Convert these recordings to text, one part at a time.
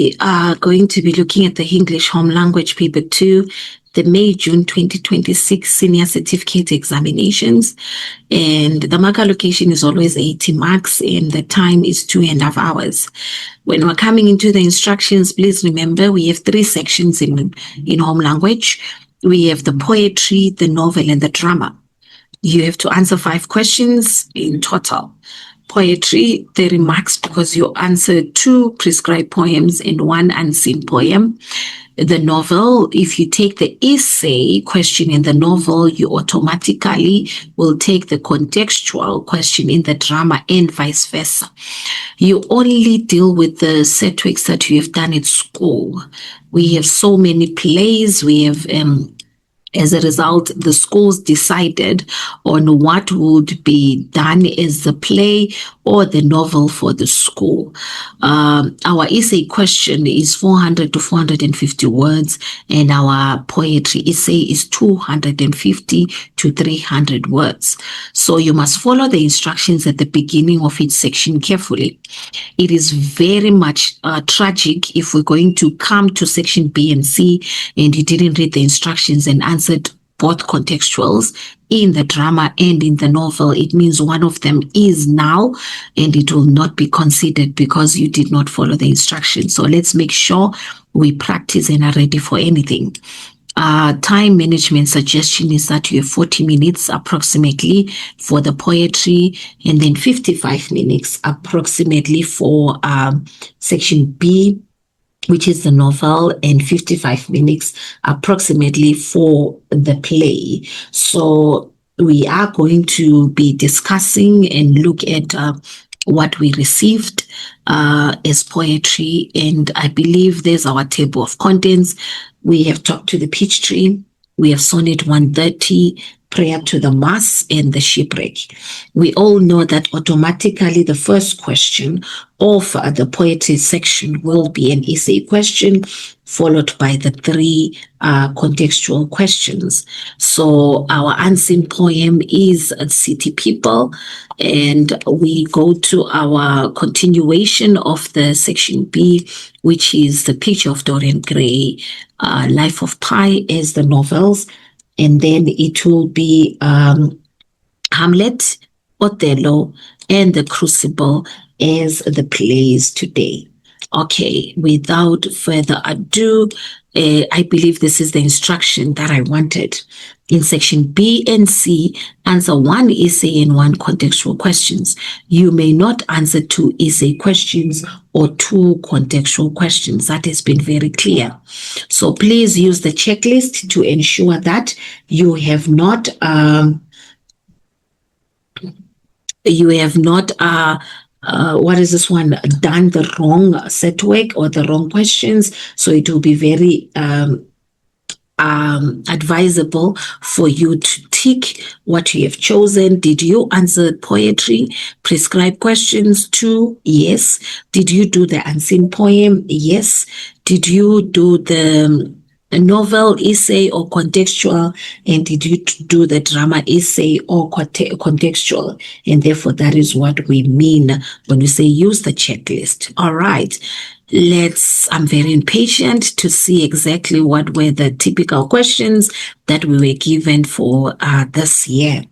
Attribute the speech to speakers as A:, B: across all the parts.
A: we are going to be looking at the English Home Language Paper 2, the May-June 2026 Senior Certificate Examinations. And the mark allocation is always 80 marks and the time is 2.5 hours. When we're coming into the instructions, please remember we have 3 sections in home language. We have the poetry, the novel, and the drama. You have to answer 5 questions in total. Poetry, 30 marks because you answered 2 prescribed poems and 1 unseen poem. The novel, if you take the essay question in the novel, you automatically will take the contextual question in the drama and vice versa. You only deal with the set works that you have done at school. We have so many plays. We have as a result, the schools decided on what would be done as the play or the novel for the school. Our essay question is 400 to 450 words, and our poetry essay is 250 to 300 words. So you must follow the instructions at the beginning of each section carefully. It is very much tragic if we're going to come to section B and C and you didn't read the instructions and answered both contextuals in the drama and in the novel. It means one of them is now and it will not be considered because you did not follow the instructions. So let's make sure we practice and are ready for anything. Time management suggestion is that you have 40 minutes approximately for the poetry and then 55 minutes approximately for section B, which is the novel, and 55 minutes approximately for the play. So we are going to be discussing and look at what we received as poetry, and I believe there's our table of contents. We have Talk to the Peach Tree, we have Sonnet 130, Prayer to the Mass, and the Shipwreck. We all know that automatically the first question of the poetry section will be an essay question, followed by the 3 contextual questions. So our unseen poem is City People, and we go to our continuation of the section B, which is The Picture of Dorian Gray, Life of Pi as the novels, and then it will be Hamlet, Othello, and the Crucible as the plays today. Okay, without further ado, I believe this is the instruction that I wanted. In section B and C, answer 1 essay and 1 contextual questions. You may not answer 2 essay questions or 2 contextual questions. That has been very clear. So please use the checklist to ensure that you have not what is this one, done the wrong set work or the wrong questions. So it will be very advisable for you to tick what you have chosen. Did you answer poetry? Prescribed questions 2? Yes. Did you do the unseen poem? Yes. Did you do the novel, essay, or contextual? And did you do the drama, essay, or contextual? And therefore, that is what we mean when we say use the checklist. All right. I'm very impatient to see exactly what were the typical questions that we were given for this year.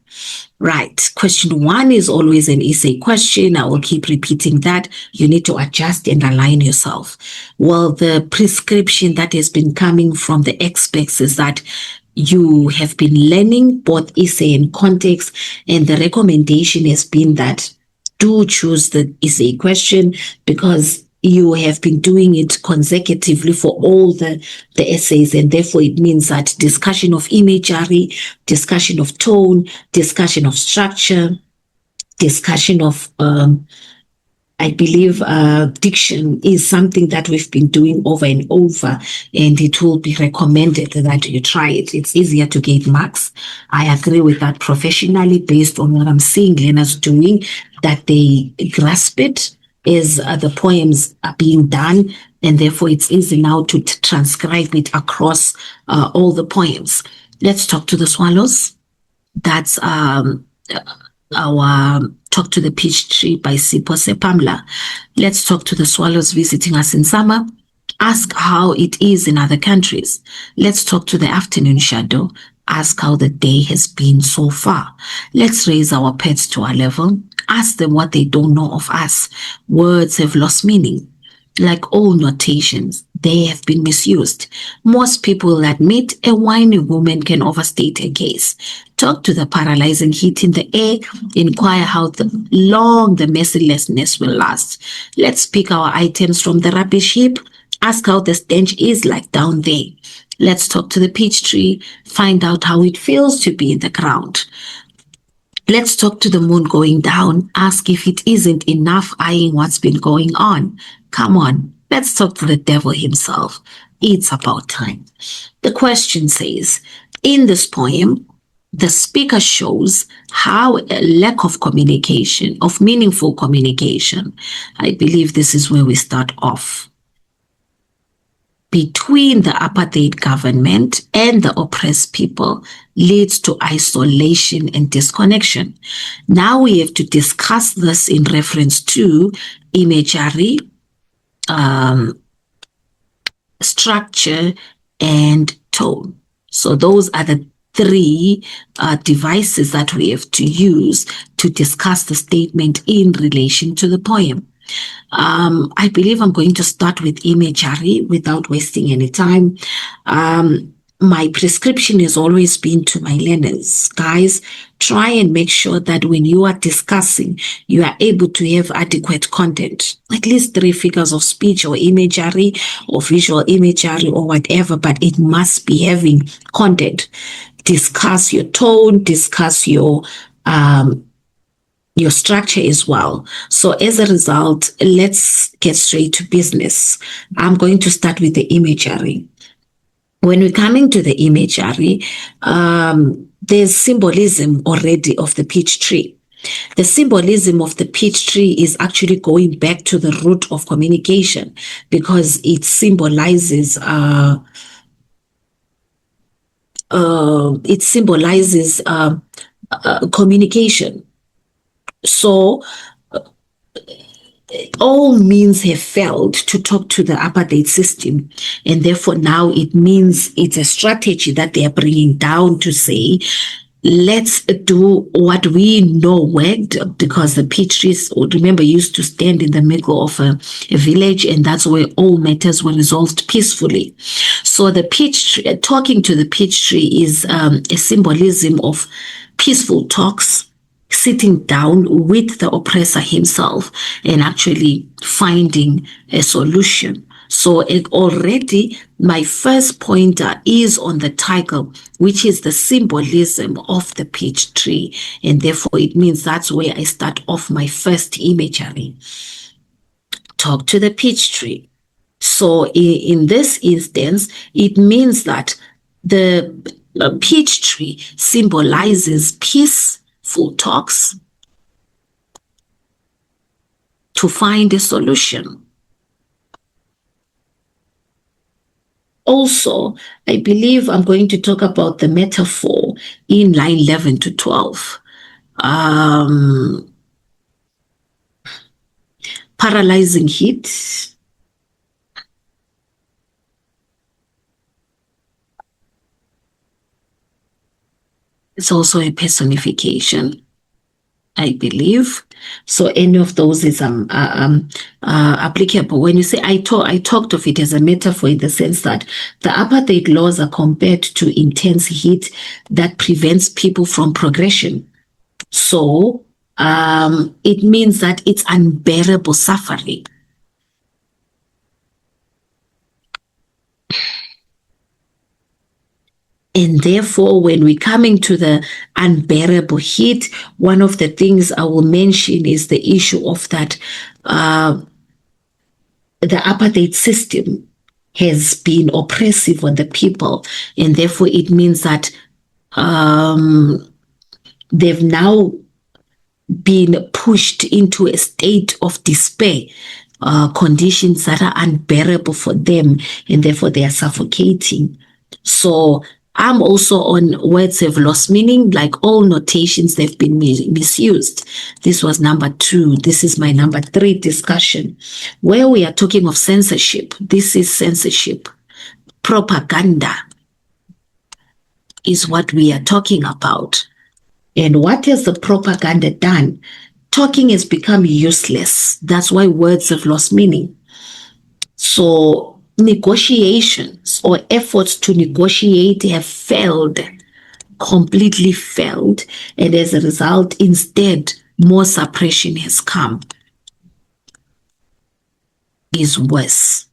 A: Right. Question 1 is always an essay question. I will keep repeating that. You need to adjust and align yourself. Well, the prescription that has been coming from the experts is that you have been learning both essay and context, and the recommendation has been that do choose the essay question because you have been doing it consecutively for all the essays, and therefore it means that discussion of imagery, discussion of tone, discussion of structure, discussion of I believe diction is something that we've been doing over and over, and it will be recommended that you try it. It's easier to get marks. I agree with that professionally based on what I'm seeing learners doing, that they grasp it as the poems are being done, and therefore it's easy now to transcribe it across all the poems. Let's talk to the swallows. That's our Talk to the Peach Tree by Sipho Sepamla. Let's talk to the swallows visiting us in summer. Ask how it is in other countries. Let's talk to the afternoon shadow. Ask how the day has been so far. Let's raise our pets to our level. Ask them what they don't know of us. Words have lost meaning. Like all notations, they have been misused. Most people admit a whiny woman can overstate her case. Talk to the paralyzing heat in the air. Inquire how long the mercilessness will last. Let's pick our items from the rubbish heap. Ask how the stench is like down there. Let's talk to the peach tree. Find out how it feels to be in the ground. Let's talk to the moon going down. Ask if it isn't enough eyeing what's been going on. Come on, let's talk to the devil himself. It's about time. The question says, in this poem, the speaker shows how a lack of communication, of meaningful communication, I believe this is where we start off, between the apartheid government and the oppressed people leads to isolation and disconnection. Now we have to discuss this in reference to imagery, structure, and tone. So those are the three devices that we have to use to discuss the statement in relation to the poem. I believe I'm going to start with imagery without wasting any time. My prescription has always been to my learners, guys, try and make sure that when you are discussing, you are able to have adequate content, at least 3 figures of speech or imagery or visual imagery or whatever, but it must be having content. Discuss your tone, discuss your structure as well. So as a result, let's get straight to business. I'm going to start with the imagery. When we're coming to the imagery, there's symbolism already of the peach tree. The symbolism of the peach tree is actually going back to the root of communication because it symbolizes communication. So all means have failed to talk to the apartheid system, and therefore now it means it's a strategy that they are bringing down to say, let's do what we know worked, because the peach trees, remember, used to stand in the middle of a village, and that's where all matters were resolved peacefully. So the peach tree, talking to the peach tree is a symbolism of peaceful talks, sitting down with the oppressor himself and actually finding a solution. So already my first pointer is on the title, which is the symbolism of the peach tree. And therefore it means that's where I start off my first imagery. Talk to the peach tree. So in this instance, it means that the peach tree symbolizes peaceful talks to find a solution. Also, I believe I'm going to talk about the metaphor in line 11 to 12. Paralyzing heat. It's also a personification, I believe. So any of those is applicable. When you say I talked of it as a metaphor in the sense that the apartheid laws are compared to intense heat that prevents people from progression. So it means that it's unbearable suffering. And therefore, when we're coming to the unbearable heat, one of the things I will mention is the issue of that the apartheid system has been oppressive on the people. And therefore, it means that they've now been pushed into a state of despair, conditions that are unbearable for them, and therefore they are suffocating. So I'm also on words have lost meaning, like all notations, they've been misused. This was number 2. This is my number 3 discussion. Where we are talking of censorship, this is censorship. Propaganda is what we are talking about. And what has the propaganda done? Talking has become useless. That's why words have lost meaning. So negotiations or efforts to negotiate have failed, completely failed. And as a result, instead, more suppression has come. Is worse.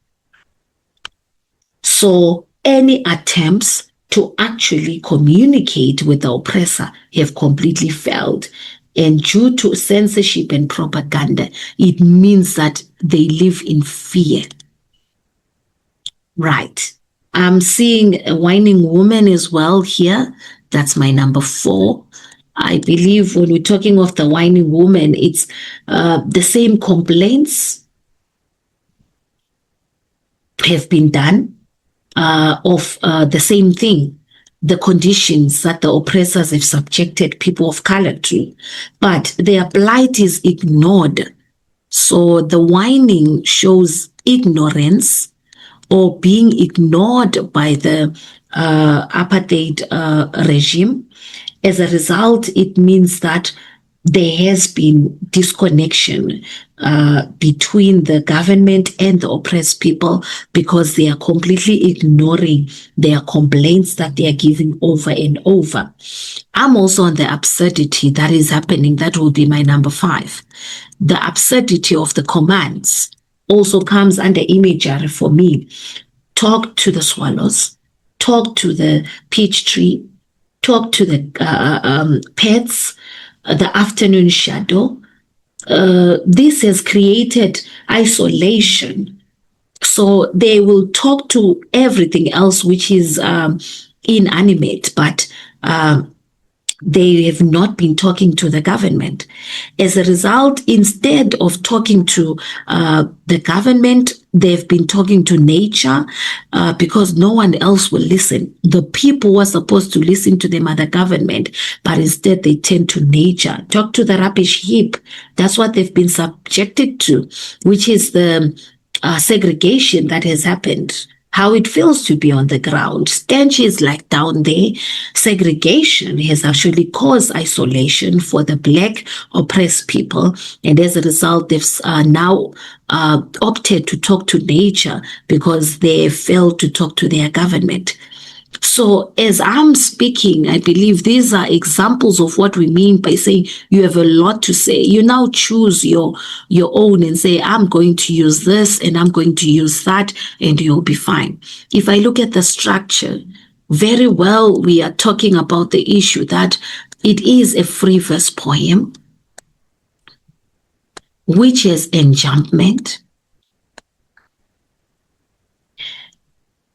A: So any attempts to actually communicate with the oppressor have completely failed. And due to censorship and propaganda, it means that they live in fear. Right. I'm seeing a whining woman as well here. That's my number 4. I believe when we're talking of the whining woman, it's the same complaints have been done of the same thing, the conditions that the oppressors have subjected people of color to, but their plight is ignored. So the whining shows ignorance or being ignored by the apartheid regime. As a result, it means that there has been disconnection between the government and the oppressed people because they are completely ignoring their complaints that they are giving over and over. I'm also on the absurdity that is happening. That will be my number 5. The absurdity of the commands also comes under imagery for me. Talk to the swallows, talk to the peach tree, talk to the pets, the afternoon shadow. This has created isolation. So they will talk to everything else which is inanimate, but they have not been talking to the government. As a result, instead of talking to the government, they've been talking to nature because no one else will listen. The people who are supposed to listen to them are the government, but instead they tend to nature. Talk to the rubbish heap. That's what they've been subjected to, which is the segregation that has happened. How it feels to be on the ground. Stench is like down there. Segregation has actually caused isolation for the Black oppressed people. And as a result, they've now opted to talk to nature because they failed to talk to their government. So as I'm speaking, I believe these are examples of what we mean by saying you have a lot to say. You now choose your own and say, I'm going to use this and I'm going to use that, and you'll be fine. If I look at the structure, very well, we are talking about the issue that it is a free verse poem, which has enjambment,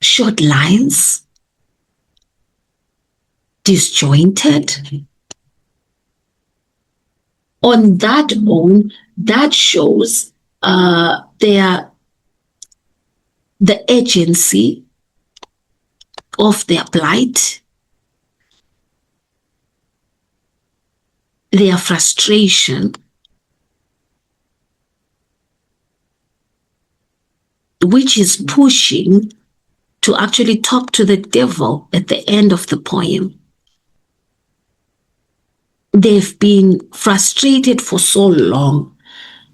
A: short lines, disjointed. On that own, that shows the agency of their plight, their frustration, which is pushing to actually talk to the devil at the end of the poem. They've been frustrated for so long.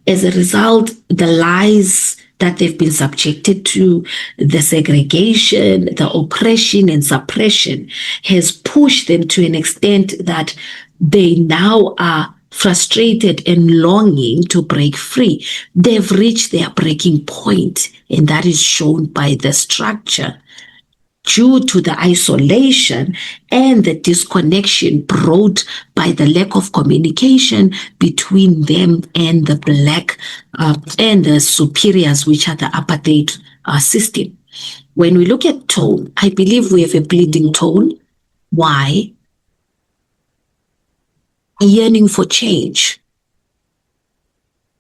A: As a result, the lies that they've been subjected to, the segregation, the oppression and suppression has pushed them to an extent that they now are frustrated and longing to break free. They've reached their breaking point, and that is shown by the structure. Due to the isolation and the disconnection brought by the lack of communication between them and the Black and the superiors, which are the apartheid system. When we look at tone, I believe we have a bleeding tone. Why? Yearning for change.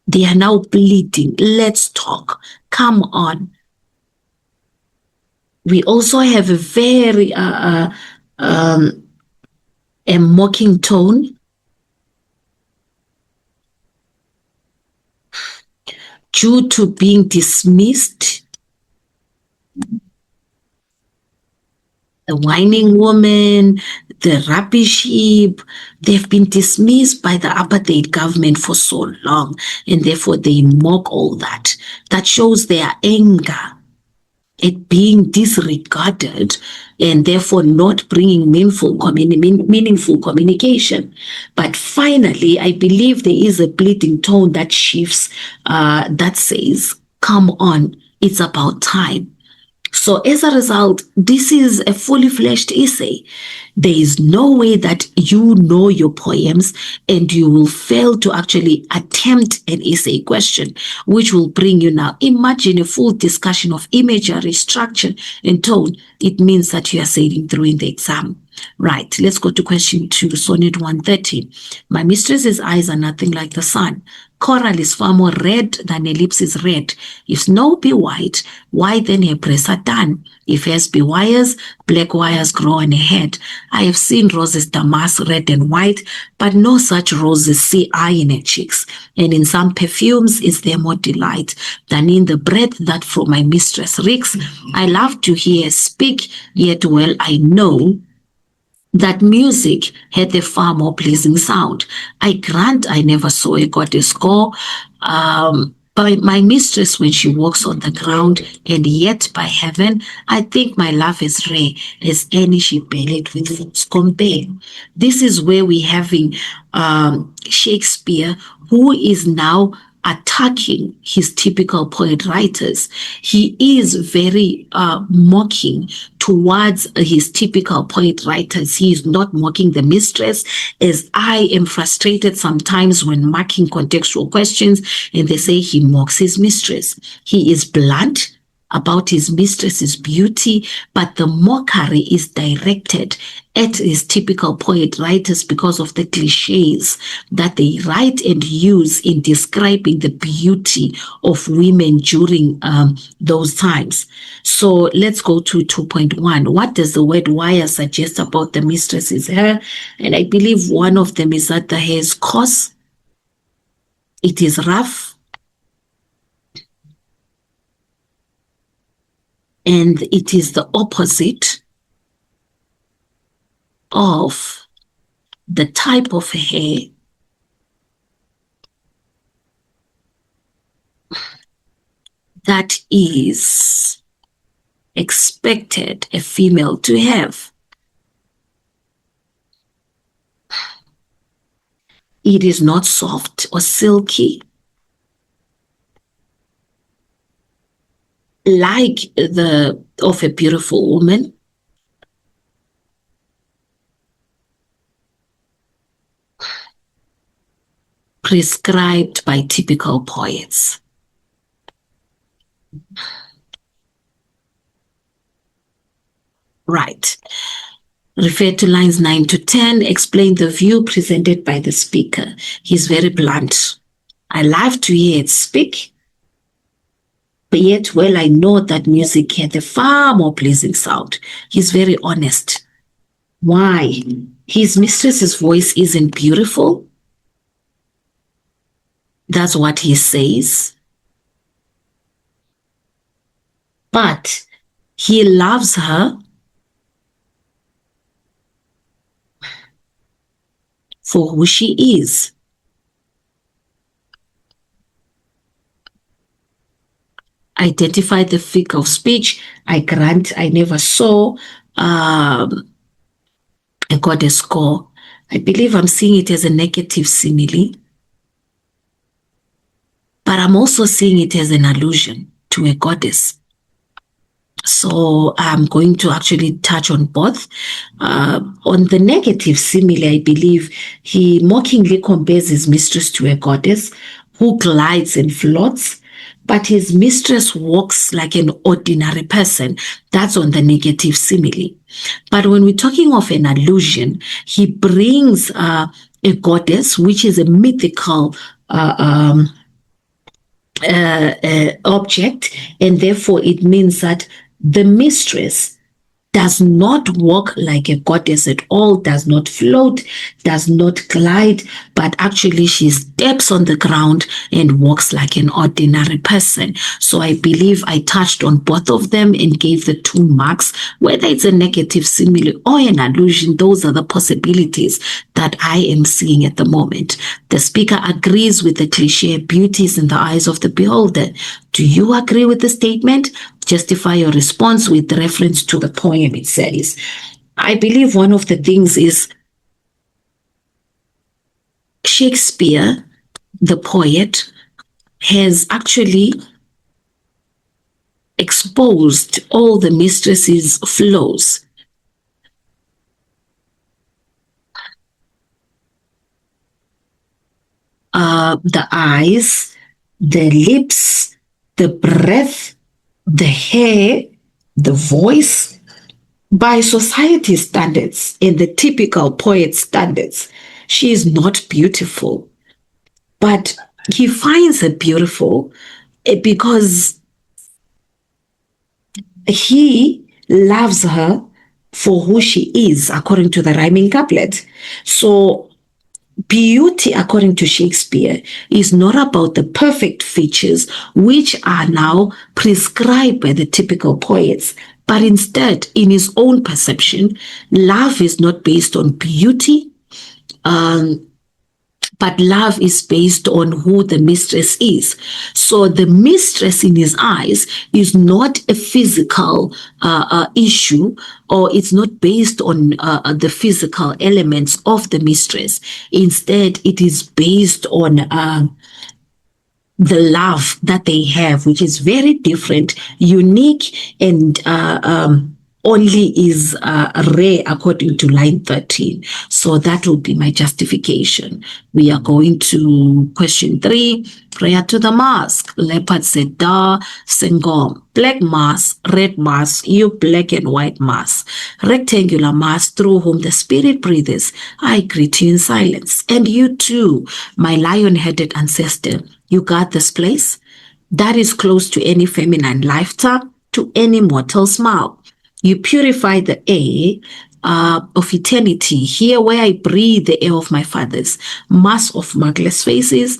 A: They are now bleeding. Let's talk. Come on. We also have a very a mocking tone, due to being dismissed, the whining woman, the rubbish heap, they've been dismissed by the apartheid government for so long, and therefore they mock all that. That shows their anger at being disregarded and therefore not bringing meaningful communication. But finally, I believe there is a pleading tone that shifts, that says, come on, it's about time. So as a result, this is a fully fleshed essay. There is no way that you know your poems and you will fail to actually attempt an essay question, which will bring you now. Imagine a full discussion of imagery, structure, and tone. It means that you are sailing through in the exam. Right, let's go to question 2, Sonnet 130. My mistress's eyes are nothing like the sun. Coral is far more red than ellipsis red. If snow be white, why then her breasts are done? If hairs be wires, black wires grow on her head. I have seen roses damask red and white, but no such roses see I in her cheeks. And in some perfumes is there more delight than in the breath that from my mistress reeks. I love to hear her speak, yet well I know that music had a far more pleasing sound. I grant I never saw a goddess go, by my mistress when she walks on the ground, and yet by heaven, I think my love is rare as any she bellied with compare. This is where we're having Shakespeare, who is now attacking his typical poet writers. He is very mocking towards his typical poet writers. He is not mocking the mistress, as I am frustrated sometimes when marking contextual questions and they say he mocks his mistress. He is blunt about his mistress's beauty, but the mockery is directed at his typical poet writers because of the cliches that they write and use in describing the beauty of women during those times. So let's go to 2.1. What does the word wire suggest about the mistress's hair? And I believe one of them is that the hair is coarse, it is rough, and it is the opposite of the type of hair that is expected a female to have. It is not soft or silky like the of a beautiful woman. Prescribed by typical poets. Right. Refer to lines 9 to 10. Explain the view presented by the speaker. He's very blunt. I love to hear it speak, but yet, well, I know that music had a far more pleasing sound. He's very honest. Why? His mistress's voice isn't beautiful. That's what he says. But he loves her for who she is. Identify the figure of speech. I grant I never saw a goddess go. I believe I'm seeing it as a negative simile, but I'm also seeing it as an allusion to a goddess. So I'm going to actually touch on both. On the negative simile, I believe he mockingly compares his mistress to a goddess who glides and floats, but his mistress walks like an ordinary person. That's on the negative simile. But when we're talking of an allusion, he brings a goddess, which is a mythical object, and therefore it means that the mistress does not walk like a goddess at all, does not float, does not glide, but actually she steps on the ground and walks like an ordinary person. So I believe I touched on both of them and gave the 2 marks. Whether it's a negative simile or an allusion, those are the possibilities that I am seeing at the moment. The speaker agrees with the cliche, beauty is in the eyes of the beholder. Do you agree with the statement? Justify your response with reference to the poem, it says. I believe one of the things is Shakespeare, the poet, has actually exposed all the mistress's flaws. The eyes, the lips, the breath, the hair, the voice, by society standards and the typical poet standards, she is not beautiful. But he finds her beautiful because he loves her for who she is, according to the rhyming couplet. So beauty, according to Shakespeare, is not about the perfect features which are now prescribed by the typical poets, but instead, in his own perception, love is not based on beauty, but love is based on who the mistress is. So the mistress in his eyes is not a physical issue, or it's not based on the physical elements of the mistress. Instead, it is based on the love that they have, which is very different, unique, and only is rare according to line 13. So that will be my justification. We are going to question 3. Prayer to the mask. Leopard said, Da, Singom. Black mask, red mask, you black and white mask. Rectangular mask through whom the spirit breathes. I greet you in silence. And you too, my lion-headed ancestor. You guard this place that is close to any feminine laughter, to any mortal smile. You purify the air of eternity, here where I breathe the air of my fathers, mass of markless faces,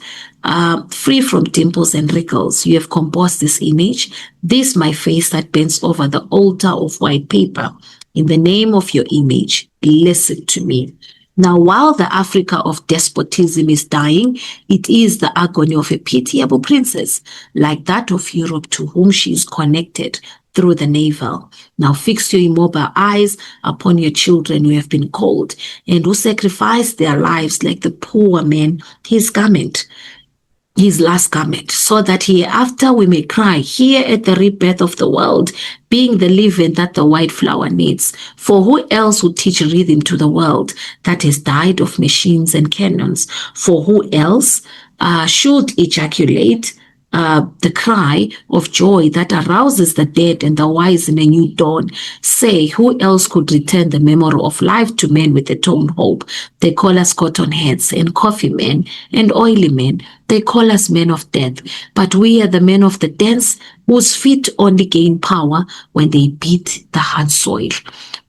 A: free from dimples and wrinkles. You have composed this image, this my face that bends over the altar of white paper. In the name of your image, listen to me. Now, while the Africa of despotism is dying, it is the agony of a pitiable princess, like that of Europe, to whom she is connected through the navel. Now fix your immobile eyes upon your children who have been called, and who sacrificed their lives like the poor man, his garment, his last garment, so that hereafter we may cry, here at the rebirth of the world, being the leaven that the white flower needs. For who else would teach rhythm to the world that has died of machines and cannons? For who else should ejaculate the cry of joy that arouses the dead and the wise in a new dawn? Say, who else could return the memory of life to men with a torn hope? They call us cotton heads and coffee men and oily men. They call us men of death, but we are the men of the dance, whose feet only gain power when they beat the hard soil.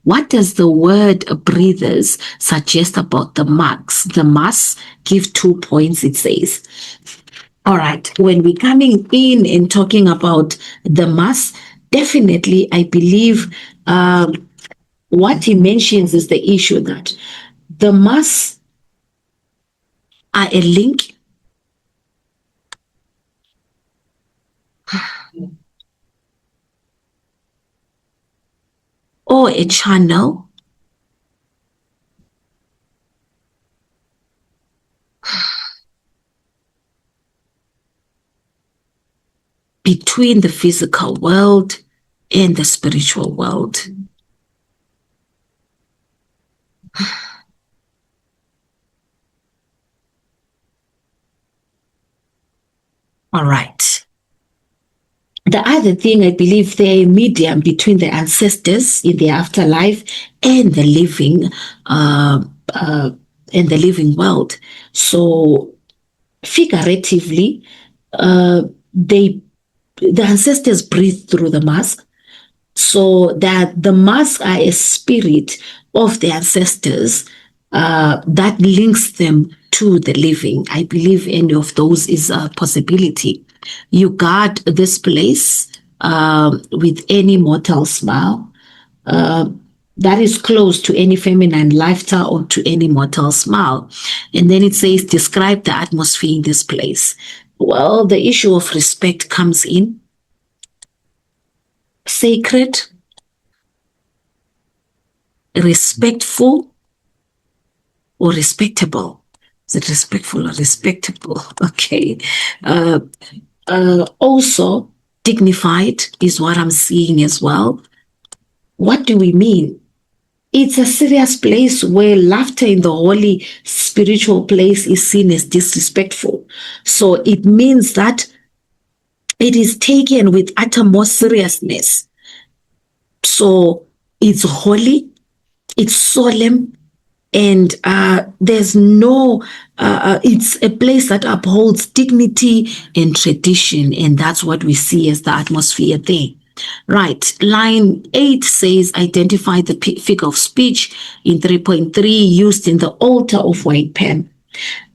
A: What does the word breathers suggest about the marks? The mass, give 2 points, it says. All right, when we're coming in and talking about the mass, definitely I believe what he mentions is the issue that the mass are a link or a channel between the physical world and the spiritual world. All right. The other thing, I believe they're a medium between the ancestors in the afterlife and the living world. So figuratively, the ancestors breathe through the mask, So that the masks are a spirit of the ancestors that links them to the living. I believe any of those is a possibility. You guard this place with any mortal smile that is close to any feminine laughter or to any mortal smile. And then it says, describe the atmosphere in this place. Well, the issue of respect comes in. Sacred, respectful, or respectable. Is it respectful or respectable? Okay. Also, dignified is what I'm seeing as well. What do we mean? It's a serious place where laughter in the holy spiritual place is seen as disrespectful. So it means that it is taken with uttermost seriousness. So it's holy, it's solemn, and there's no, it's a place that upholds dignity and tradition, and that's what we see as the atmosphere there. Right, line 8 says, identify the figure of speech in 3.3 used in the altar of white pen.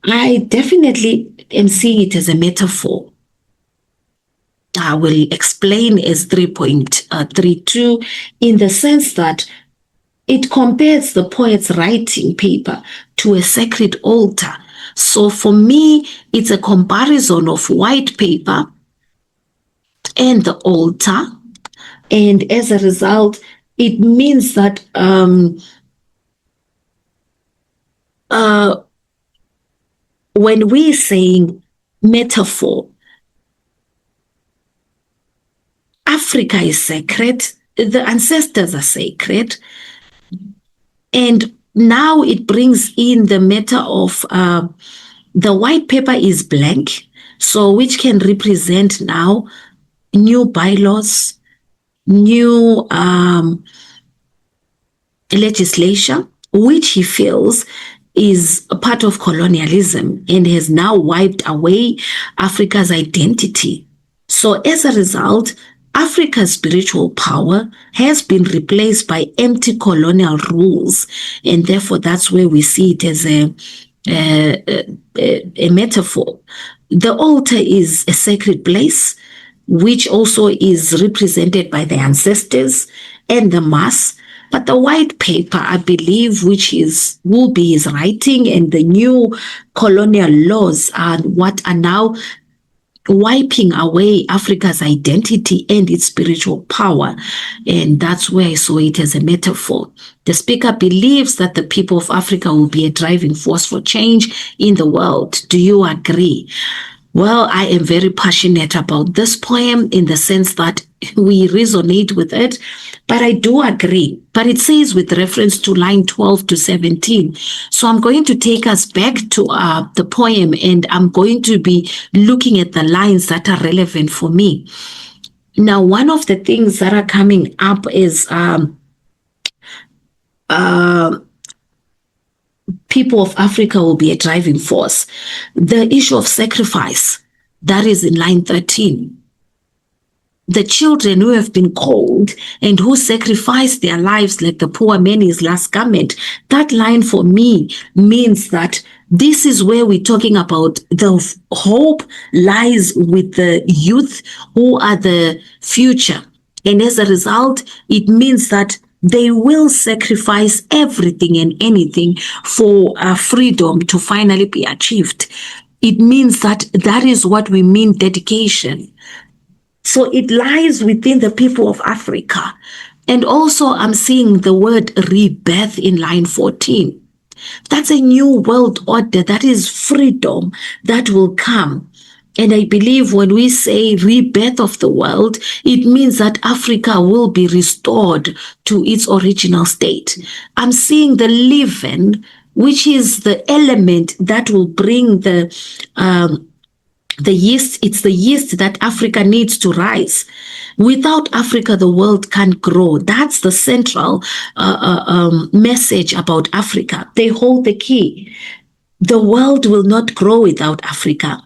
A: I definitely am seeing it as a metaphor. I will explain as 3.32 in the sense that it compares the poet's writing paper to a sacred altar. So for me, it's a comparison of white paper and the altar. And as a result, it means that when we're saying metaphor, Africa is sacred, the ancestors are sacred, and now it brings in the matter of the white paper is blank, so which can represent now new bylaws, new legislation, which he feels is a part of colonialism and has now wiped away Africa's identity. So as a result, Africa's spiritual power has been replaced by empty colonial rules, and therefore that's where we see it as a metaphor. The altar is a sacred place, which also is represented by the ancestors and the mass. But the white paper, I believe, which will be his writing, and the new colonial laws are what are now wiping away Africa's identity and its spiritual power. And that's where I saw it as a metaphor. The speaker believes that the people of Africa will be a driving force for change in the world. Do you agree? Well, I am very passionate about this poem in the sense that we resonate with it, but I do agree. But it says with reference to line 12 to 17. So I'm going to take us back to the poem, and I'm going to be looking at the lines that are relevant for me. Now, one of the things that are coming up is people of Africa will be a driving force. The issue of sacrifice, that is in line 13. The children who have been called and who sacrificed their lives like the poor man in his last garment, that line for me means that this is where we're talking about the hope lies with the youth who are the future. And as a result, it means that they will sacrifice everything and anything for freedom to finally be achieved. It means that that is what we mean dedication. So it lies within the people of Africa. And also I'm seeing the word rebirth in line 14. That's a new world order. That is freedom that will come. And I believe when we say rebirth of the world, it means that Africa will be restored to its original state. I'm seeing the leaven, which is the element that will bring the yeast. It's the yeast that Africa needs to rise. Without Africa, the world can't grow. That's the central message about Africa. They hold the key. The world will not grow without Africa.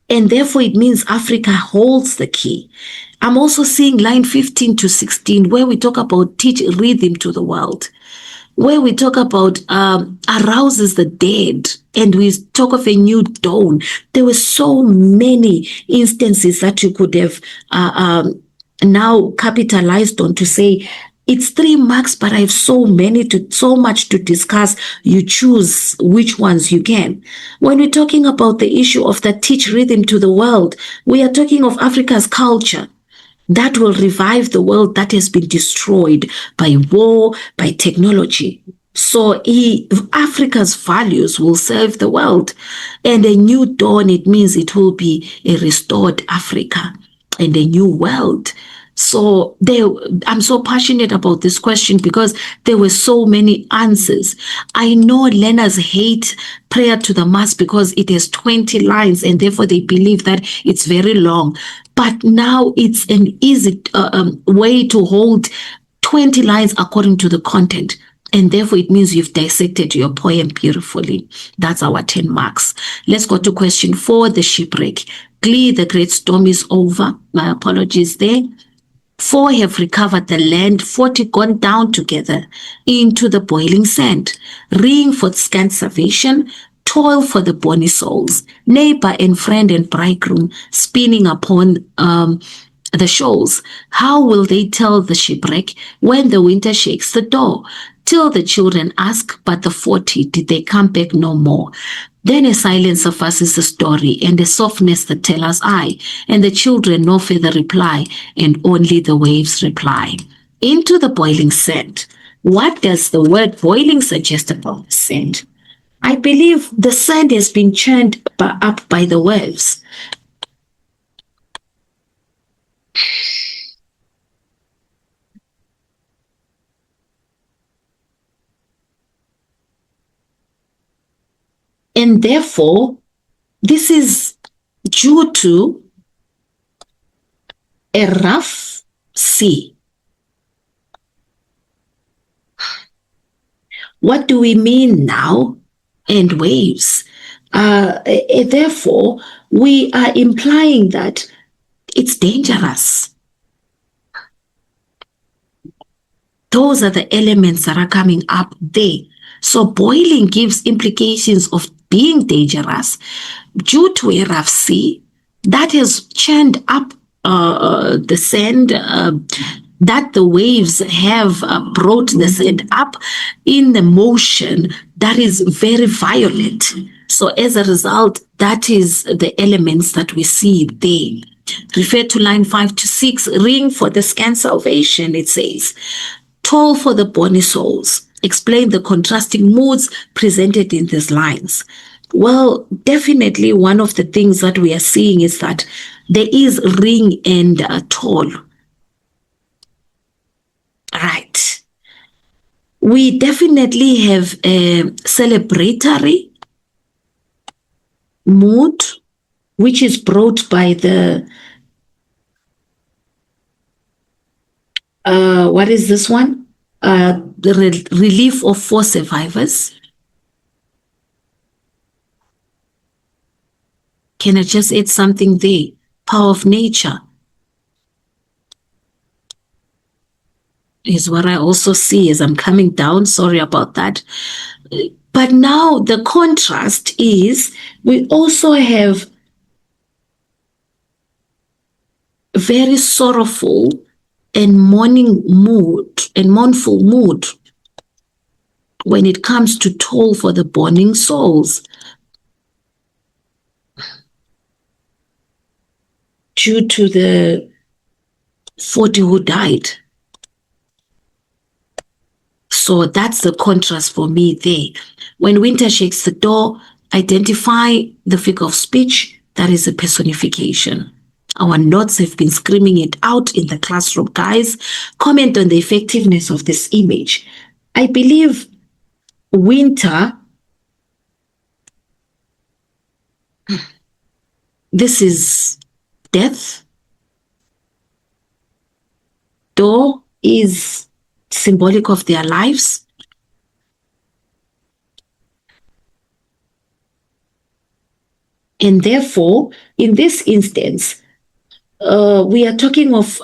A: And therefore, it means Africa holds the key. I'm also seeing line 15 to 16, where we talk about teach rhythm to the world, where we talk about arouses the dead, and we talk of a new dawn. There were so many instances that you could have now capitalized on to say, it's 3 marks, but I have so much to discuss. You choose which ones you can. When we're talking about the issue of the teach rhythm to the world, we are talking of Africa's culture that will revive the world that has been destroyed by war, by technology. So Africa's values will serve the world. And a new dawn, it means it will be a restored Africa and a new world. So I'm so passionate about this question because there were so many answers. I know learners hate prayer to the mass because it has 20 lines and therefore they believe that it's very long. But now it's an easy way to hold 20 lines according to the content. And therefore, it means you've dissected your poem beautifully. That's our 10 marks. Let's go to question 4, the shipwreck. Glee, the great storm is over. My apologies there. 4 have recovered the land, 40 gone down together into the boiling sand. Ring for scant salvation, toil for the bonny souls. Neighbor and friend and bridegroom spinning upon the shoals. How will they tell the shipwreck when the winter shakes the door? Till the children ask, but the 40, did they come back no more? Then a silence suffices the story, and a softness the teller's eye, and the children no further reply, and only the waves reply. Into the boiling sand. What does the word boiling suggest about the sand? I believe the sand has been churned up by the waves. And therefore, this is due to a rough sea. What do we mean now? And waves. Therefore, we are implying that it's dangerous. Those are the elements that are coming up there. So boiling gives implications of being dangerous due to a rough sea that has churned up the sand, that the waves have brought the sand up in the motion that is very violent. So as a result, that is the elements that we see there. Refer to line 5 to 6, ring for the scant salvation, it says. Toll for the bonny souls. Explain the contrasting moods presented in these lines. Well, definitely one of the things that we are seeing is that there is ring and toll. Right. We definitely have a celebratory mood, which is brought by the what is this one? The relief of 4 survivors. Can I just add something there? Power of nature is what I also see as I'm coming down. Sorry about that. But now the contrast is we also have very sorrowful and mournful mood when it comes to toll for the burning souls due to the 40 who died. So that's the contrast for me there. When winter shakes the door, identify the figure of speech that is a personification. Our notes have been screaming it out in the classroom, guys. Comment on the effectiveness of this image. I believe winter, this is death. Door is symbolic of their lives. And therefore, in this instance, we are talking of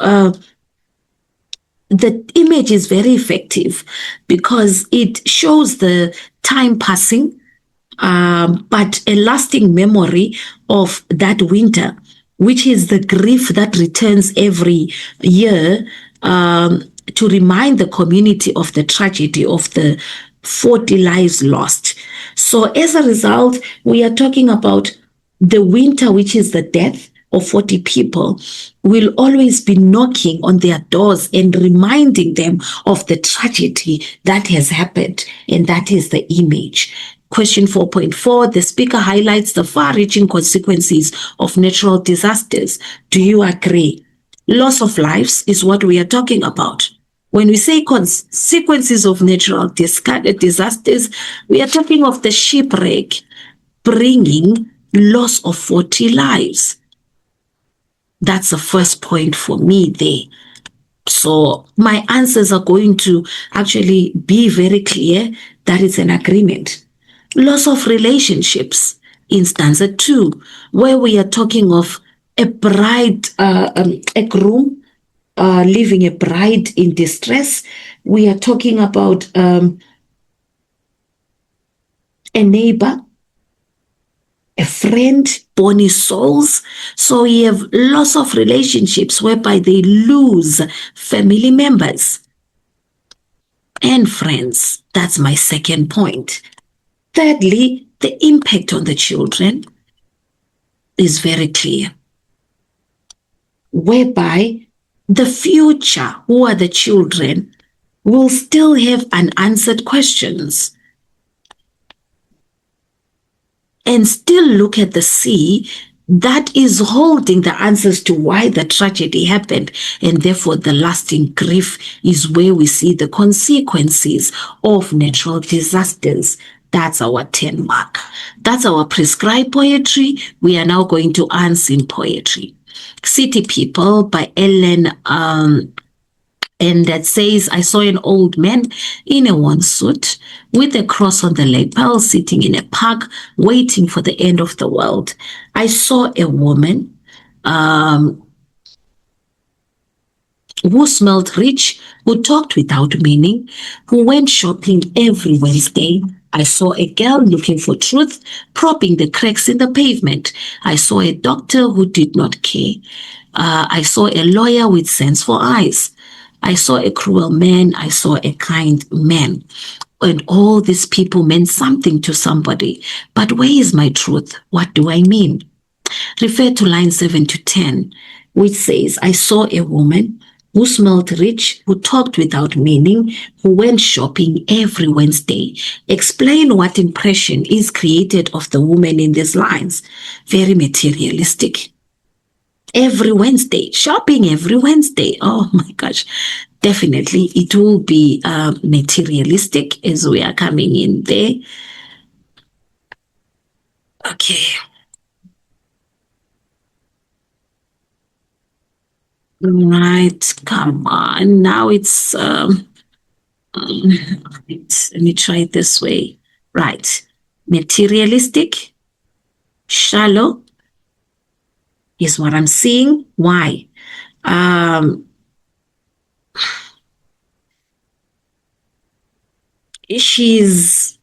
A: the image is very effective because it shows the time passing, but a lasting memory of that winter, which is the grief that returns every year, to remind the community of the tragedy of the 40 lives lost. So as a result, we are talking about the winter, which is the death of 40 people, will always be knocking on their doors and reminding them of the tragedy that has happened. And that is the image. Question 4.4, the speaker highlights the far-reaching consequences of natural disasters. Do you agree? Loss of lives is what we are talking about. When we say consequences of natural disasters, we are talking of the shipwreck bringing loss of 40 lives. That's the first point for me there. So my answers are going to actually be very clear that it's an agreement. Loss of relationships in stanza 2, where we are talking of a bride, a groom leaving a bride in distress. We are talking about a neighbor, a friend, bony souls. So we have loss of relationships whereby they lose family members and friends. That's my second point. Thirdly, the impact on the children is very clear, whereby the future, who are the children, will still have unanswered questions and still look at the sea that is holding the answers to why the tragedy happened. And therefore, the lasting grief is where we see the consequences of natural disasters. That's our 10 mark. That's our prescribed poetry. We are now going to unseen poetry. City People by Ellen, and that says, I saw an old man in a worn suit with a cross on the lapel sitting in a park waiting for the end of the world. I saw a woman who smelled rich, who talked without meaning, who went shopping every Wednesday. I saw a girl looking for truth, propping the cracks in the pavement. I saw a doctor who did not care. I saw a lawyer with sense for eyes. I saw a cruel man. I saw a kind man. And all these people meant something to somebody. But where is my truth? What do I mean? Refer to line 7 to 10, which says, I saw a woman who smelled rich, who talked without meaning, who went shopping every Wednesday. Explain what impression is created of the woman in these lines. Very materialistic. Every Wednesday, shopping every Wednesday. Oh my gosh, definitely it will be materialistic as we are coming in there. Okay. Right, come on. Now it's, let me try it this way. Right. Materialistic, shallow is what I'm seeing. Why? She's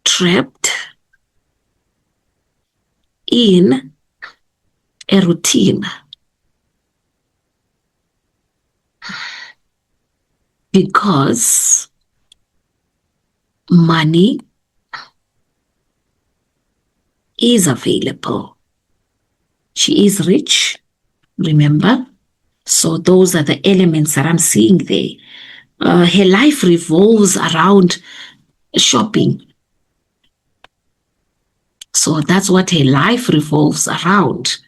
A: trapped in a routine because money is available. She is rich, remember? So those are the elements that I'm seeing there. Her life revolves around shopping. So that's what her life revolves around.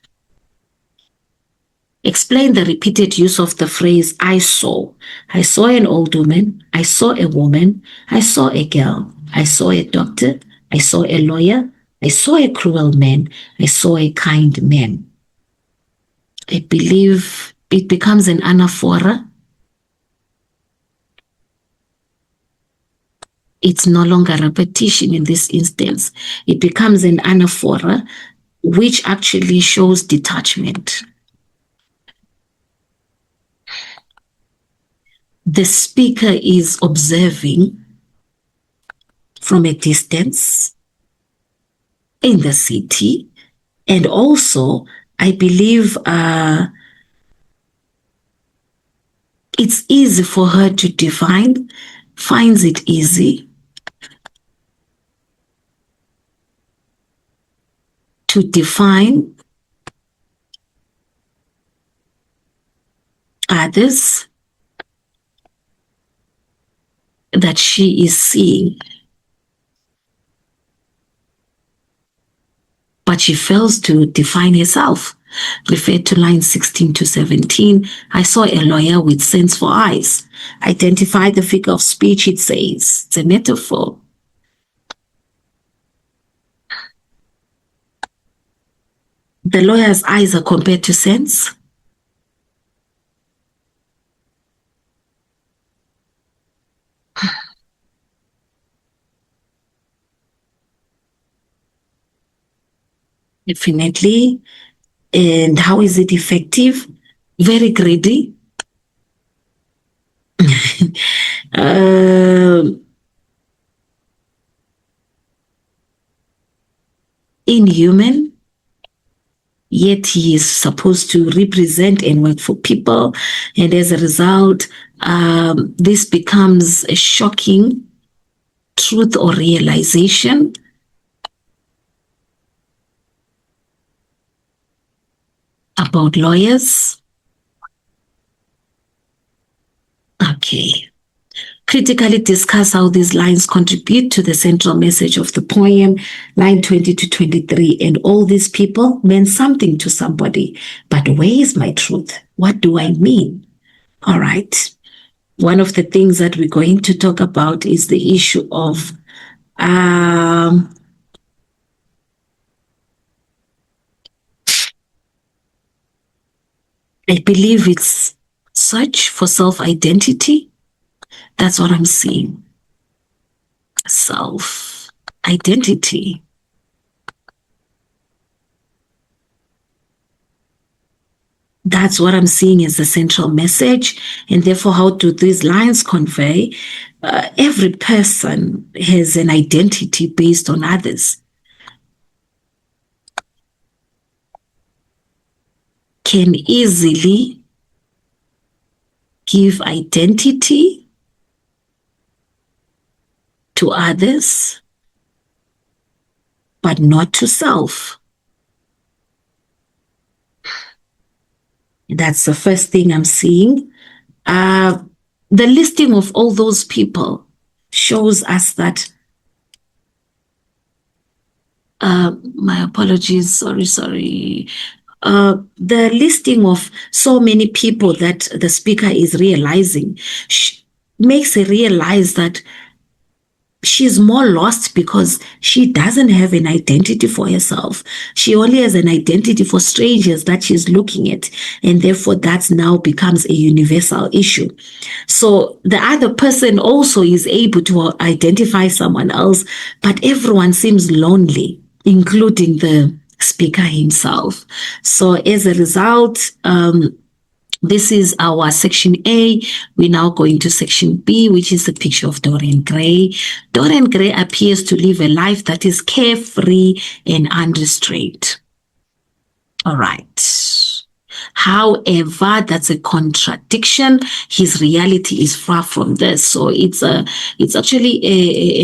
A: Explain the repeated use of the phrase, I saw. I saw an old woman. I saw a woman. I saw a girl. I saw a doctor. I saw a lawyer. I saw a cruel man. I saw a kind man. I believe it becomes an anaphora. It's no longer repetition in this instance. It becomes an anaphora, which actually shows detachment. The speaker is observing from a distance in the city, and also I believe it's easy for her to define, finds it easy to define others that she is seeing, but she fails to define herself. Refer to lines 16 to 17. I saw a lawyer with sense for eyes. Identify the figure of speech, it says. It's a metaphor. The lawyer's eyes are compared to sense. Definitely. And how is it effective? Very greedy. Inhuman. Yet he is supposed to represent and work for people. And as a result, this becomes a shocking truth or realization. About lawyers. Okay. Critically discuss how these lines contribute to the central message of the poem, line 20 to 23. And all these people meant something to somebody. But where is my truth? What do I mean? All right. One of the things that we're going to talk about is the issue of I believe it's search for self-identity. That's what I'm seeing. Self-identity. That's what I'm seeing as the central message. And therefore, how do these lines convey? Every person has an identity based on others. Can easily give identity to others, but not to self. That's the first thing I'm seeing. The listing of all those people shows us that, my apologies, sorry. The listing of so many people that the speaker is realizing makes her realize that she's more lost because she doesn't have an identity for herself. She only has an identity for strangers that she's looking at, and therefore that now becomes a universal issue. So the other person also is able to identify someone else, but everyone seems lonely, including the speaker himself. So as a result, this is our section A. We're now going to section B, which is the picture of Dorian Gray. Dorian Gray appears to live a life that is carefree and unrestrained. All right. However, that's a contradiction. His reality is far from this. So it's actually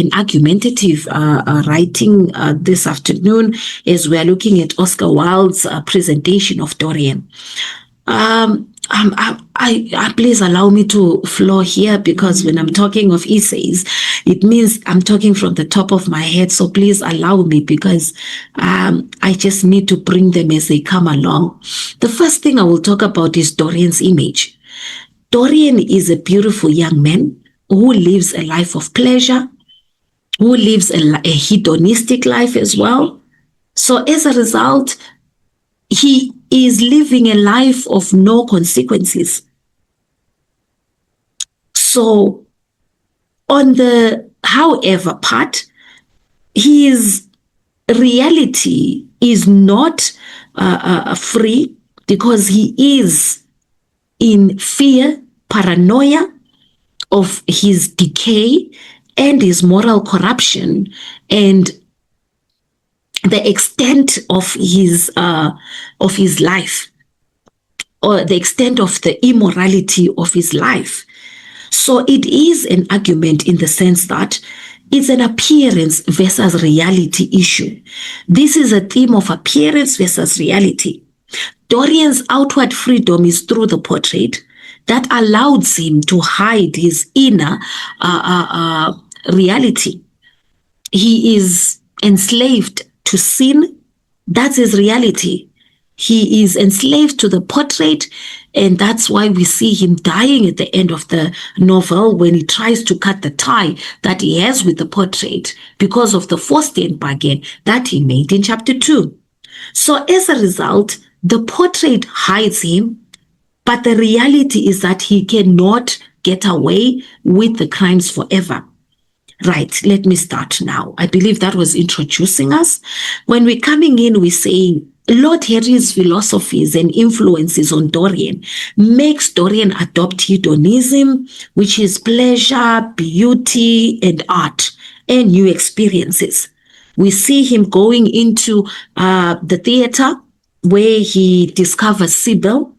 A: an argumentative writing this afternoon as we are looking at Oscar Wilde's presentation of Dorian. Please allow me to flow here, because when I'm talking of essays, it means I'm talking from the top of my head. So please allow me, because I just need to bring them as they come along. The first thing I will talk about is Dorian's image. Dorian is a beautiful young man who lives a life of pleasure, who lives a hedonistic life as well. So as a result, he is living a life of no consequences. So on the however part, his reality is not free, because he is in fear, paranoia of his decay and his moral corruption, and the extent of his life, or the extent of the immorality of his life. So it is an argument in the sense that it's an appearance versus reality issue. This is a theme of appearance versus reality. Dorian's outward freedom is through the portrait that allows him to hide his inner reality. He is enslaved to sin. That's his reality. He is enslaved to the portrait, and that's why we see him dying at the end of the novel when he tries to cut the tie that he has with the portrait because of the Faustian bargain that he made in chapter 2. So as a result, the portrait hides him, but the reality is that he cannot get away with the crimes forever. Right, let me start now. I believe that was introducing us. When we're coming in, we're saying Lord Henry's philosophies and influences on Dorian makes Dorian adopt hedonism, which is pleasure, beauty, and art, and new experiences. We see him going into the theater where he discovers Sibyl,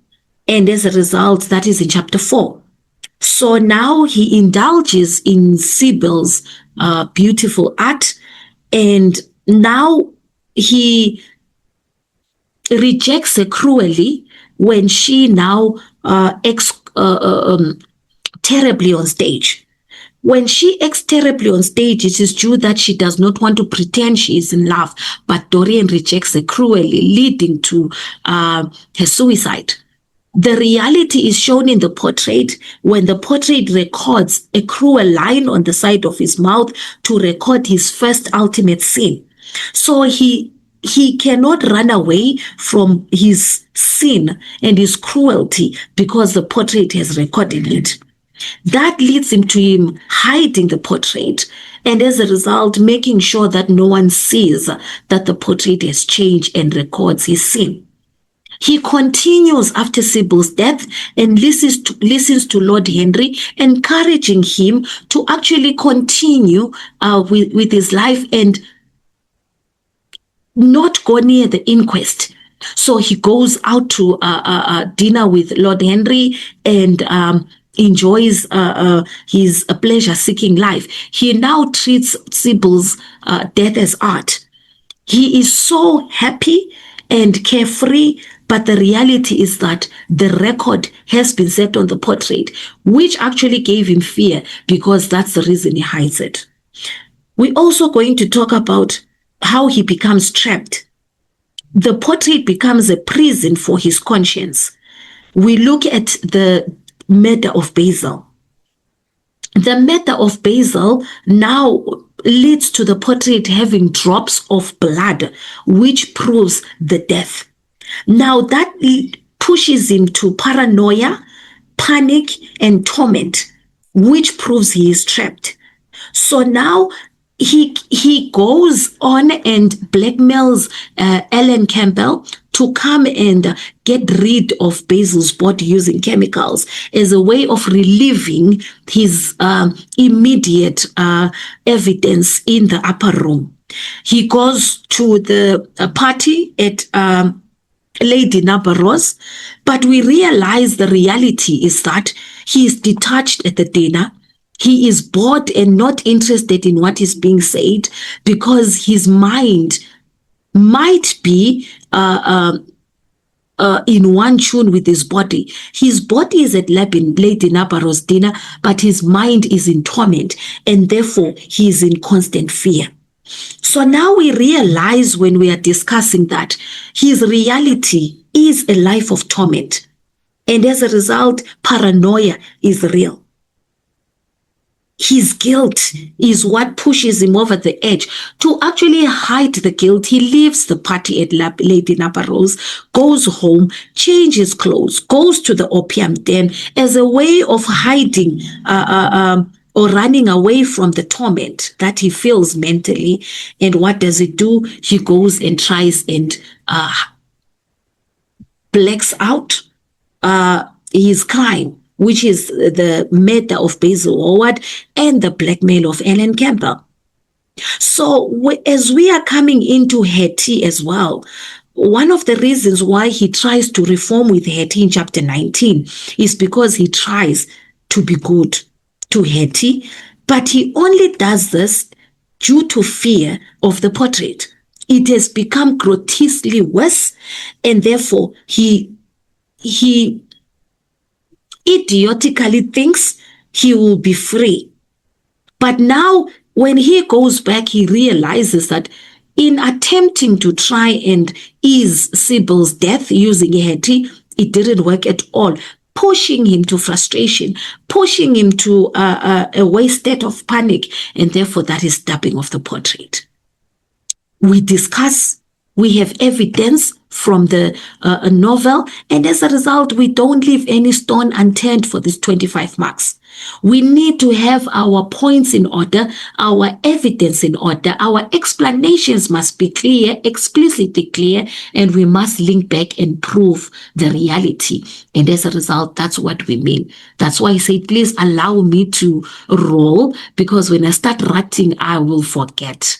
A: and as a result, that is in chapter 4. So now he indulges in Sibyl's beautiful art, and now he rejects her cruelly when she now acts terribly on stage. When she acts terribly on stage, it is true that she does not want to pretend she is in love, but Dorian rejects her cruelly, leading to her suicide. The reality is shown in the portrait when the portrait records a cruel line on the side of his mouth to record his first ultimate sin. So he cannot run away from his sin and his cruelty because the portrait has recorded it. That leads him to him hiding the portrait, and as a result, making sure that no one sees that the portrait has changed and records his sin. He continues after Sibyl's death and listens to Lord Henry, encouraging him to actually continue with his life and not go near the inquest. So he goes out to dinner with Lord Henry and enjoys his pleasure-seeking life. He now treats Sibyl's death as art. He is so happy and carefree, but the reality is that the record has been set on the portrait, which actually gave him fear because that's the reason he hides it. We're also going to talk about how he becomes trapped. The portrait becomes a prison for his conscience. We look at the murder of Basil. The murder of Basil now leads to the portrait having drops of blood, which proves the death. Now that pushes him to paranoia, panic, and torment, which proves he is trapped. So now he goes on and blackmails Ellen Campbell to come and get rid of Basil's body using chemicals as a way of relieving his immediate evidence in the upper room. He goes to the party at Lady Nabarros, but we realize the reality is that he is detached at the dinner. He is bored and not interested in what is being said because his mind might be in one tune with his body. His body is at Lady Nabarros' dinner, but his mind is in torment, and therefore he is in constant fear. So now we realize when we are discussing that his reality is a life of torment, and as a result, paranoia is real. His guilt is what pushes him over the edge. To actually hide the guilt, he leaves the party at Lady Nabarros, goes home, changes clothes, goes to the opium den as a way of hiding or running away from the torment that he feels mentally. And what does it do? He goes and tries and blacks out his crime, which is the murder of Basil Howard and the blackmail of Ellen Campbell. So as we are coming into Hetty as well, one of the reasons why he tries to reform with Hetty in chapter 19 is because he tries to be good to Hetty, but he only does this due to fear of the portrait. It has become grotesquely worse, and therefore he idiotically thinks he will be free. But now when he goes back, he realizes that in attempting to try and ease Sybil's death using Hetty, it didn't work at all, pushing him to frustration, pushing him to a worse state of panic, and therefore that is dubbing of the portrait. We discuss, we have evidence from the novel, and as a result, we don't leave any stone unturned for these 25 marks. We need to have our points in order, our evidence in order, our explanations must be clear, explicitly clear, and we must link back and prove the reality. And as a result, that's what we mean. That's why I say, please allow me to roll, because when I start writing, I will forget.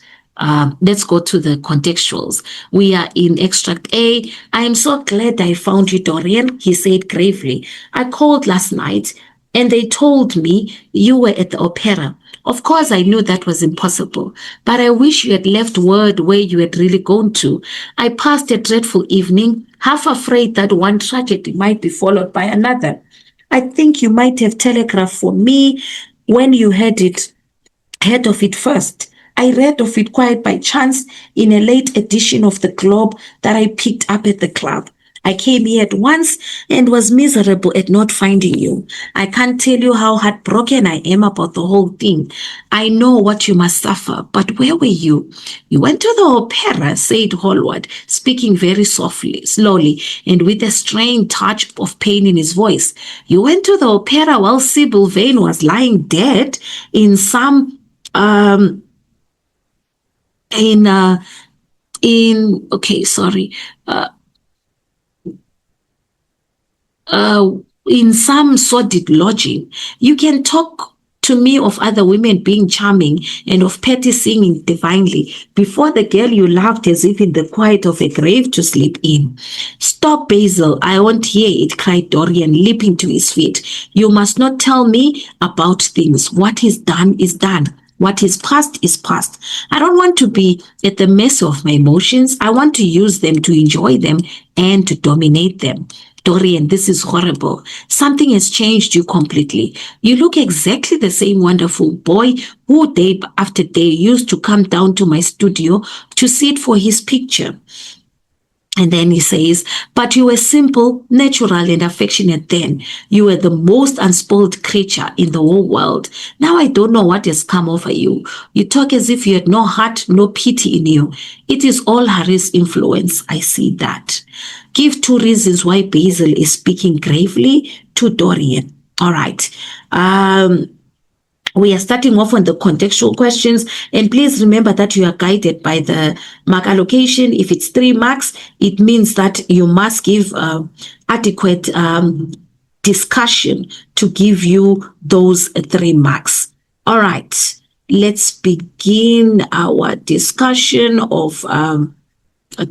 A: Let's go to the contextuals. We are in extract A. I am so glad I found you, Dorian, he said gravely. I called last night and they told me you were at the opera. Of course, I knew that was impossible, but I wish you had left word where you had really gone to. I passed a dreadful evening, half afraid that one tragedy might be followed by another. I think you might have telegraphed for me when you heard of it first. I read of it quite by chance in a late edition of the Globe that I picked up at the club. I came here at once and was miserable at not finding you. I can't tell you how heartbroken I am about the whole thing. I know what you must suffer, but where were you? You went to the opera, said Hallward, speaking very softly, slowly, and with a strained touch of pain in his voice. You went to the opera while Sybil Vane was lying dead in some in some sordid lodging. You can talk to me of other women being charming and of Patty singing divinely before the girl you loved as if in the quiet of a grave to sleep in. Stop, Basil, I won't hear it, cried Dorian, leaping to his feet. You must not tell me about things. What is done is done. What is past is past. I don't want to be at the mercy of my emotions. I want to use them to enjoy them and to dominate them. Dorian, this is horrible. Something has changed you completely. You look exactly the same wonderful boy who day after day used to come down to my studio to sit for his picture. And then he says, but you were simple, natural, and affectionate then. You were the most unspoiled creature in the whole world. Now I don't know what has come over you. You talk as if you had no heart, no pity in you. It is all Harry's influence. I see that. Give 2 reasons why Basil is speaking gravely to Dorian. All right. We are starting off on the contextual questions, and please remember that you are guided by the mark allocation. If it's 3 marks, it means that you must give adequate discussion to give you those 3 marks. All right, let's begin our discussion of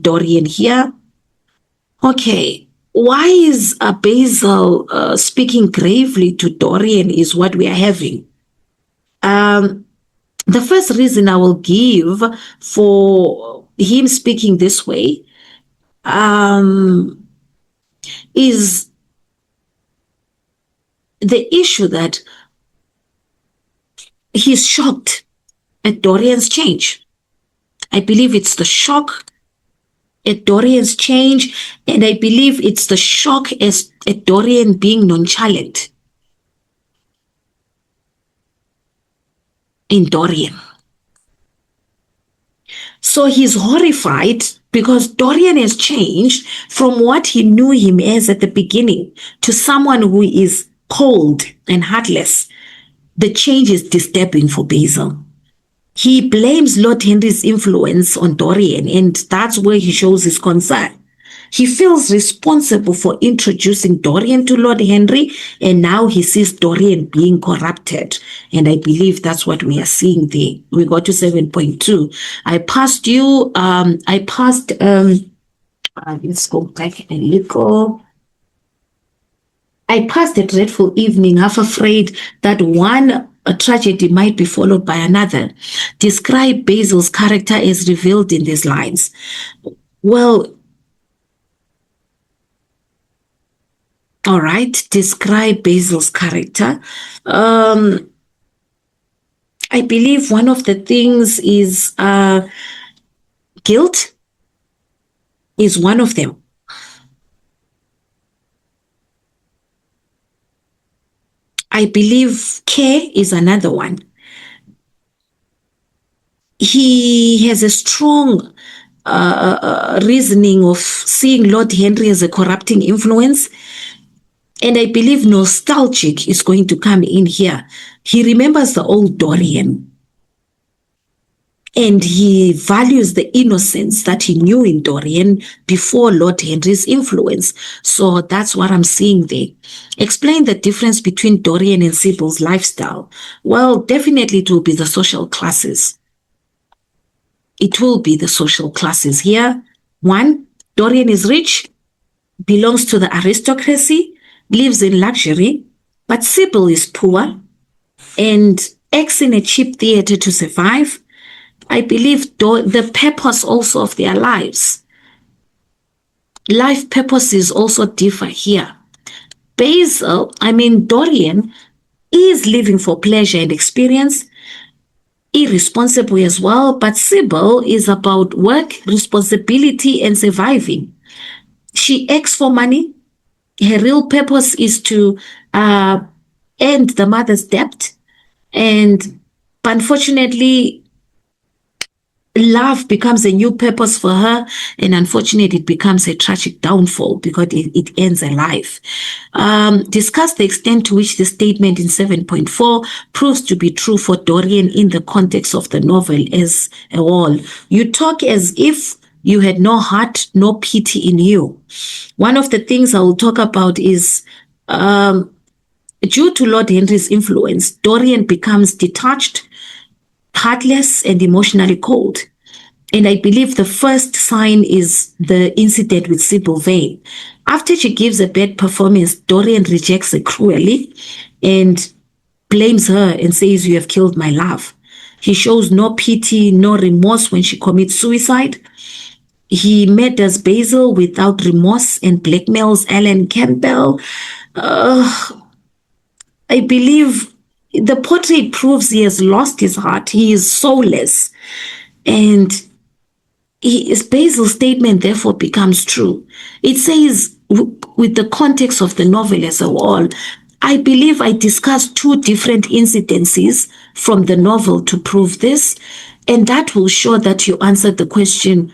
A: Dorian here. Okay, why is Basil speaking gravely to Dorian is what we are having. The first reason I will give for him speaking this way is the issue that he's shocked at Dorian's change. I believe it's the shock at Dorian's change, and I believe it's the shock at Dorian being nonchalant in Dorian. So he's horrified because Dorian has changed from what he knew him as at the beginning to someone who is cold and heartless. the change is disturbing for Basil. He blames Lord Henry's influence on Dorian, and that's where he shows his concern. He feels responsible for introducing Dorian to Lord Henry, and now he sees Dorian being corrupted. And I believe that's what we are seeing there. We got to 7.2. Let's go back a little. I passed a dreadful evening, half afraid that a tragedy might be followed by another. Describe Basil's character as revealed in these lines. Well, all right, describe Basil's character. I believe one of the things is guilt is one of them. I believe care is another one. He has a strong reasoning of seeing Lord Henry as a corrupting influence. And I believe nostalgic is going to come in here. He remembers the old Dorian. And he values the innocence that he knew in Dorian before Lord Henry's influence. So that's what I'm seeing there. Explain the difference between Dorian and Sibyl's lifestyle. Well, definitely it will be the social classes. It will be the social classes here. 1, Dorian is rich, belongs to the aristocracy, lives in luxury, but Sibyl is poor and acts in a cheap theater to survive. I believe the purpose also of their lives. Life purposes also differ here. Dorian is living for pleasure and experience, irresponsible as well, but Sibyl is about work, responsibility, and surviving. She acts for money. Her real purpose is to end the mother's debt. And unfortunately, love becomes a new purpose for her, and unfortunately it becomes a tragic downfall because it ends a life. Discuss the extent to which the statement in 7.4 proves to be true for Dorian in the context of the novel as a whole. You talk as if you had no heart, no pity in you. One of the things I will talk about is due to Lord Henry's influence, Dorian becomes detached, heartless, and emotionally cold. And I believe the first sign is the incident with Sibyl Vane. After she gives a bad performance, Dorian rejects her cruelly and blames her and says, "You have killed my love." He shows no pity, no remorse when she commits suicide. He murders Basil without remorse and blackmails Alan Campbell. I believe the portrait proves he has lost his heart. He is soulless. And Basil's statement therefore becomes true. It says, with the context of the novel as a whole, I believe I discussed 2 different incidences from the novel to prove this. And that will show that you answered the question,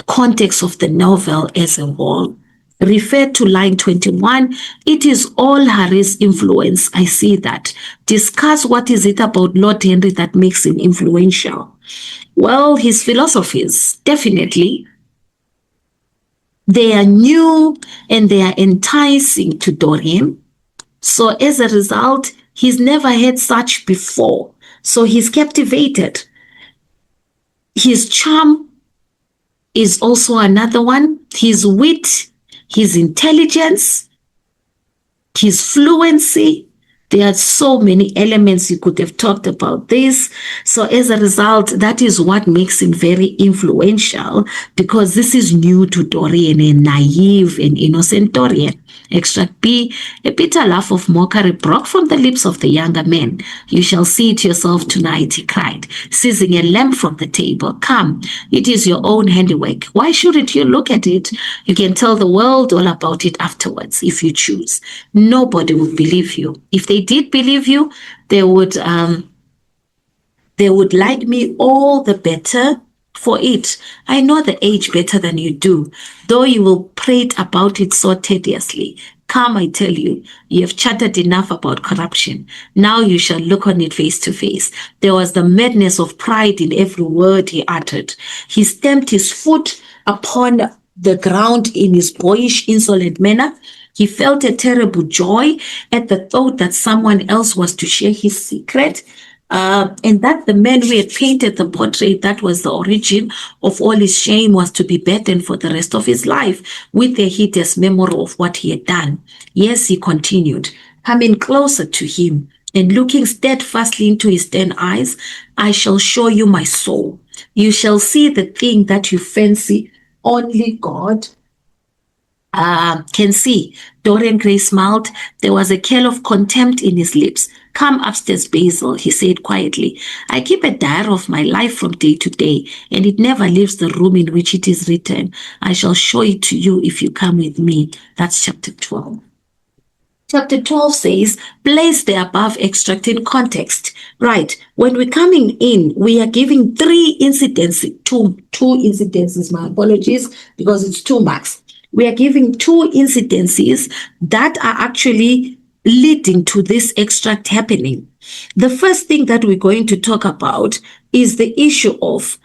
A: context of the novel as a whole. Refer to line 21. It is all Harry's influence. I see that. Discuss what is it about Lord Henry that makes him influential. Well, his philosophies, definitely. They are new and they are enticing to Dorian. So as a result, he's never had such before. So he's captivated. His charm is also another one. His wit, his intelligence, his fluency. There are so many elements you could have talked about this. So as a result, that is what makes him very influential, because this is new to Dorian, a naive and innocent Dorian. Extract B, a bitter laugh of mockery broke from the lips of the younger man. "You shall see it yourself tonight," he cried, seizing a lamp from the table. "Come, it is your own handiwork. Why shouldn't you look at it? You can tell the world all about it afterwards if you choose. Nobody would believe you. If they did believe you, they would like me all the better for it. I know the age better than you do, though you will prate about it so tediously. Come, I tell you, you have chattered enough about corruption. Now you shall look on it face to face. There was the madness of pride in every word he uttered. He stamped his foot upon the ground in his boyish, insolent manner. He felt a terrible joy at the thought that someone else was to share his secret. And that the man who had painted the portrait that was the origin of all his shame was to be burdened for the rest of his life with a hideous memory of what he had done. Yes, he continued, coming closer to him and looking steadfastly into his stern eyes, I shall show you my soul. You shall see the thing that you fancy only God can see. Dorian Gray smiled. There was a curl of contempt in his lips. Come upstairs, Basil, he said quietly. I keep a diary of my life from day to day, and it never leaves the room in which it is written. I shall show it to you if you come with me. That's chapter 12. Chapter 12 says, place the above extract in context. Right, when we're coming in, we are giving two incidences, my apologies, because it's 2 marks. We are giving 2 incidences that are actually leading to this extract happening. The first thing that we're going to talk about is the issue of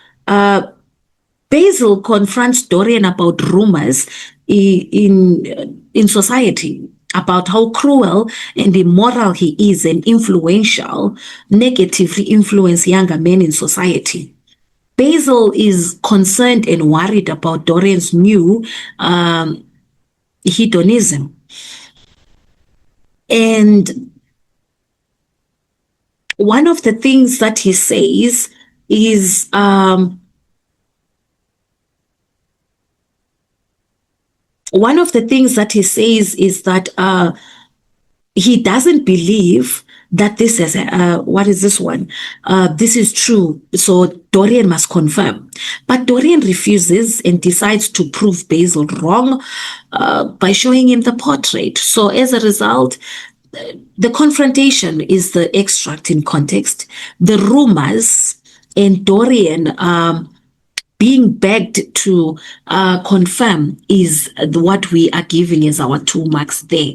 A: Basil confronts Dorian about rumors in society, about how cruel and immoral he is and influential, negatively influence younger men in society. Basil is concerned and worried about Dorian's new hedonism. And one of the things that he says is that he doesn't believe that this is what is this one? This is true. So Dorian must confirm. But Dorian refuses and decides to prove Basil wrong by showing him the portrait. So as a result, the confrontation is the extract in context. The rumors and Dorian being begged to confirm is what we are giving as our 2 marks there.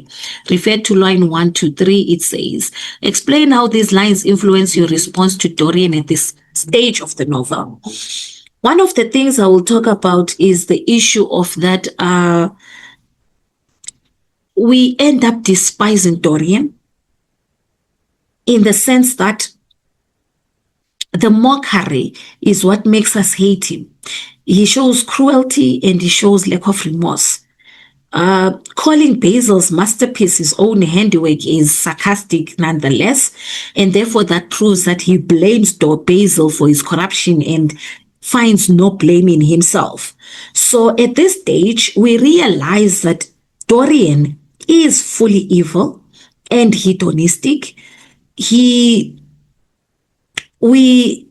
A: Refer to line 1 to 3, it says, explain how these lines influence your response to Dorian at this stage of the novel. One of the things I will talk about is the issue of that we end up despising Dorian in the sense that the mockery is what makes us hate him. He shows cruelty and he shows lack of remorse. Calling Basil's masterpiece his own handiwork is sarcastic nonetheless, and therefore that proves that he blames Basil for his corruption and finds no blame in himself. So at this stage, we realize that Dorian is fully evil and hedonistic. We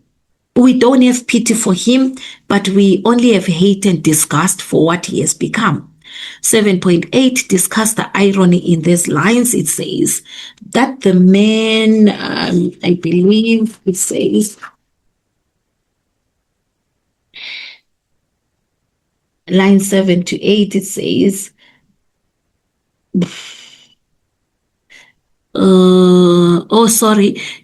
A: don't have pity for him, but we only have hate and disgust for what he has become. 7.8 discuss the irony in these lines. It says that the man, I believe it says, line 7 to 8, it says,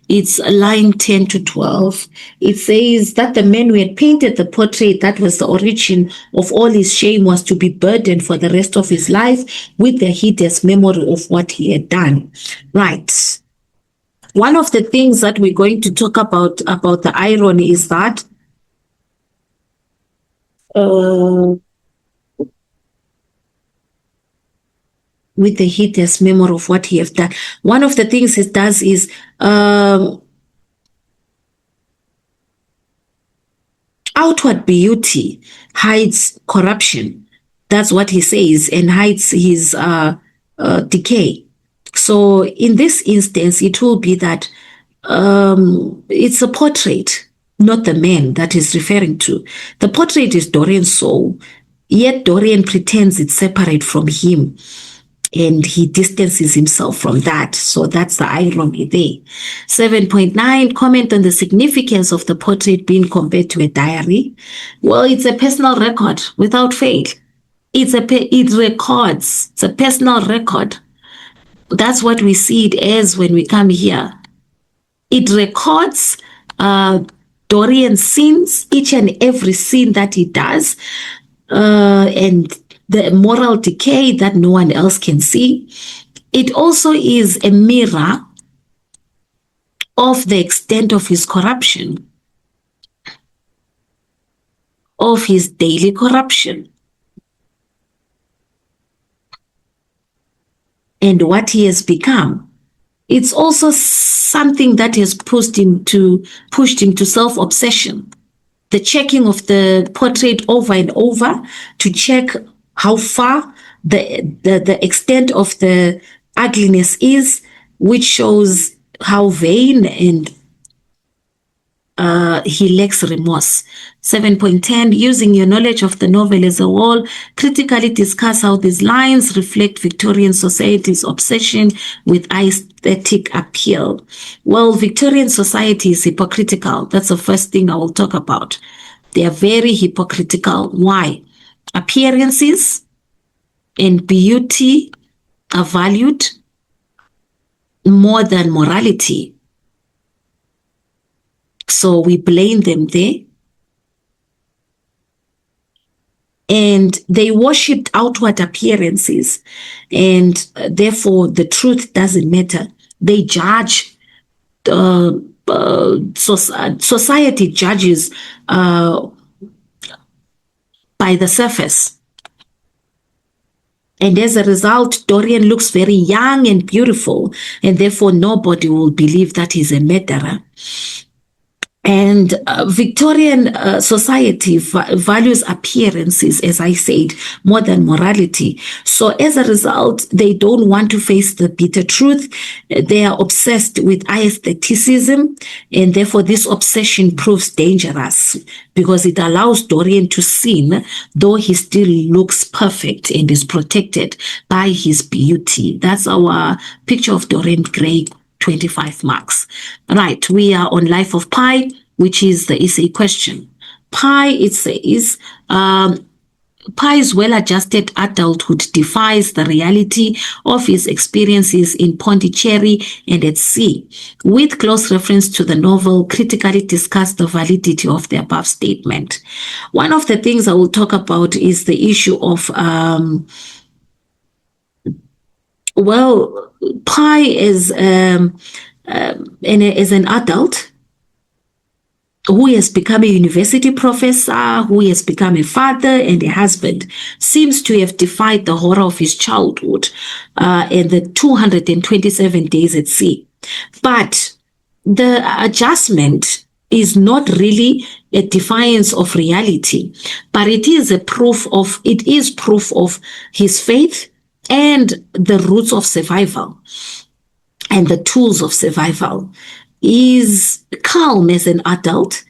A: it's line 10 to 12. It says that the man who had painted the portrait that was the origin of all his shame was to be burdened for the rest of his life with the hideous memory of what he had done. Right. One of the things that we're going to talk about the irony is that with the hideous memory of what he has done. One of the things it does is outward beauty hides corruption. That's what he says, and hides his decay. So in this instance, it will be that it's a portrait, not the man that is referring to. The portrait is Dorian's soul, yet Dorian pretends it's separate from him, and he distances himself from that. So that's the irony there. 7.9, comment on the significance of the portrait being compared to a diary. Well, it's a personal record without fail. It's a personal record That's what we see it as when we come here. It records Dorian's sins, each and every sin that he does, and the moral decay that no one else can see. It also is a mirror of the extent of his corruption, of his daily corruption, and what he has become. It's also something that has pushed him to self-obsession. The checking of the portrait over and over to check how far the extent of the ugliness is, which shows how vain and he lacks remorse. 7.10, using your knowledge of the novel as a whole, critically discuss how these lines reflect Victorian society's obsession with aesthetic appeal. Well, Victorian society is hypocritical. That's the first thing I will talk about. They are very hypocritical. Why? Appearances and beauty are valued more than morality. So we blame them there. And they worshipped outward appearances, and therefore the truth doesn't matter. They judge, society judges by the surface. And as a result, Dorian looks very young and beautiful, and therefore nobody will believe that he's a murderer. And Victorian society values appearances, as I said, more than morality. So as a result, they don't want to face the bitter truth. They are obsessed with aestheticism, and therefore this obsession proves dangerous because it allows Dorian to sin, though he still looks perfect and is protected by his beauty. That's our picture of Dorian Gray, 25 marks. Right, we are on Life of Pi, which is the essay question. Pi, it says, Pi's well-adjusted adulthood defies the reality of his experiences in Pondicherry and at sea. With close reference to the novel, critically discuss the validity of the above statement. One of the things I will talk about is the issue of Pi is an adult who has become a university professor, who has become a father and a husband, seems to have defied the horror of his childhood and the 227 days at sea. But the adjustment is not really a defiance of reality, but it is proof of his faith and the roots of survival and the tools of survival. Is calm as an adult,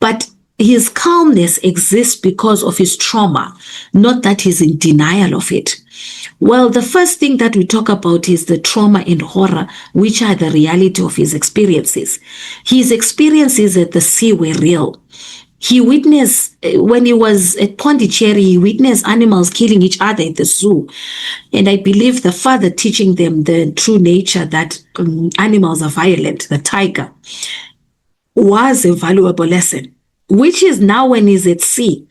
A: but his calmness exists because of his trauma, not that he's in denial of it. Well, the first thing that we talk about is the trauma and horror, which are the reality of his experiences. His experiences at the sea were real. He witnessed, when he was at Pondicherry, he witnessed animals killing each other at the zoo. And I believe the father teaching them the true nature that animals are violent, the tiger, was a valuable lesson, which is now when he's at sea,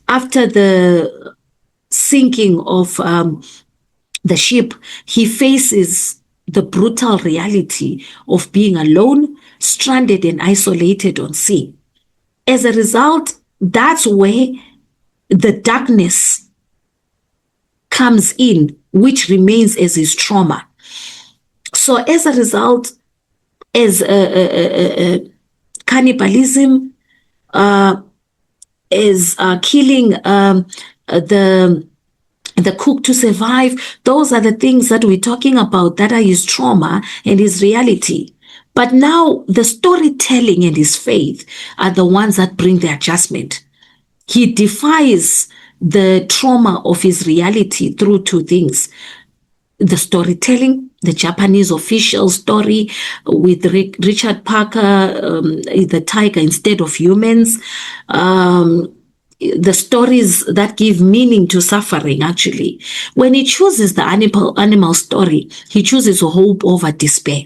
A: after the sinking of the ship, he faces the brutal reality of being alone, stranded and isolated on sea. As a result, that's where the darkness comes in, which remains as his trauma. So as a result, as cannibalism, as killing the cook to survive, those are the things that we're talking about that are his trauma and his reality. But now the storytelling and his faith are the ones that bring the adjustment. He defies the trauma of his reality through two things. The storytelling, the Japanese official story with Richard Parker, the tiger instead of humans. the stories that give meaning to suffering, actually. When he chooses the animal story, he chooses hope over despair.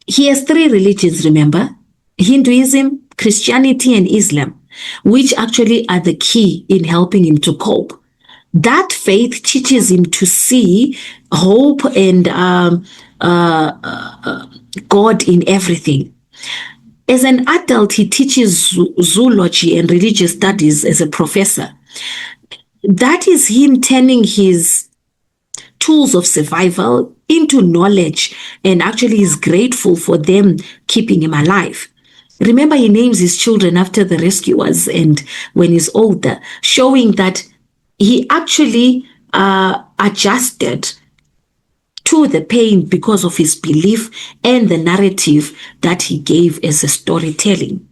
A: He has three religions, remember? Hinduism, Christianity, and Islam, which actually are the key in helping him to cope. That faith teaches him to see hope and God in everything. As an adult, he teaches zoology and religious studies as a professor. That is him turning his tools of survival into knowledge, and actually is grateful for them keeping him alive. Remember, he names his children after the rescuers and when he's older, showing that he actually adjusted to the pain because of his belief and the narrative that he gave as a storytelling.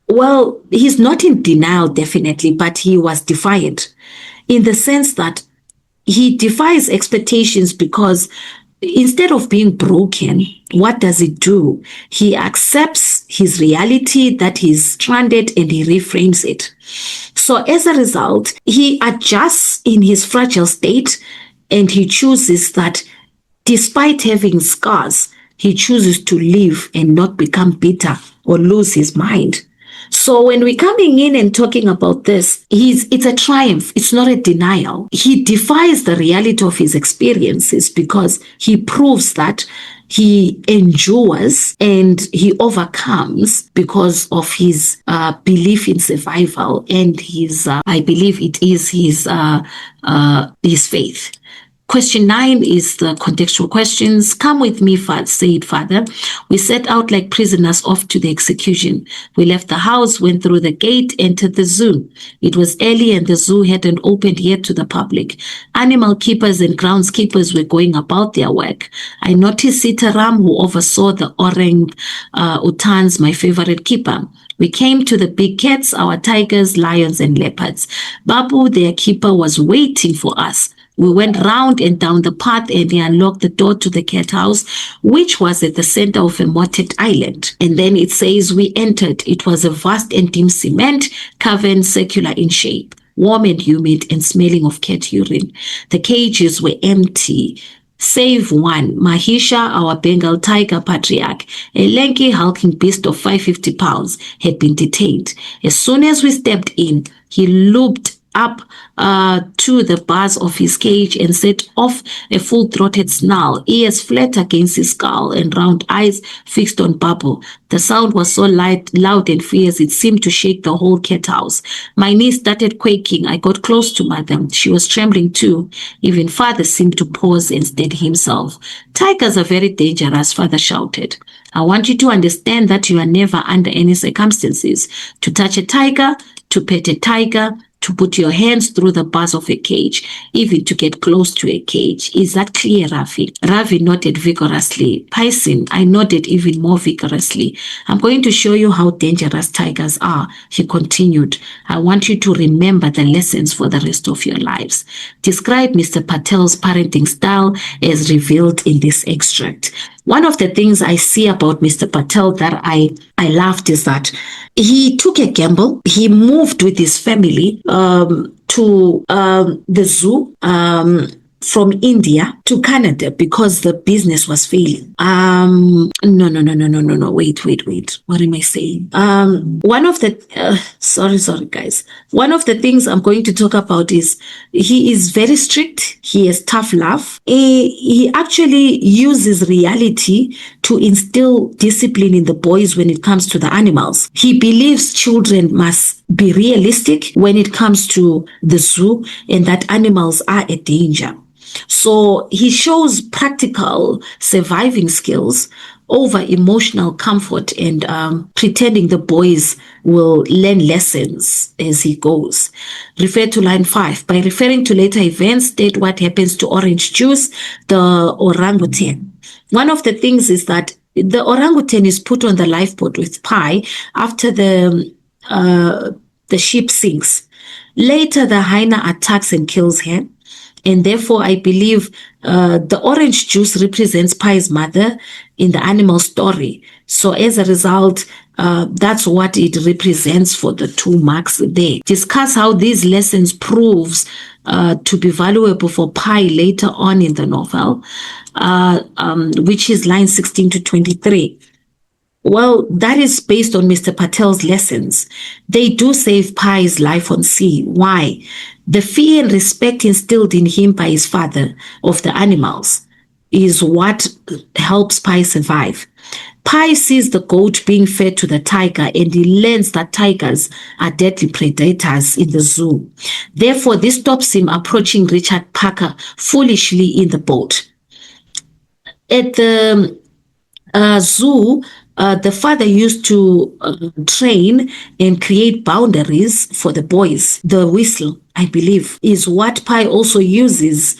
A: Well, he's not in denial, definitely, but he was defiant in the sense that he defies expectations, because instead of being broken, what does he do? He accepts his reality that he's stranded and he reframes it. So as a result, he adjusts in his fragile state, and he chooses that despite having scars, he chooses to live and not become bitter or lose his mind. So when we're coming in and talking about this, it's a triumph. It's not a denial. He defies the reality of his experiences because he proves that he endures and he overcomes because of his belief in survival and his, I believe it is his faith. Question 9 is the contextual questions. Come with me, said father. We set out like prisoners off to the execution. We left the house, went through the gate, entered the zoo. It was early and the zoo hadn't opened yet to the public. Animal keepers and groundskeepers were going about their work. I noticed Sitaram, who oversaw the orang utans, my favorite keeper. We came to the big cats, our tigers, lions, and leopards. Babu, their keeper, was waiting for us. We went round and down the path and he unlocked the door to the cat house, which was at the center of a moated island. And then it says we entered. It was a vast and dim cement cavern, circular in shape, warm and humid and smelling of cat urine. The cages were empty, save one, Mahisha, our Bengal tiger patriarch, a lanky, hulking beast of 550 pounds, had been detained. As soon as we stepped in, he looped up to the bars of his cage and set off a full-throated snarl, ears flat against his skull and round eyes fixed on Babu. The sound was so loud and fierce it seemed to shake the whole cat house. My knees started quaking. I got close to mother. She was trembling too. Even father seemed to pause and steady himself. Tigers are very dangerous, father shouted. I want you to understand that you are never under any circumstances to touch a tiger, to pet a tiger, to put your hands through the bars of a cage, even to get close to a cage. Is that clear, Ravi? Ravi nodded vigorously. Paisin, I nodded even more vigorously. I'm going to show you how dangerous tigers are, he continued. I want you to remember the lessons for the rest of your lives. Describe Mr. Patel's parenting style as revealed in this extract. One of the things I see about Mr. Patel that I laughed is that he took a gamble. He moved with his family to the zoo from India to Canada because the business was failing. No. Wait. What am I saying? One of the, sorry guys. One of the things I'm going to talk about is he is very strict. He has tough love. He actually uses reality to instill discipline in the boys when it comes to the animals. He believes children must be realistic when it comes to the zoo and that animals are a danger. So he shows practical surviving skills over emotional comfort and pretending the boys will learn lessons as he goes. Refer to line 5. By referring to later events, state what happens to orange juice, the orangutan. One of the things is that the orangutan is put on the lifeboat with pie after the ship sinks. Later, the hyena attacks and kills her. And therefore, I believe the orange juice represents Pai's mother in the animal story. So as a result, that's what it represents for the 2 marks there. Discuss how these lessons proves to be valuable for Pi later on in the novel, which is line 16 to 23. Well, that is based on Mr. Patel's lessons. They do save Pi's life on sea. Why? The fear and respect instilled in him by his father of the animals is what helps Pi survive. Pi sees the goat being fed to the tiger and he learns that tigers are deadly predators in the zoo. Therefore, this stops him approaching Richard Parker foolishly in the boat. At the zoo, the father used to train and create boundaries for the boys. The whistle, I believe, is what Pi also uses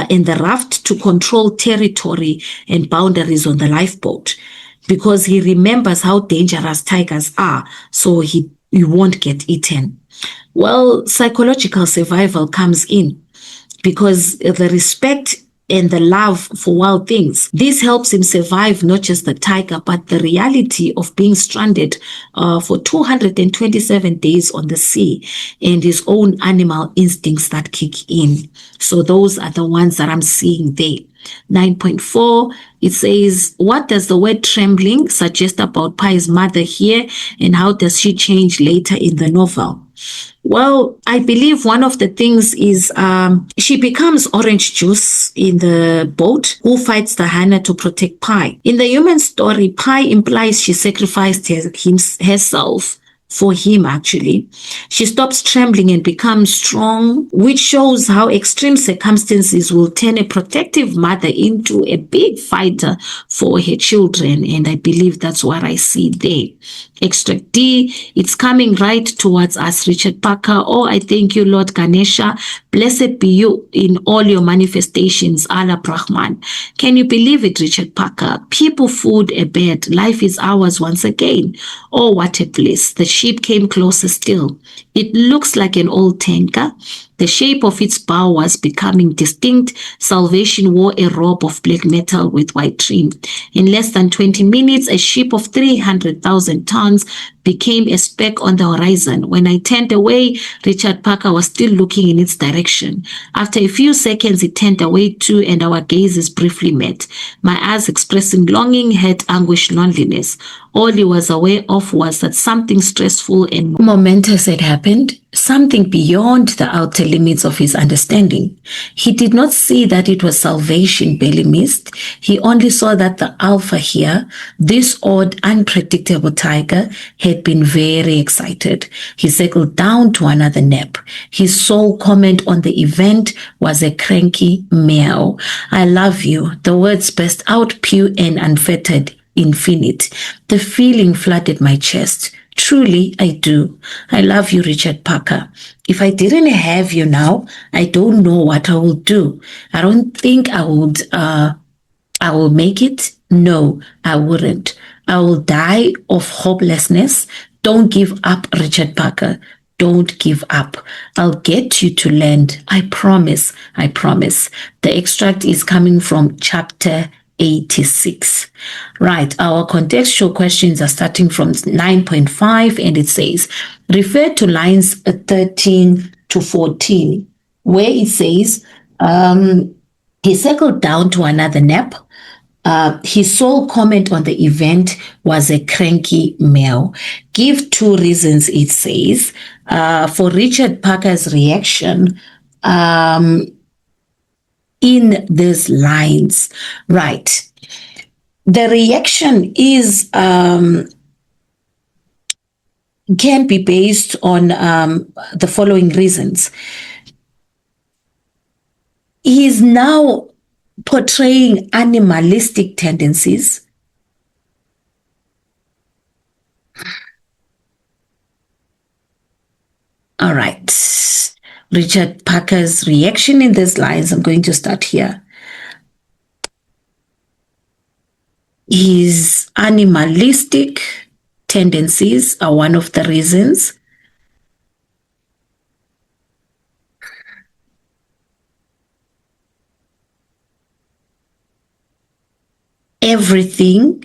A: in the raft to control territory and boundaries on the lifeboat, because he remembers how dangerous tigers are, so he won't get eaten. Well, psychological survival comes in because the respect and the love for wild things. This helps him survive not just the tiger, but the reality of being stranded for 227 days on the sea and his own animal instincts that kick in. So those are the ones that I'm seeing there. 9.4, it says, what does the word trembling suggest about Pi's mother here, and how does she change later in the novel? Well, I believe one of the things is she becomes orange juice in the boat, who fights the Hannah to protect Pi. In the human story, Pi implies she sacrificed herself for him, actually. She stops trembling and becomes strong, which shows how extreme circumstances will turn a protective mother into a big fighter for her children. And I believe that's what I see there. Extract D, it's coming right towards us, Richard Parker. Oh, I thank you, Lord Ganesha. Blessed be you in all your manifestations, Allah Brahman. Can you believe it, Richard Parker? People, food, a bed. Life is ours once again. Oh, what a bliss. The ship came closer still. It looks like an old tanker. The shape of its bow was becoming distinct. Salvation wore a robe of black metal with white trim. In less than 20 minutes, a ship of 300,000 tons became a speck on the horizon. When I turned away, Richard Parker was still looking in its direction. After a few seconds, it turned away too, and our gazes briefly met. My eyes expressing longing, hurt, anguish, loneliness. All he was aware of was that something stressful and momentous had happened, something beyond the outer limits of his understanding. He did not see that it was salvation barely missed. He only saw that the alpha here, this odd, unpredictable tiger, had been very excited. He settled down to another nap. His sole comment on the event was a cranky meow. I love you. The words burst out pure and unfettered, infinite. The feeling flooded my chest. Truly, I do. I love you, Richard Parker. If I didn't have you now, I don't know what I will do. I don't think I will make it. No, I wouldn't. I will die of hopelessness. Don't give up, Richard Parker. Don't give up. I'll get you to land. I promise. I promise. The extract is coming from chapter 86. Right, our contextual questions are starting from 9.5, and it says, refer to lines 13 to 14, where it says, he settled down to another nap. His sole comment on the event was a cranky meow. Give 2 reasons, it says, for Richard Parker's reaction in these lines. Right. The reaction is can be based on the following reasons. He is now portraying animalistic tendencies. All right. Richard Parker's reaction in these lines, I'm going to start here. His animalistic tendencies are one of the reasons. Everything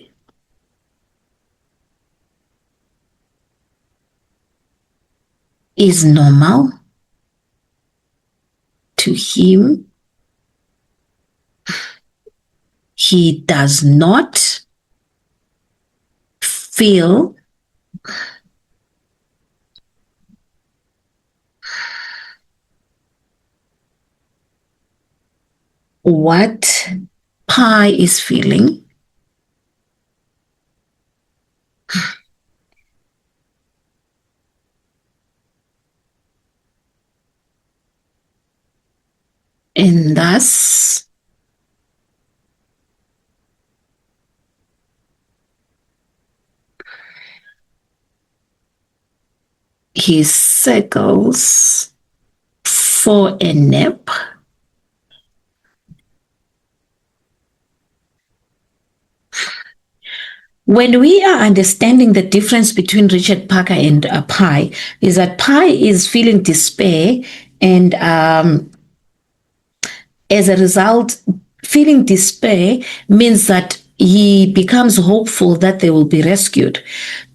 A: is normal to him. He does not feel what Pi is feeling. And thus, he circles for a nap. When we are understanding the difference between Richard Parker and Pi, is that Pi is feeling despair, and as a result, feeling despair means that he becomes hopeful that they will be rescued.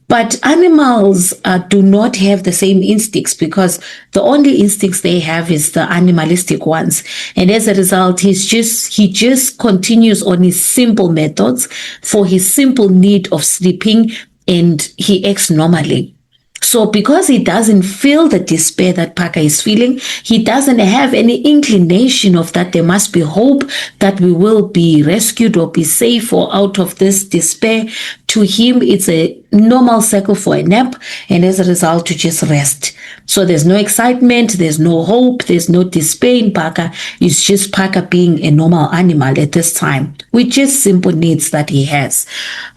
A: But animals do not have the same instincts, because the only instincts they have is the animalistic ones. And as a result, he just continues on his simple methods for his simple need of sleeping, and he acts normally. So because he doesn't feel the despair that Parker is feeling, he doesn't have any inclination of that there must be hope that we will be rescued or be safe or out of this despair. To him, it's a normal cycle for a nap, and as a result, to just rest. So there's no excitement, there's no hope, there's no despair in Parker. It's just Parker being a normal animal at this time, with just simple needs that he has.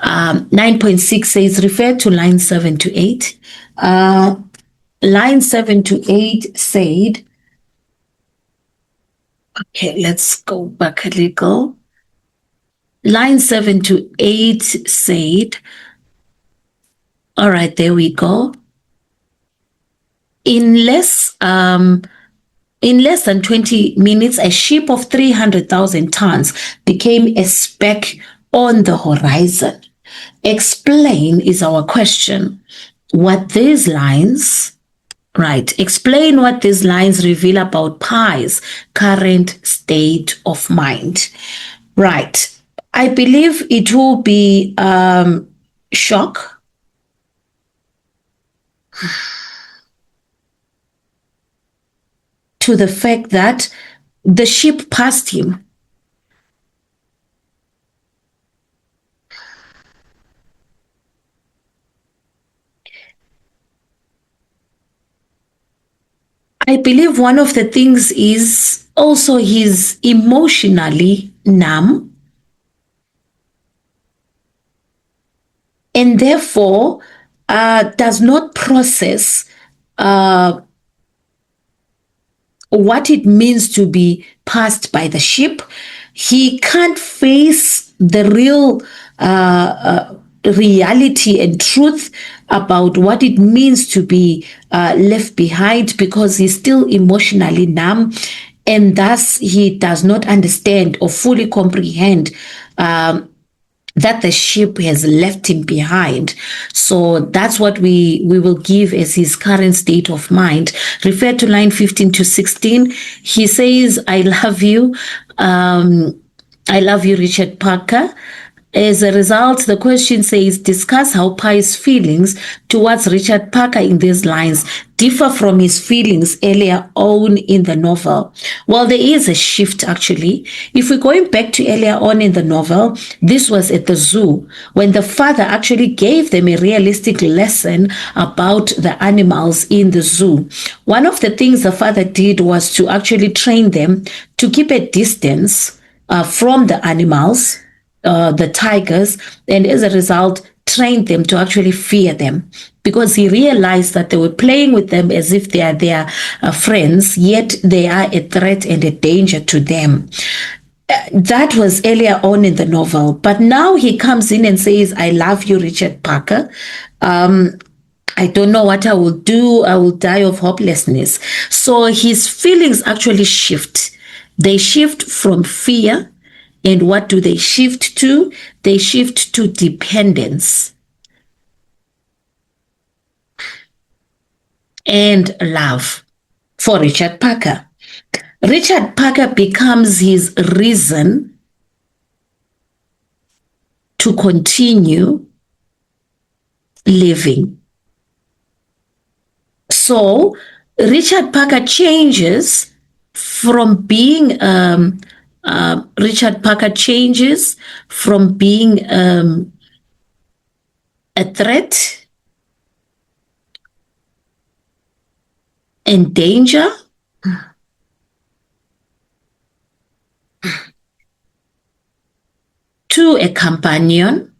A: 9.6 says, refer to line 7 to 8. Line 7 to 8 said, okay, let's go back a little. Line 7 to 8 said, all right, there we go. In less than 20 minutes, a ship of 300,000 tons became a speck on the horizon. Explain is our question. Explain what these lines reveal about Pi's current state of mind. Right. I believe it will be shock, to the fact that the ship passed him. I believe one of the things is also he's emotionally numb, and therefore does not process what it means to be passed by the ship. He can't face the real reality and truth about what it means to be left behind, because he's still emotionally numb, and thus he does not understand or fully comprehend that the ship has left him behind. So that's what we will give as his current state of mind. Refer to line 15 to 16. He says, I love you. I love you, Richard Parker. As a result, the question says, discuss how Pi's feelings towards Richard Parker in these lines differ from his feelings earlier on in the novel. Well, there is a shift, actually. If we're going back to earlier on in the novel, this was at the zoo, when the father actually gave them a realistic lesson about the animals in the zoo. One of the things the father did was to actually train them to keep a distance from the animals, the tigers, and as a result, trained them to actually fear them, because he realized that they were playing with them as if they are their friends, yet they are a threat and a danger to them. That was earlier on in the novel, but now he comes in and says, I love you, Richard Parker. I don't know what I will do. I will die of hopelessness. So his feelings actually shift. They shift from fear. And what do they shift to? They shift to dependence. and love for Richard Parker. Richard Parker becomes his reason to continue living. So Richard Parker changes from being a threat and danger to a companion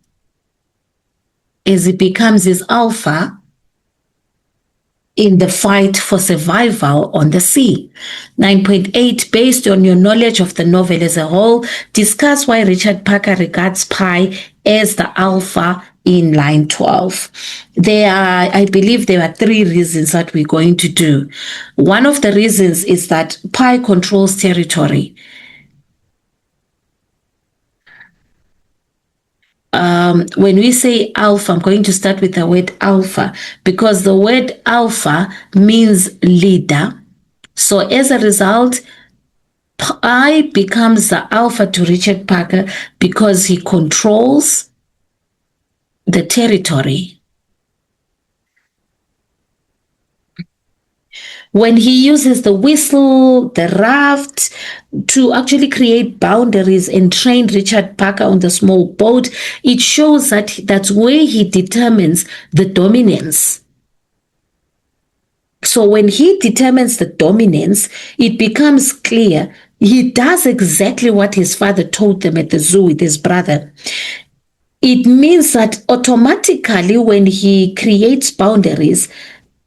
A: as he becomes his alpha in the fight for survival on the sea. 9.8, based on your knowledge of the novel as a whole, discuss why Richard Parker regards Pi as the alpha in line 12. I believe there are 3 reasons that we're going to do. One of the reasons is that Pi controls territory. When we say alpha, I'm going to start with the word alpha because the word alpha means leader. So as a result, Pi becomes the alpha to Richard Parker because he controls the territory. When he uses the whistle, the raft, to actually create boundaries and train Richard Parker on the small boat, it shows that that's where he determines the dominance. So when he determines the dominance, it becomes clear he does exactly what his father told them at the zoo with his brother. It means that automatically when he creates boundaries,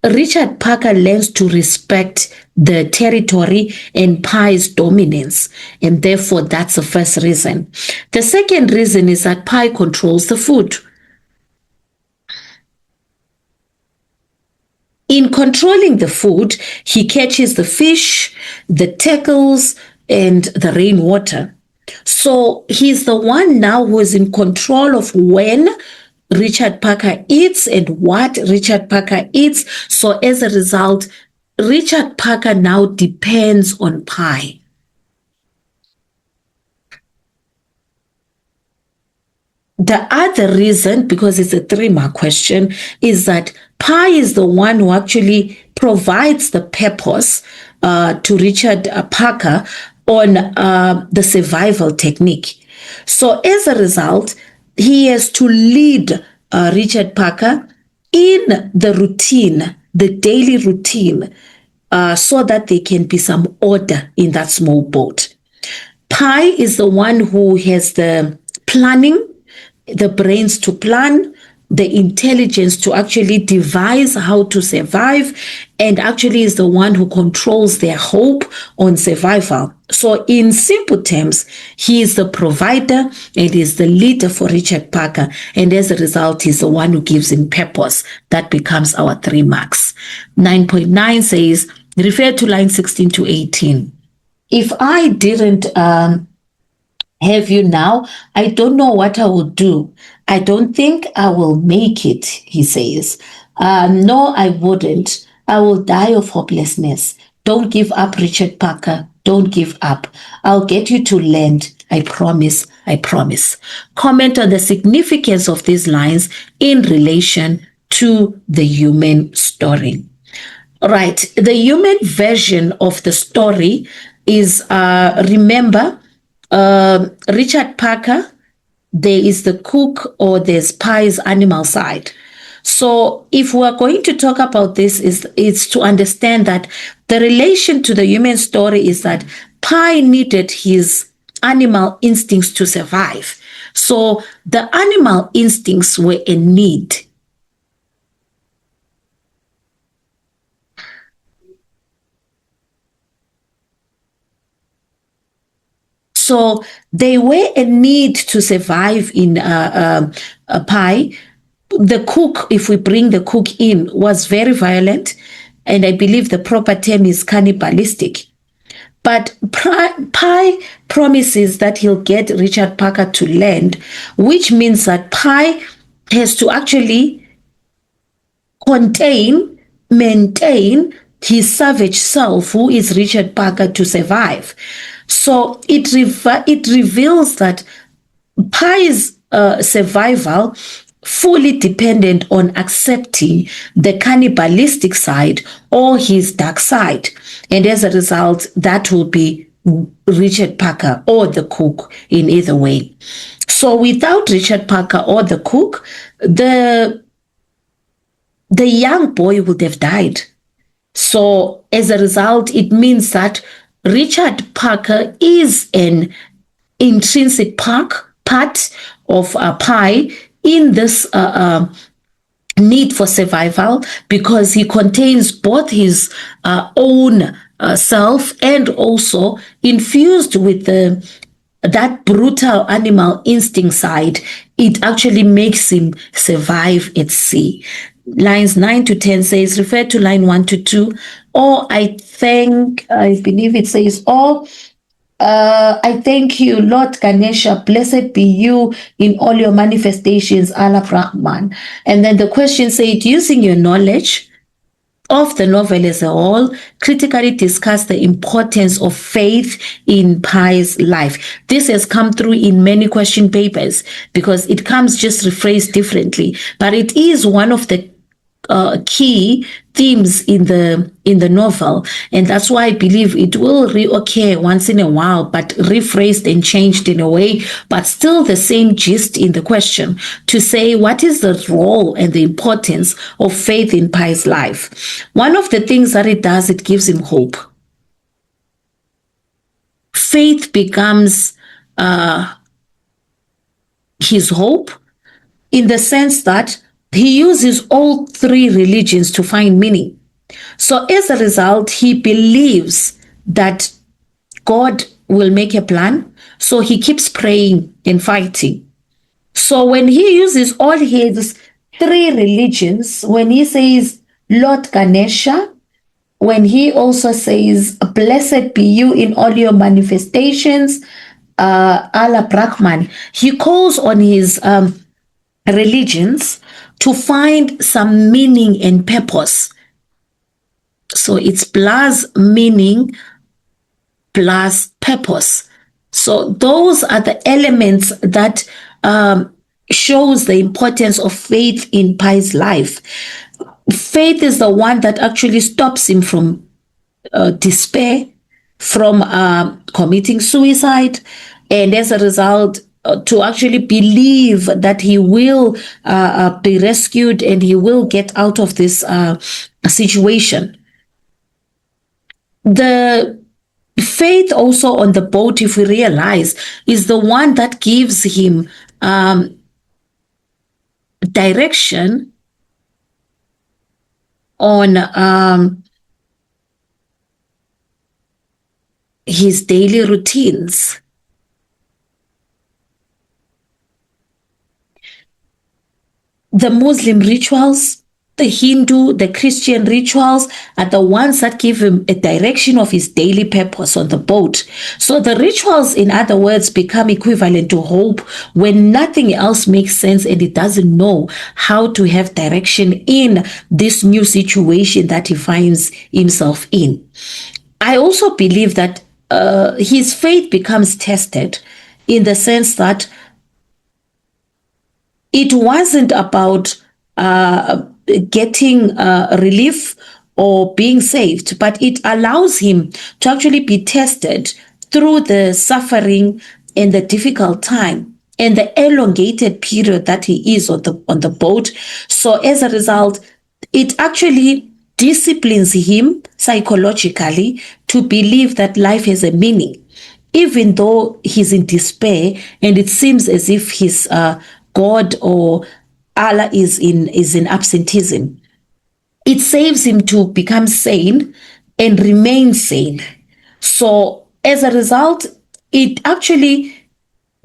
A: Richard Parker learns to respect the territory and Pi's dominance, and therefore that's the first reason. The second reason is that Pi controls the food. In controlling the food, he catches the fish, the turtles, and the rainwater. So he's the one now who is in control of when Richard Parker eats and what Richard Parker eats. So as a result, Richard Parker now depends on Pi. The other reason, because it's a 3-mark question, is that Pi is the one who actually provides the purpose to Richard Parker on the survival technique. So as a result, he has to lead Richard Parker in the routine, the daily routine, so that there can be some order in that small boat. Pi is the one who has the planning, the brains to plan, the intelligence to actually devise how to survive, and actually is the one who controls their hope on survival. So in simple terms, he is the provider and is the leader for Richard Parker, and as a result, he's the one who gives him purpose. That becomes our 3 marks. 9.9 says, refer to line 16 to 18. If I didn't have you now, I don't know what I will do. I don't think I will make it, he says. No, I wouldn't. I will die of hopelessness. Don't give up, Richard Parker. Don't give up. I'll get you to land. I promise. I promise. Comment on the significance of these lines in relation to the human story. Right. The human version of the story is, remember, Richard Parker, there is the cook or there's Pi's animal side. So if we're going to talk about this, it's to understand that the relation to the human story is that Pi needed his animal instincts to survive. So the animal instincts were a need. So they were a need to survive in Pi. The cook, if we bring the cook in, was very violent, and I believe the proper term is cannibalistic. But Pi promises that he'll get Richard Parker to land, which means that Pi has to actually contain maintain his savage self, who is Richard Parker, to survive. So it reveals that Pi's survival fully dependent on accepting the cannibalistic side or his dark side. And as a result, that will be Richard Parker or the cook in either way. So without Richard Parker or the cook, the young boy would have died. So as a result, it means that Richard Parker is an intrinsic part of Pi in this need for survival, because he contains both his own self and also infused with that brutal animal instinct side. It actually makes him survive at sea. Lines 9 to 10 says, refer to line 1 to 2. Or I believe it says, I thank you, Lord Ganesha, blessed be you in all your manifestations, Allah Brahman. And then the question said, using your knowledge of the novel as a whole, critically discuss the importance of faith in Pi's life. This has come through in many question papers because it comes just rephrased differently, but it is one of the key themes in the novel, and that's why I believe it will reoccur once in a while, but rephrased and changed in a way, but still the same gist in the question, to say what is the role and the importance of faith in Pi's life. One of the things that it does, it gives him hope. Faith becomes his hope, in the sense that he uses all three religions to find meaning. So as a result, he believes that God will make a plan. So he keeps praying and fighting. So when he uses all his three religions, when he says Lord Ganesha, when he also says, blessed be you in all your manifestations, Allah Brahman, he calls on his religions to find some meaning and purpose. So it's plus meaning plus purpose. So those are the elements that shows the importance of faith in Pi's life. Faith is the one that actually stops him from despair, from committing suicide, and as a result, to actually believe that he will be rescued and he will get out of this situation. The faith also on the boat, if we realize, is the one that gives him direction on his daily routines. The Muslim rituals, the Hindu, the Christian rituals are the ones that give him a direction of his daily purpose on the boat. So the rituals, in other words, become equivalent to hope when nothing else makes sense and he doesn't know how to have direction in this new situation that he finds himself in. I also believe that his faith becomes tested in the sense that it wasn't about getting relief or being saved, but it allows him to actually be tested through the suffering and the difficult time and the elongated period that he is on the boat. So as a result, it actually disciplines him psychologically to believe that life has a meaning, even though he's in despair and it seems as if his God or Allah is in absenteeism. It saves him to become sane and remain sane. So as a result, it actually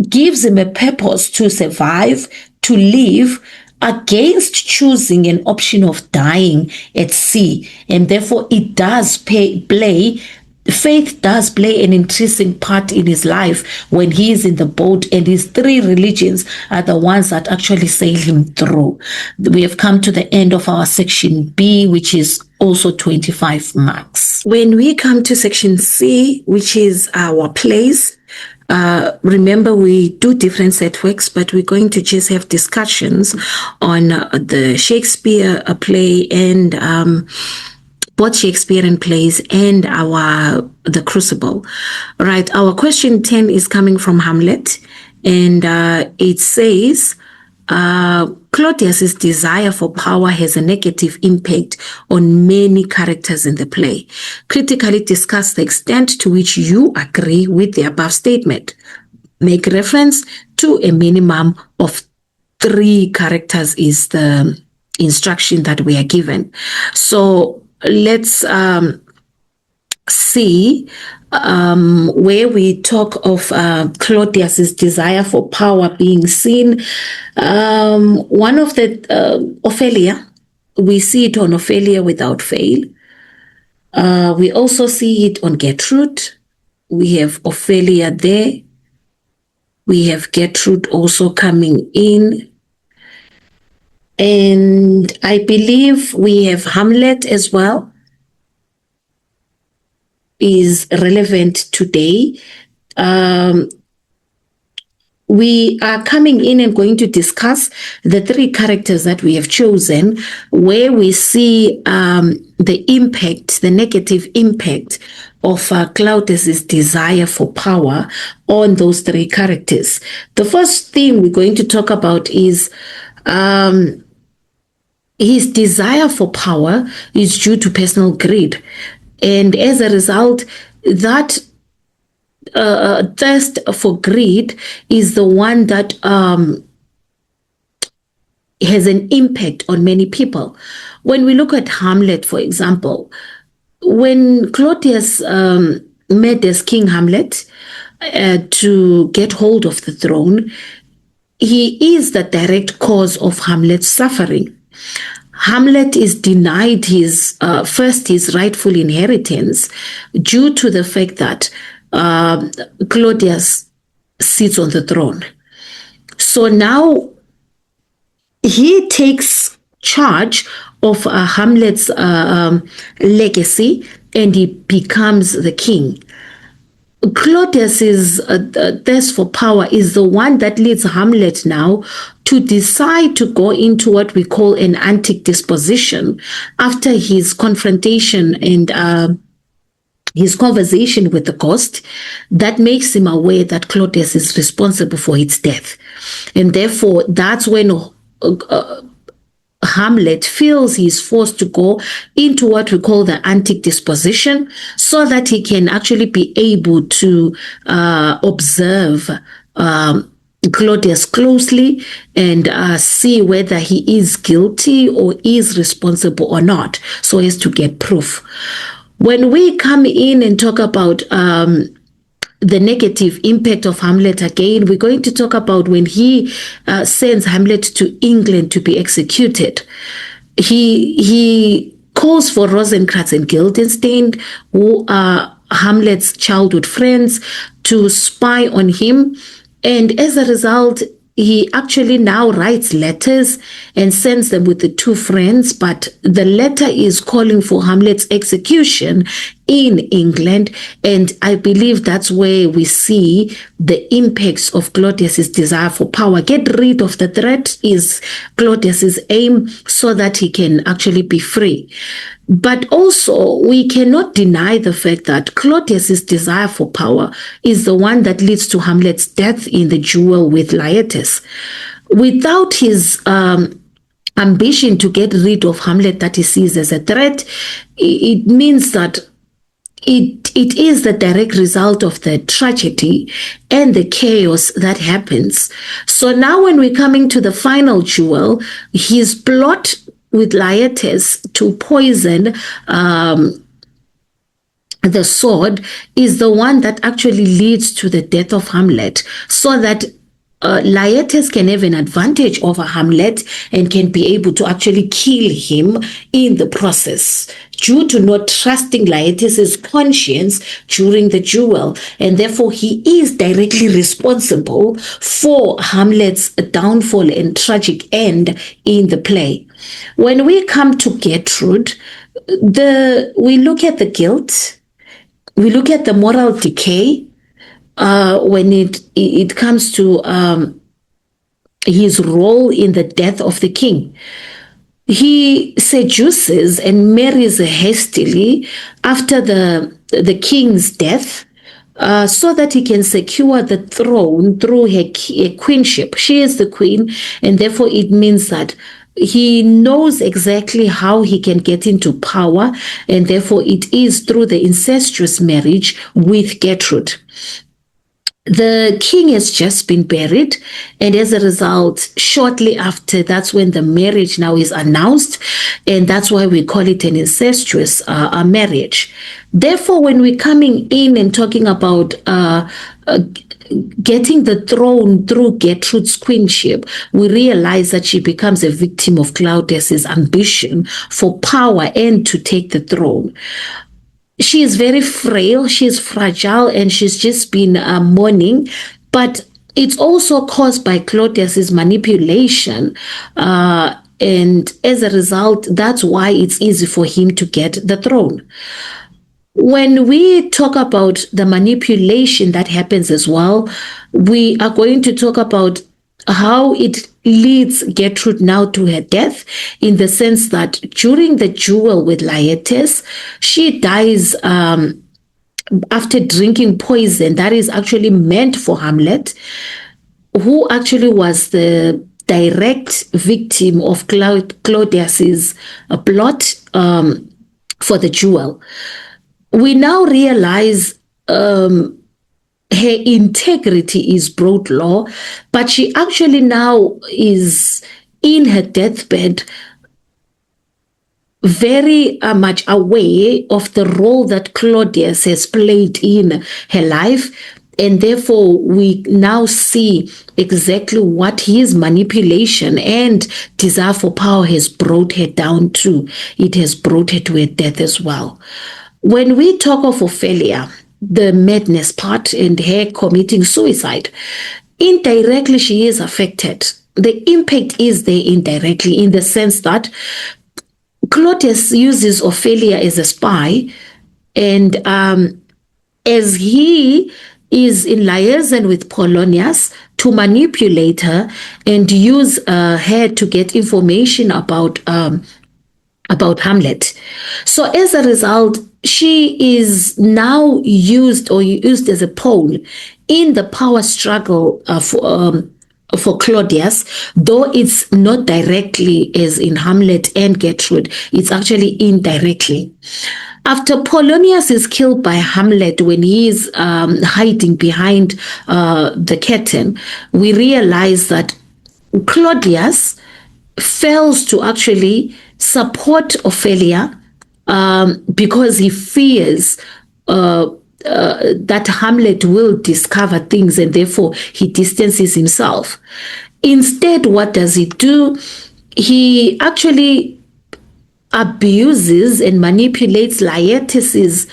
A: gives him a purpose to survive, to live, against choosing an option of dying at sea. And therefore, it does faith does play an intrinsic part in his life when he is in the boat, and his three religions are the ones that actually sail him through. We have come to the end of our section B, which is also 25 marks. When we come to section C, which is our plays, remember we do different set works, but we're going to just have discussions on the Shakespeare play and both Shakespearean plays and the Crucible. Right, our question 10 is coming from Hamlet, and it says, Claudius's desire for power has a negative impact on many characters in the play. Critically discuss the extent to which you agree with the above statement. Make reference to a minimum of 3 characters is the instruction that we are given. So let's see where we talk of Claudius's desire for power being seen. One of the Ophelia, we see it on Ophelia without fail. We also see it on Gertrude. We have Ophelia there. We have Gertrude also coming in. And I believe we have Hamlet as well, is relevant today. We are coming in and going to discuss the 3 characters that we have chosen, where we see the impact, the negative impact of Claudius's desire for power on those 3 characters. The first thing we're going to talk about is his desire for power is due to personal greed. And as a result, that thirst for greed is the one that has an impact on many people. When we look at Hamlet, for example, when Claudius met as King Hamlet to get hold of the throne, he is the direct cause of Hamlet's suffering. Hamlet is denied his rightful inheritance due to the fact that Claudius sits on the throne. So now he takes charge of Hamlet's legacy and he becomes the king. Claudius's thirst for power is the one that leads Hamlet now to decide to go into what we call an antic disposition after his confrontation and his conversation with the ghost that makes him aware that Claudius is responsible for its death. And therefore, that's when Hamlet feels he's forced to go into what we call the antic disposition so that he can actually be able to observe Claudius closely and see whether he is guilty or is responsible or not, so as to get proof. When we come in and talk about the negative impact of Hamlet again, we're going to talk about when he sends Hamlet to England to be executed. He calls for Rosencrantz and Guildenstern, who are Hamlet's childhood friends, to spy on him. And as a result, he actually now writes letters and sends them with the 2 friends, but the letter is calling for Hamlet's execution in England. And I believe that's where we see the impacts of Claudius's desire for power. Get rid of the threat is Claudius's aim so that he can actually be free. But also, we cannot deny the fact that Claudius's desire for power is the one that leads to Hamlet's death in the duel with Laertes. Without his ambition to get rid of Hamlet that he sees as a threat, it means that it is the direct result of the tragedy and the chaos that happens. So now when we're coming to the final duel, his plot with Laertes to poison the sword is the one that actually leads to the death of Hamlet, so that Laertes can have an advantage over Hamlet and can be able to actually kill him in the process due to not trusting Laertes' conscience during the duel. And therefore, he is directly responsible for Hamlet's downfall and tragic end in the play. When we come to Gertrude, we look at the guilt, we look at the moral decay when it comes to his role in the death of the king. He seduces and marries hastily after the king's death so that he can secure the throne through her queenship. She is the queen, and therefore it means that he knows exactly how he can get into power, and therefore it is through the incestuous marriage with Gertrude. The king has just been buried, and as a result, shortly after, that's when the marriage now is announced, and that's why we call it an incestuous marriage. Therefore, when we're coming in and talking about getting the throne through Gertrude's queenship, we realize that she becomes a victim of Claudius's ambition for power and to take the throne. She is very frail, she's fragile, and she's just been mourning. But it's also caused by Claudius's manipulation. And as a result, that's why it's easy for him to get the throne. When we talk about the manipulation that happens as well, we are going to talk about how it leads Gertrude now to her death, in the sense that during the duel with Laertes, she dies after drinking poison that is actually meant for Hamlet, who actually was the direct victim of Claudius's plot for the duel. We now realize her integrity is brought low, but she actually now is in her deathbed very much aware of the role that Claudius has played in her life. And therefore, we now see exactly what his manipulation and desire for power has brought her down to. It has brought her to her death as well. When we talk of Ophelia, the madness part and her committing suicide, indirectly she is affected. The impact is there indirectly, in the sense that Claudius uses Ophelia as a spy, and as he is in liaison with Polonius to manipulate her and use her to get information about Hamlet. So as a result, she is now used as a pawn in the power struggle for Claudius, though it's not directly as in Hamlet and Gertrude, it's actually indirectly. After Polonius is killed by Hamlet when he is hiding behind the curtain, we realize that Claudius fails to actually support Ophelia because he fears that Hamlet will discover things, and therefore he distances himself. Instead, what does he do? He actually abuses and manipulates Laertes's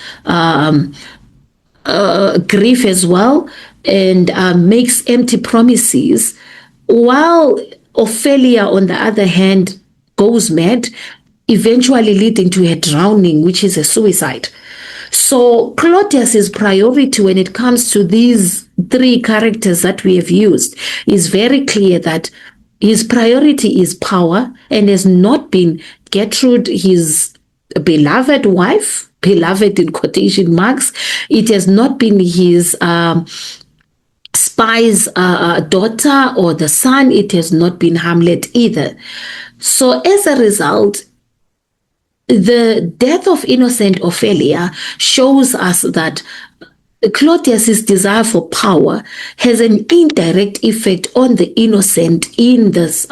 A: grief as well, and makes empty promises, while Ophelia, on the other hand, goes mad, eventually leading to her drowning, which is a suicide. So Claudius's priority when it comes to these three characters that we have used is very clear, that his priority is power, and has not been Gertrude, his beloved wife, beloved in quotation marks. It has not been his spy's daughter or the son. It has not been Hamlet either. So as a result, the death of innocent Ophelia shows us that Claudius's desire for power has an indirect effect on the innocent in this in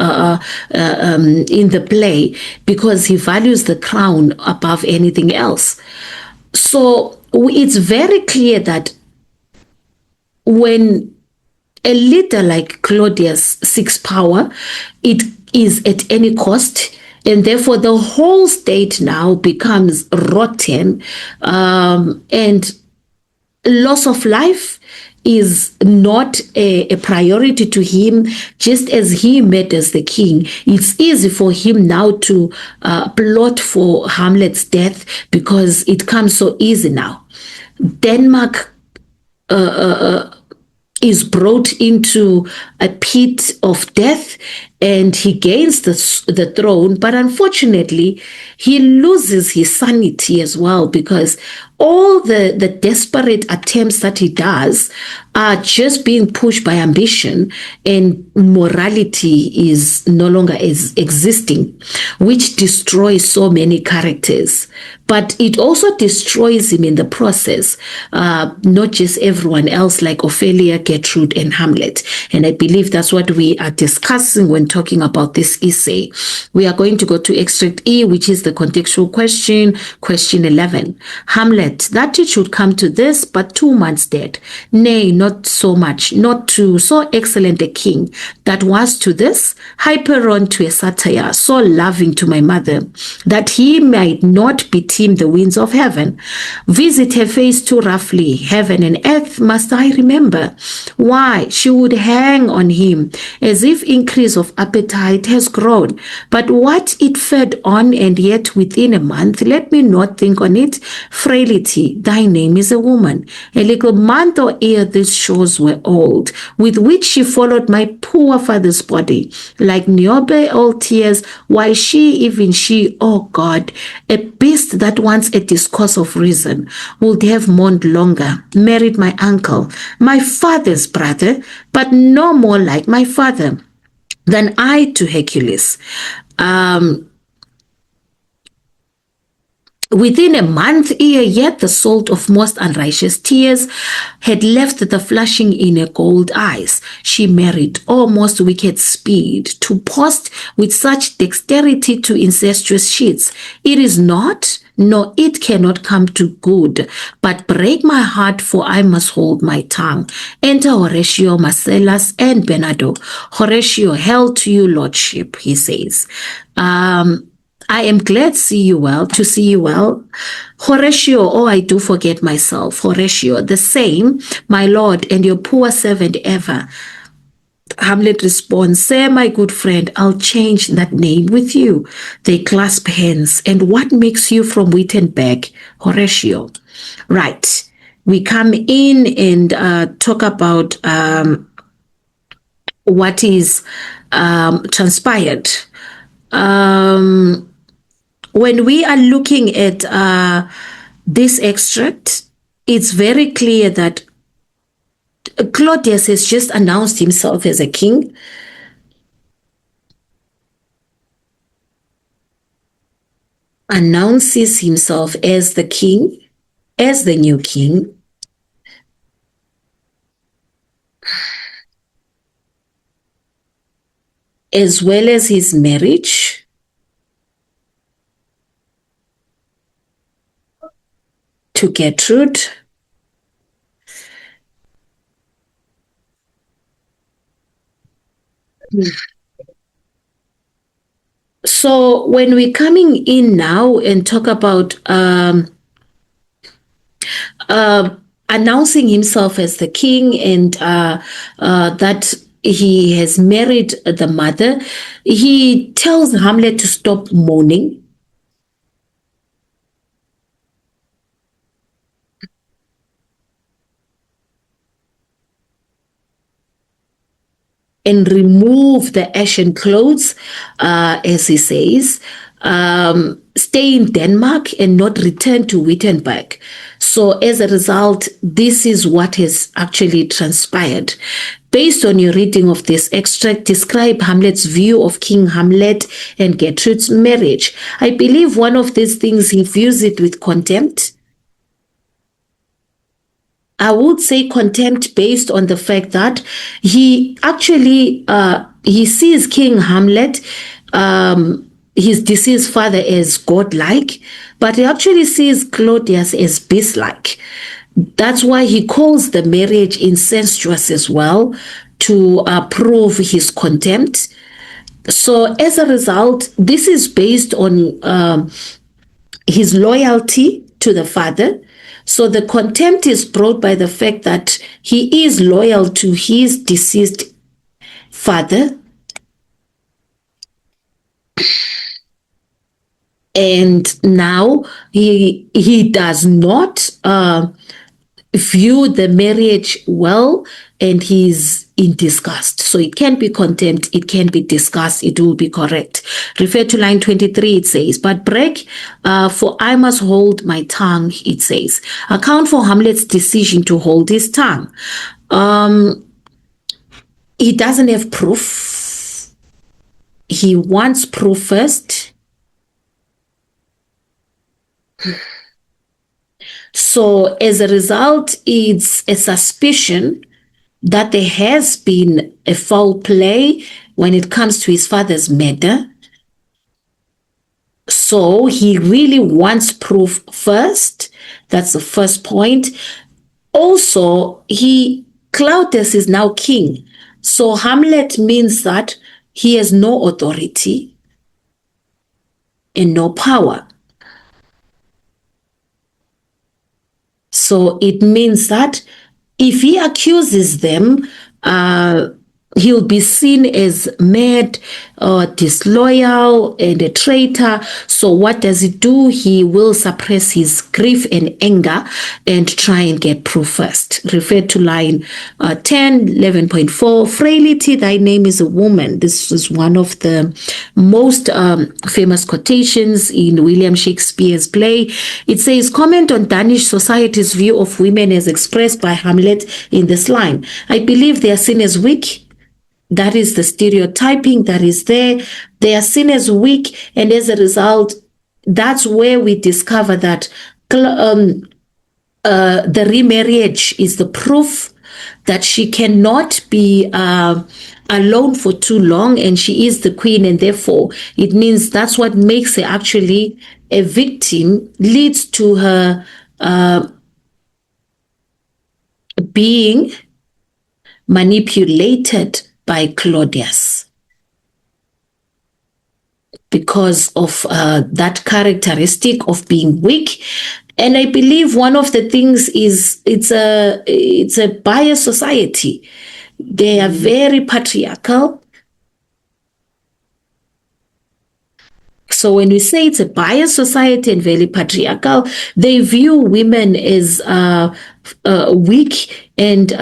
A: the play, because he values the crown above anything else. So it's very clear that when a leader like Claudius seeks power, it is at any cost. And therefore, the whole state now becomes rotten, and loss of life is not a priority to him, just as he met as the king. It's easy for him now to plot for Hamlet's death because it comes so easy now. Denmark is brought into a pit of death, and he gains the throne, but unfortunately he loses his sanity as well, because all the desperate attempts that he does are just being pushed by ambition, and morality is no longer existing, which destroys so many characters. But it also destroys him in the process, not just everyone else, like Ophelia, Gertrude, and Hamlet. And I believe that's what we are discussing when talking about this essay. We are going to go to extract E, which is the contextual question, question 11. Hamlet, that it should come to this, but 2 months dead. Nay, not so much, not to so excellent a king that was to this, Hyperon to a satire, so loving to my mother, that he might not beteem the winds of heaven. Visit her face too roughly, heaven and earth must I remember. Why, she would hang on him, as if increase of appetite has grown. But what it fed on, and yet within a month, let me not think on it. Frailty, thy name is a woman. A little month or ere these shores were old, with which she followed my poor father's body, like Niobe all tears, while she, even she, oh God, a beast that wants a discourse of reason, would have mourned longer, married my uncle, my father's brother, but no more like my father than I to Hercules. Within a month, ere yet the salt of most unrighteous tears had left the flashing in her gold eyes, she married, O most wicked speed, to post with such dexterity to incestuous sheets. It is not, no, it cannot come to good, but break my heart, for I must hold my tongue. Enter Horatio, Marcellus, and Bernardo. Horatio, hail to you, lordship, he says. I am glad to see you well. Horatio, oh, I do forget myself. Horatio, the same, my lord, and your poor servant ever. Hamlet responds, say, my good friend, I'll change that name with you. They clasp hands. And what makes you from Wittenberg? Horatio. Right. We come in and talk about what is transpired. When we are looking at this extract, it's very clear that Claudius has just announced himself as a king. Announces himself as the king, as the new king. As well as his marriage. To Gertrude. So when we're coming in now and talk about announcing himself as the king and that he has married the mother, he tells Hamlet to stop mourning. And remove the ashen clothes, as he says, stay in Denmark and not return to Wittenberg. So as a result, this is what has actually transpired. Based on your reading of this extract, describe Hamlet's view of King Hamlet and Gertrude's marriage. I believe one of these things, he views it with contempt. I would say contempt based on the fact that he actually, he sees King Hamlet, his deceased father, as godlike, but he actually sees Claudius as beast-like. That's why he calls the marriage incestuous as well, to prove his contempt. So as a result, this is based on his loyalty to the father, So the contempt is brought by the fact that he is loyal to his deceased father, and now he does not view the marriage well, and he's in disgust. So it can be contempt, it can be disgust, it will be correct. Refer to line 23, it says, but break, for I must hold my tongue, it says. Account for Hamlet's decision to hold his tongue. He doesn't have proof. He wants proof first. So as a result, it's a suspicion that there has been a foul play when it comes to his father's murder. So he really wants proof first. That's the first point. Also, Claudius is now king. So Hamlet means that he has no authority and no power. So it means that if he accuses them, he'll be seen as mad, disloyal, and a traitor. So what does he do? He will suppress his grief and anger and try and get proof first. Refer to line 11.4. Frailty, thy name is a woman. This is one of the most famous quotations in William Shakespeare's play. It says, comment on Danish society's view of women as expressed by Hamlet in this line. I believe they are seen as weak. That is the stereotyping that is there. They are seen as weak, and as a result, that's where we discover that the remarriage is the proof that she cannot be alone for too long, and she is the queen, and therefore it means that's what makes her actually a victim, leads to her being manipulated by Claudius because of that characteristic of being weak. And I believe one of the things is it's a biased society. They are very patriarchal. So when we say it's a biased society and very patriarchal, they view women as weak, and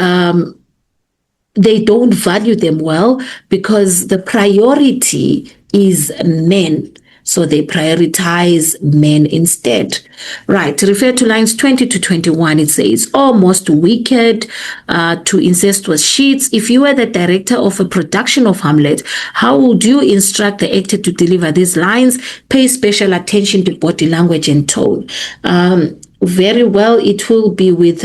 A: they don't value them well because the priority is men. So they prioritize men instead. Right. Refer to lines 20 to 21. It says, almost wicked to incestuous sheets. If you were the director of a production of Hamlet, how would you instruct the actor to deliver these lines? Pay special attention to body language and tone. Very well, it will be with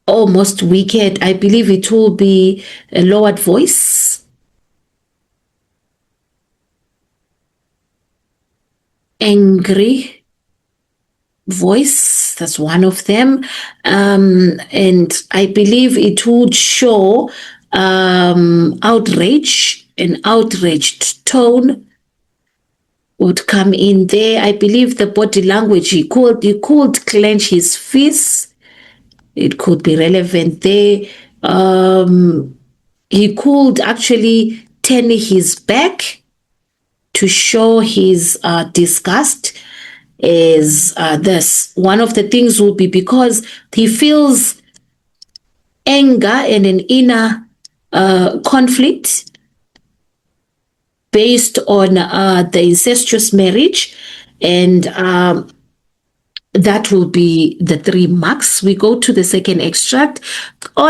A: almost wicked. I believe it will be a lowered voice. Angry voice, that's one of them. And I believe it would show outrage, an outraged tone would come in there. I believe the body language, he could clench his fists. It could be relevant there. He could actually turn his back to show his disgust. Is this. One of the things would be because he feels anger and an inner conflict based on the incestuous marriage, and that will be the 3 marks. We go to the second extract.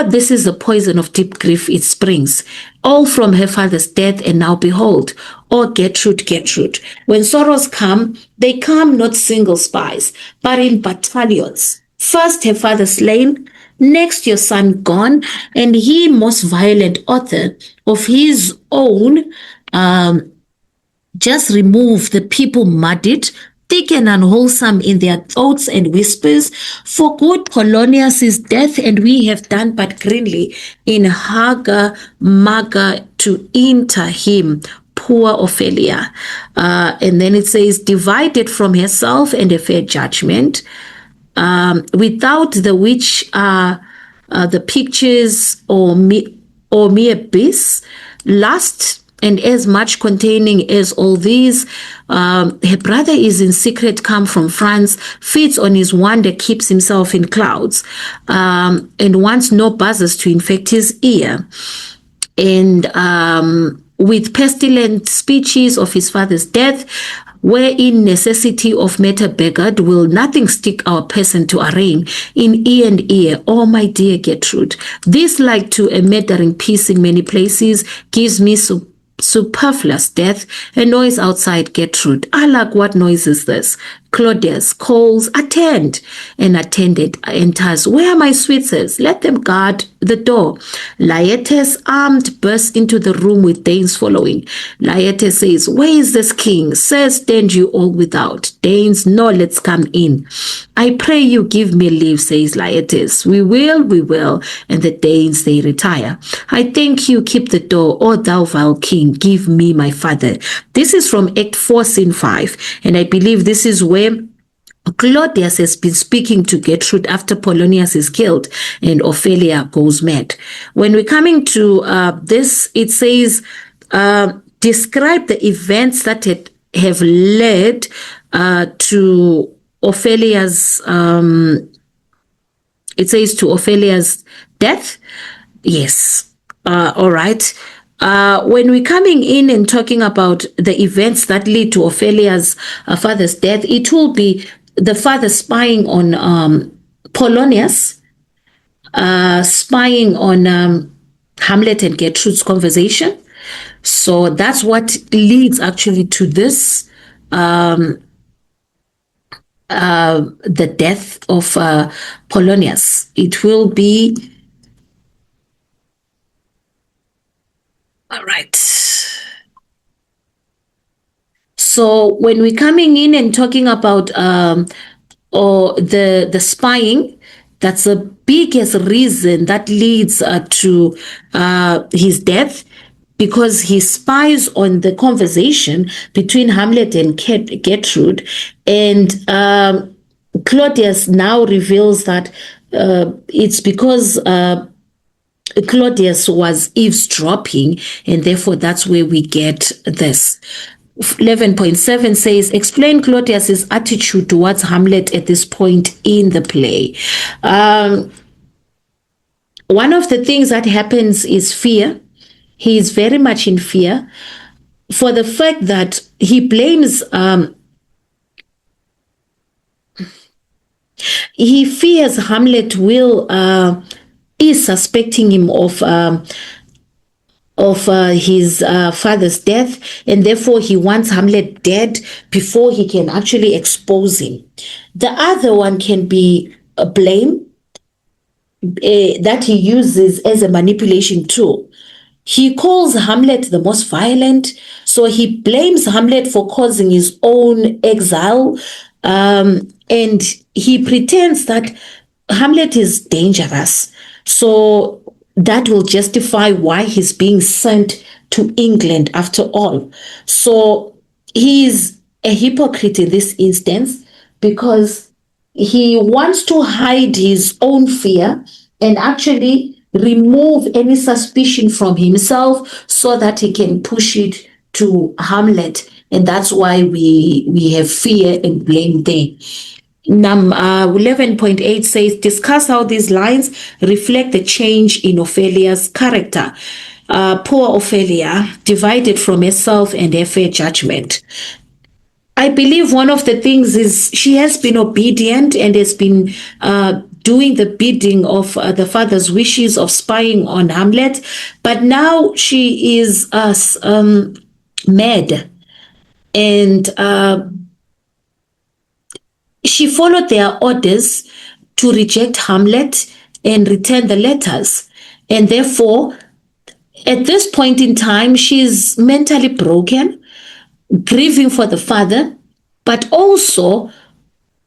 A: This is the poison of deep grief, it springs. All from her father's death, and now behold. Gertrude, Gertrude. When sorrows come, they come not single spies, but in battalions. First her father slain, next your son gone, and he most violent author of his own, just remove the people muddied, thick and unwholesome in their thoughts and whispers. For good Polonius' death, and we have done but greenly in Haga Maga to enter him. poor Ophelia. And then it says, divided from herself and a fair judgment, without the which are the pictures or mere abyss, lust, and as much containing as all these. Her brother is in secret come from France, feeds on his wonder, keeps himself in clouds, and wants no buzzers to infect his ear. And with pestilent speeches of his father's death, wherein necessity of matter beggared, will nothing stick our person to arraign in ear and ear. Oh, my dear Gertrude, this, like to a murdering piece in many places, gives me superfluous death, a noise outside Gertrude. Alack, what noise is this? Claudius calls, attend, and attended enters. Where are my sweetses? Let them guard the door. Laertes, armed, bursts into the room with Danes following. Laertes says, where is this king? Says, stand you all without. Danes, no, let's come in. I pray you give me leave, says Laertes. We will. And the Danes, they retire. I thank you, keep the door, O thou vile king, give me my father. This is from Act 4, Scene 5. And I believe this is where Claudius has been speaking to Gertrude after Polonius is killed and Ophelia goes mad. When we're coming to this, it says, describe the events that have led to Ophelia's, it says to Ophelia's death. Yes. All right. When we're coming in and talking about the events that lead to Ophelia's father's death, it will be the father spying on Polonius, spying on Hamlet and Gertrude's conversation. So that's what leads actually to this, the death of Polonius. It will be, all right. So when we're coming in and talking about or the spying, that's the biggest reason that leads to his death, because he spies on the conversation between Hamlet and Gertrude, and Claudius now reveals that it's because Claudius was eavesdropping, and therefore that's where we get this. 11.7 says, explain Claudius's attitude towards Hamlet at this point in the play. One of the things that happens is fear. He is very much in fear for the fact that he blames, he fears Hamlet is suspecting him of his father's death, and therefore he wants Hamlet dead before he can actually expose him. The other one can be a blame that he uses as a manipulation tool. He calls Hamlet the most violent, so he blames Hamlet for causing his own exile, and he pretends that Hamlet is dangerous. So that will justify why he's being sent to England after all. So he is a hypocrite in this instance, because he wants to hide his own fear and actually remove any suspicion from himself so that he can push it to Hamlet. And that's why we have fear and blame there. 11.8 says, discuss how these lines reflect the change in Ophelia's character. Poor Ophelia, divided from herself and her fair judgment. I believe one of the things is she has been obedient and has been doing the bidding of the father's wishes of spying on Hamlet, but now she is mad, and she followed their orders to reject Hamlet and return the letters. And therefore, at this point in time, she's mentally broken, grieving for the father, but also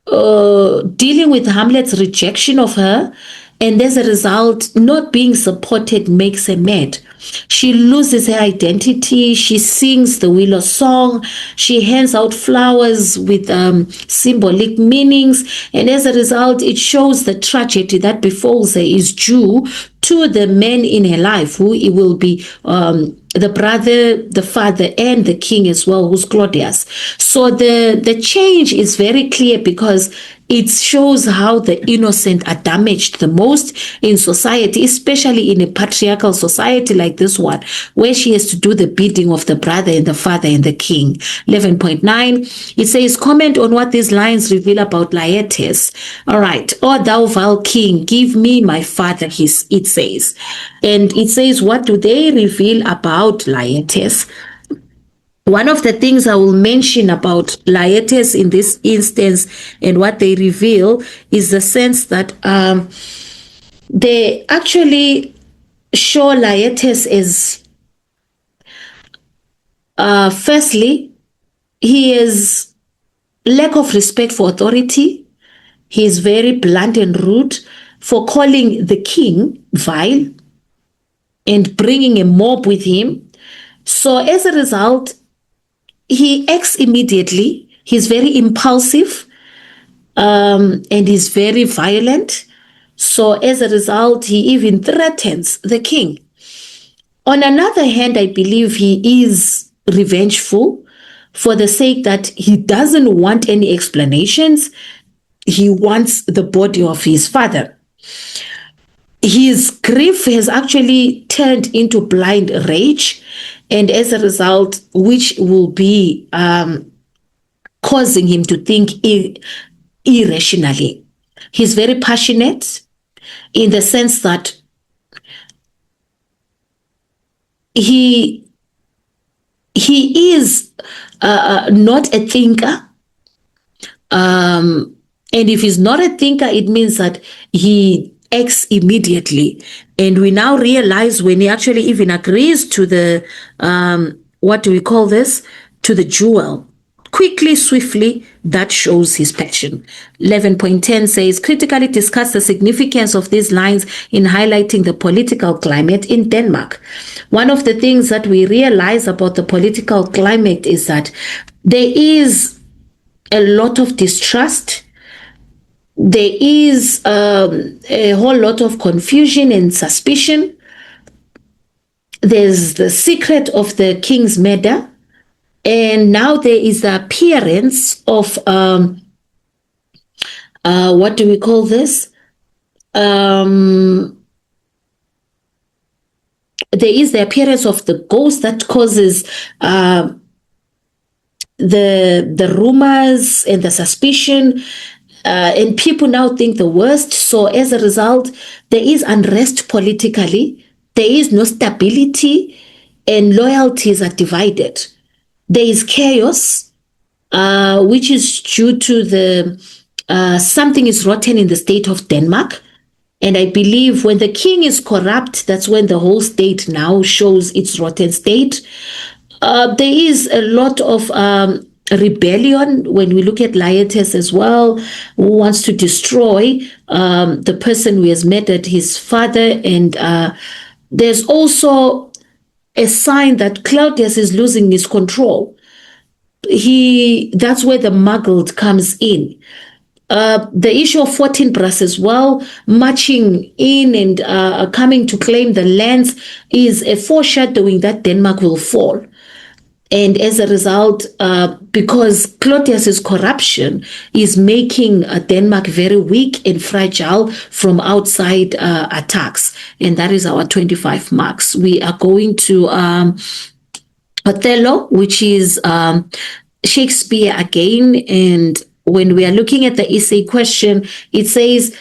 A: dealing with Hamlet's rejection of her And as a result, not being supported makes her mad. She loses her identity. She sings the willow song. She hands out flowers with symbolic meanings. And as a result, it shows the tragedy that befalls her is due to the men in her life, who it will be the brother, the father, and the king as well, who's Claudius. So the change is very clear because it shows how the innocent are damaged the most in society, especially in a patriarchal society like this one, where she has to do the bidding of the brother and the father and the king. 11.9, it says, comment on what these lines reveal about Laertes. All right. O thou vile king, give me my father, it says. And it says, what do they reveal about Laertes? One of the things I will mention about Laertes in this instance and what they reveal is the sense that they actually show Laertes as, firstly, he has lack of respect for authority. He is very blunt and rude for calling the king vile and bringing a mob with him. So as a result, he acts immediately. He's very impulsive and he's very violent. So as a result, he even threatens the king. On another hand, I believe he is revengeful for the sake that he doesn't want any explanations. He wants the body of his father. His grief has actually turned into blind rage, and as a result, which will be causing him to think irrationally. He's very passionate in the sense that he is not a thinker. And if he's not a thinker, it means that he acts immediately. And we now realize when he actually even agrees to the, what do we call this? To the duel. Quickly, swiftly, that shows his passion. 11.10 says, critically discuss the significance of these lines in highlighting the political climate in Denmark. One of the things that we realize about the political climate is that there is a lot of distrust. There is a whole lot of confusion and suspicion. There's the secret of the king's murder. And now there is the appearance of, what do we call this? There is the appearance of the ghost that causes the rumors and the suspicion. And people now think the worst. So as a result, there is unrest politically. There is no stability and loyalties are divided. There is chaos, which is due to the something is rotten in the state of Denmark. And I believe when the king is corrupt, that's when the whole state now shows its rotten state. There is a lot of rebellion when we look at Laertes as well, who wants to destroy the person who has murdered his father. And there's also a sign that Claudius is losing his control. That's where the muggled comes in. The issue of 14 brass as well, marching in and coming to claim the lands, is a foreshadowing that Denmark will fall. And as a result, because Claudius's corruption is making Denmark very weak and fragile from outside attacks. And that is our 25 marks. We are going to Othello, which is Shakespeare again. And when we are looking at the essay question, it says,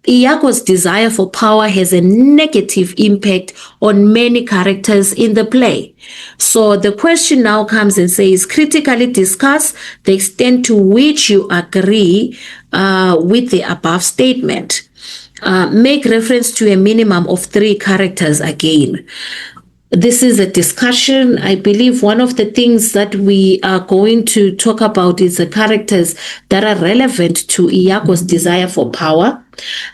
A: Iago's desire for power has a negative impact on many characters in the play. So the question now comes and says, critically discuss the extent to which you agree with the above statement. Make reference to a minimum of 3 characters again. This is a discussion. I believe one of the things that we are going to talk about is the characters that are relevant to Iago's desire for power.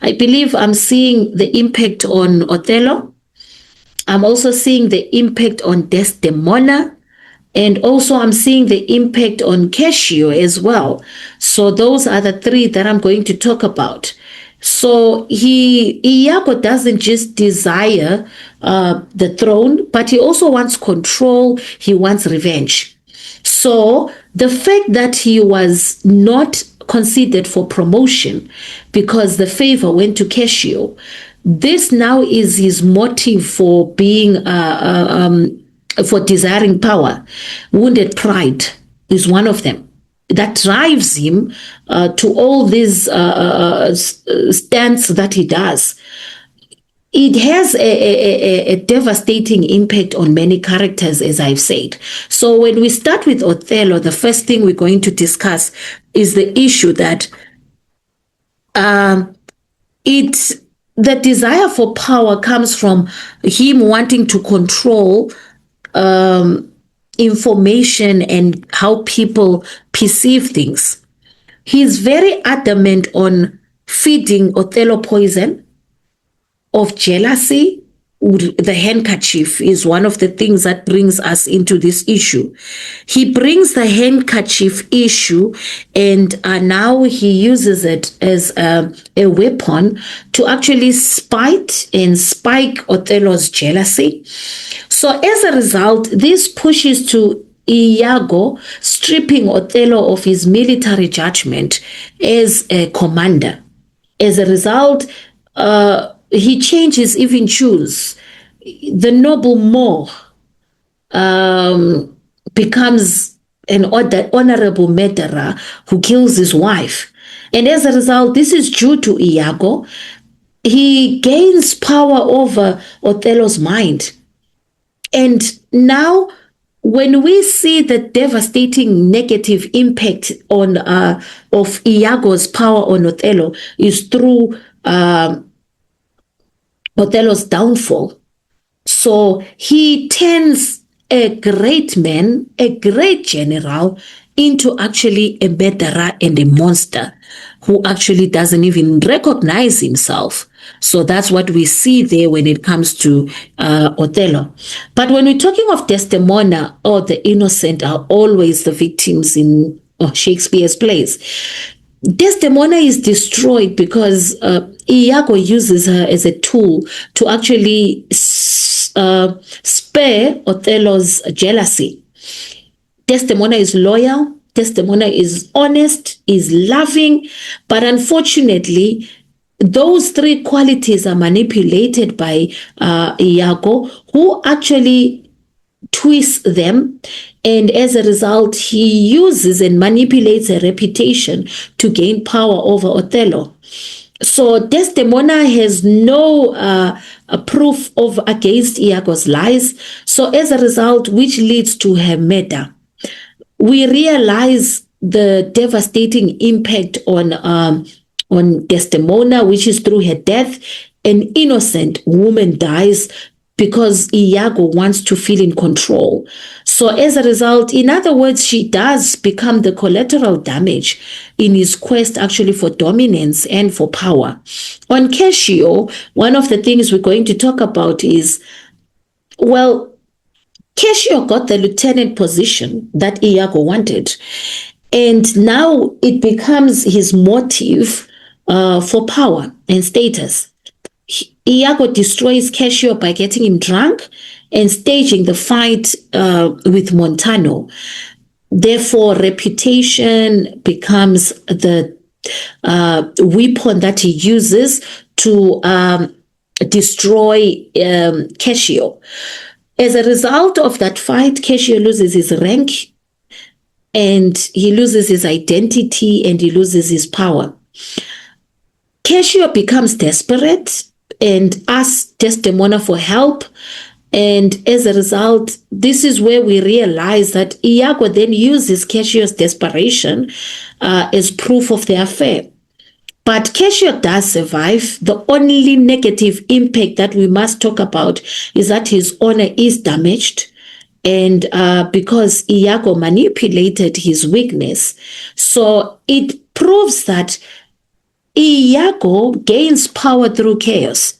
A: I believe I'm seeing the impact on Othello. I'm also seeing the impact on Desdemona. And also I'm seeing the impact on Cassio as well. So those are the three that I'm going to talk about. So Iago doesn't just desire the throne, but he also wants control. He wants revenge. So the fact that he was not considered for promotion because the favor went to Cassio, this now is his motive for being for desiring power. Wounded pride is one of them that drives him to all these stunts that he does. It has a devastating impact on many characters, as I've said. So when we start with Othello, the first thing we're going to discuss is the issue that the desire for power comes from him wanting to control information and how people perceive things. He's very adamant on feeding Othello poison of jealousy. The handkerchief is one of the things that brings us into this issue. He brings the handkerchief issue and now he uses it as a weapon to actually spite and spike Othello's jealousy. So as a result, this pushes to Iago stripping Othello of his military judgment as a commander. As a result, he changes even choose. The noble Mo becomes an honorable murderer who kills his wife. And as a result, this is due to Iago. He gains power over Othello's mind. And now when we see the devastating negative impact on of Iago's power on Othello is through Othello's downfall. So he turns a great man, a great general, into actually a murderer and a monster who actually doesn't even recognize himself. So that's what we see there when it comes to Othello. But when we're talking of Desdemona, the innocent are always the victims in Shakespeare's plays. Desdemona is destroyed because Iago uses her as a tool to actually spare Othello's jealousy. Desdemona is loyal, Desdemona is honest, is loving, but unfortunately, those three qualities are manipulated by Iago, who actually twists them, and as a result, he uses and manipulates a reputation to gain power over Othello. So Desdemona has no proof of against Iago's lies. So as a result, which leads to her murder. We realize the devastating impact on Desdemona, which is through her death. An innocent woman dies because Iago wants to feel in control. So as a result, in other words, she does become the collateral damage in his quest actually for dominance and for power. On Cassio, one of the things we're going to talk about is, well, Cassio got the lieutenant position that Iago wanted. And now it becomes his motive for power and status. Iago destroys Cassio by getting him drunk and staging the fight with Montano. Therefore, reputation becomes the weapon that he uses to destroy Cassio. As a result of that fight, Cassio loses his rank and he loses his identity and he loses his power. Cassio becomes desperate and asks Desdemona for help. And as a result, this is where we realize that Iago then uses Cassio's desperation as proof of the affair. But Cassio does survive. The only negative impact that we must talk about is that his honor is damaged. And because Iago manipulated his weakness. So it proves that Iago gains power through chaos.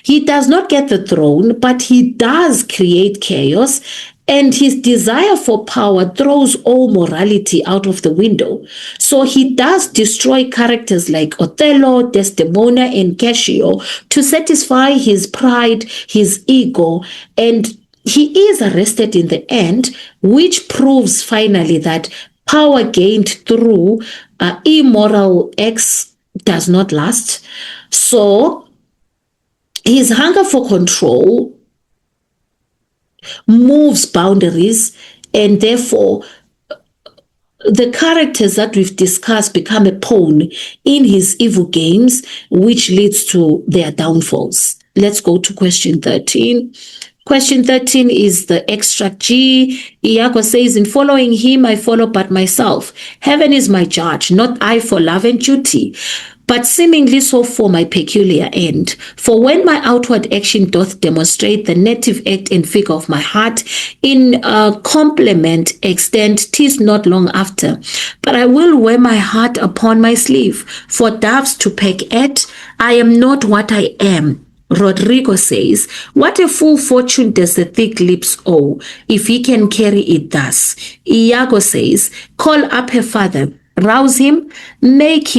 A: He does not get the throne, but he does create chaos, and his desire for power throws all morality out of the window. So he does destroy characters like Othello, Desdemona, and Cassio to satisfy his pride, his ego, and he is arrested in the end, which proves finally that power gained through immoral acts does not last. So his hunger for control moves boundaries, and therefore the characters that we've discussed become a pawn in his evil games, which leads to their downfalls. Let's go to question 13. Question 13 is the extract G. Iago says, in following him, I follow but myself. Heaven is my judge, not I for love and duty, but seemingly so for my peculiar end. For when my outward action doth demonstrate the native act and figure of my heart, in complement extent, 'tis not long after. But I will wear my heart upon my sleeve, for doves to peck at, I am not what I am. Rodrigo says, what a full fortune does the thick lips owe, if he can carry it thus. Iago says, call up her father, rouse him, make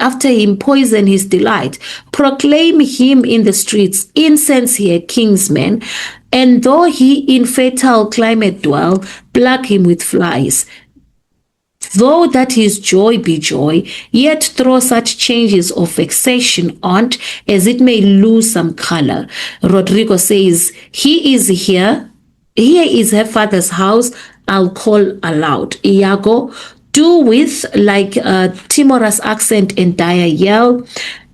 A: after him poison his delight, proclaim him in the streets, incense here kingsmen, and though he in fatal climate dwell, plague him with flies. Though that his joy be joy, yet throw such changes of vexation on't, as it may lose some color. Rodrigo says, he is here is her father's house, I'll call aloud. Iago, do with like a timorous accent and dire yell,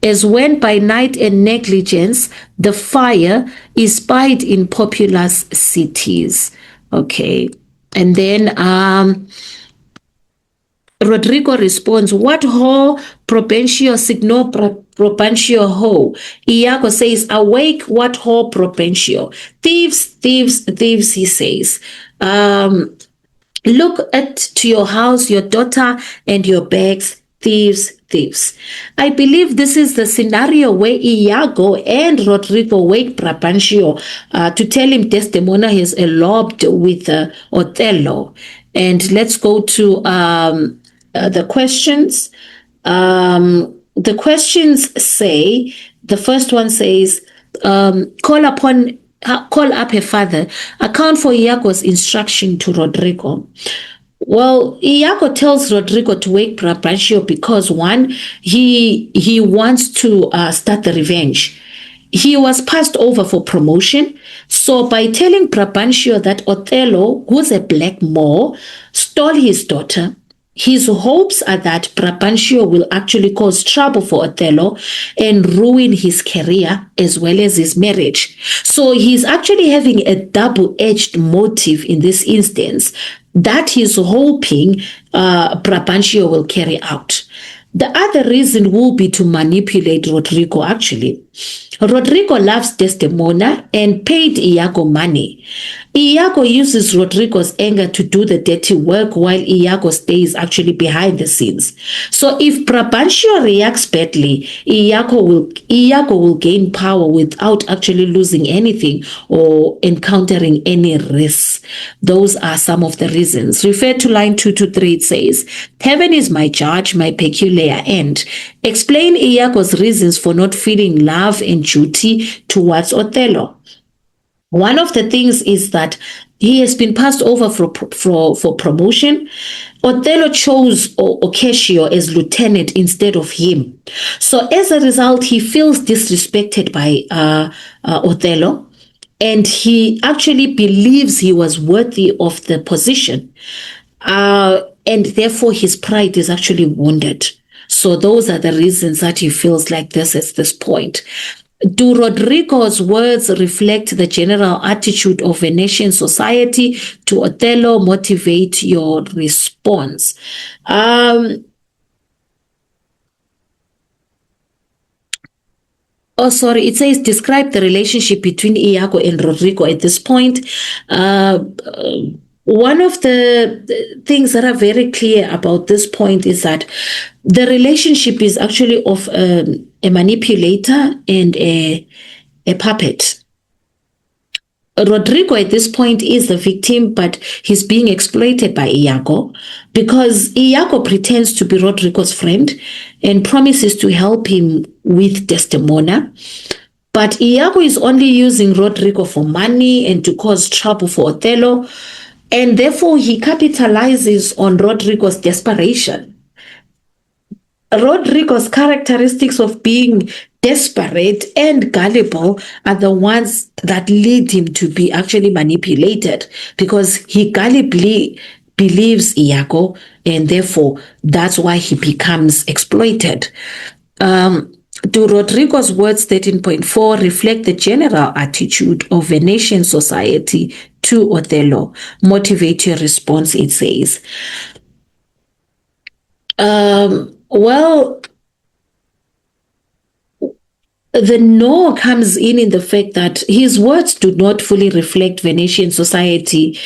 A: as when by night and negligence the fire is spied in populous cities. Okay, and then Rodrigo responds, what ho propensio signo propensio ho. Iago says, awake, what ho propensio. Thieves, thieves, thieves, he says. Look to your house, your daughter, and your bags, thieves, thieves. I believe this is the scenario where Iago and Rodrigo wake Brabantio to tell him Desdemona has eloped with Othello. And let's go to the questions. The questions say, the first one says, call up her father, account for Iago's instruction to Rodrigo. Well, Iago tells Rodrigo to wake Brabantio because one, he wants to start the revenge. He was passed over for promotion. So by telling Brabantio that Othello, who's a black Moor, stole his daughter, his hopes are that Brabantio will actually cause trouble for Othello and ruin his career as well as his marriage. So he's actually having a double-edged motive in this instance that he's hoping Brabantio will carry out. The other reason will be to manipulate Rodrigo, actually. Rodrigo loves Desdemona and paid Iago money. Iago uses Rodrigo's anger to do the dirty work while Iago stays actually behind the scenes. So if Brabantio reacts badly, Iago will gain power without actually losing anything or encountering any risks. Those are some of the reasons. Refer to line 2 to 3. It says, heaven is my judge, my peculiar end. Explain Iago's reasons for not feeling love and duty towards Othello. One of the things is that he has been passed over for promotion. Othello chose Cassio as lieutenant instead of him. So as a result, he feels disrespected by Othello, and he actually believes he was worthy of the position. And therefore, his pride is actually wounded. So those are the reasons that he feels like this at this point. Do Rodrigo's words reflect the general attitude of a nation society to Othello? Motivate your response. It says describe the relationship between Iago and Rodrigo at this point. one of the things that are very clear about this point is that the relationship is actually of a manipulator and a puppet. Rodrigo at this point is the victim, but he's being exploited by Iago because Iago pretends to be Rodrigo's friend and promises to help him with Desdemona. But Iago is only using Rodrigo for money and to cause trouble for Othello, and therefore he capitalizes on Rodrigo's desperation. Rodrigo's characteristics of being desperate and gullible are the ones that lead him to be actually manipulated because he gullibly believes Iago, and therefore that's why he becomes exploited. Do Rodrigo's words 13.4 reflect the general attitude of Venetian society to Othello? Motivate your response, it says. Well, the no comes in the fact that his words do not fully reflect Venetian society's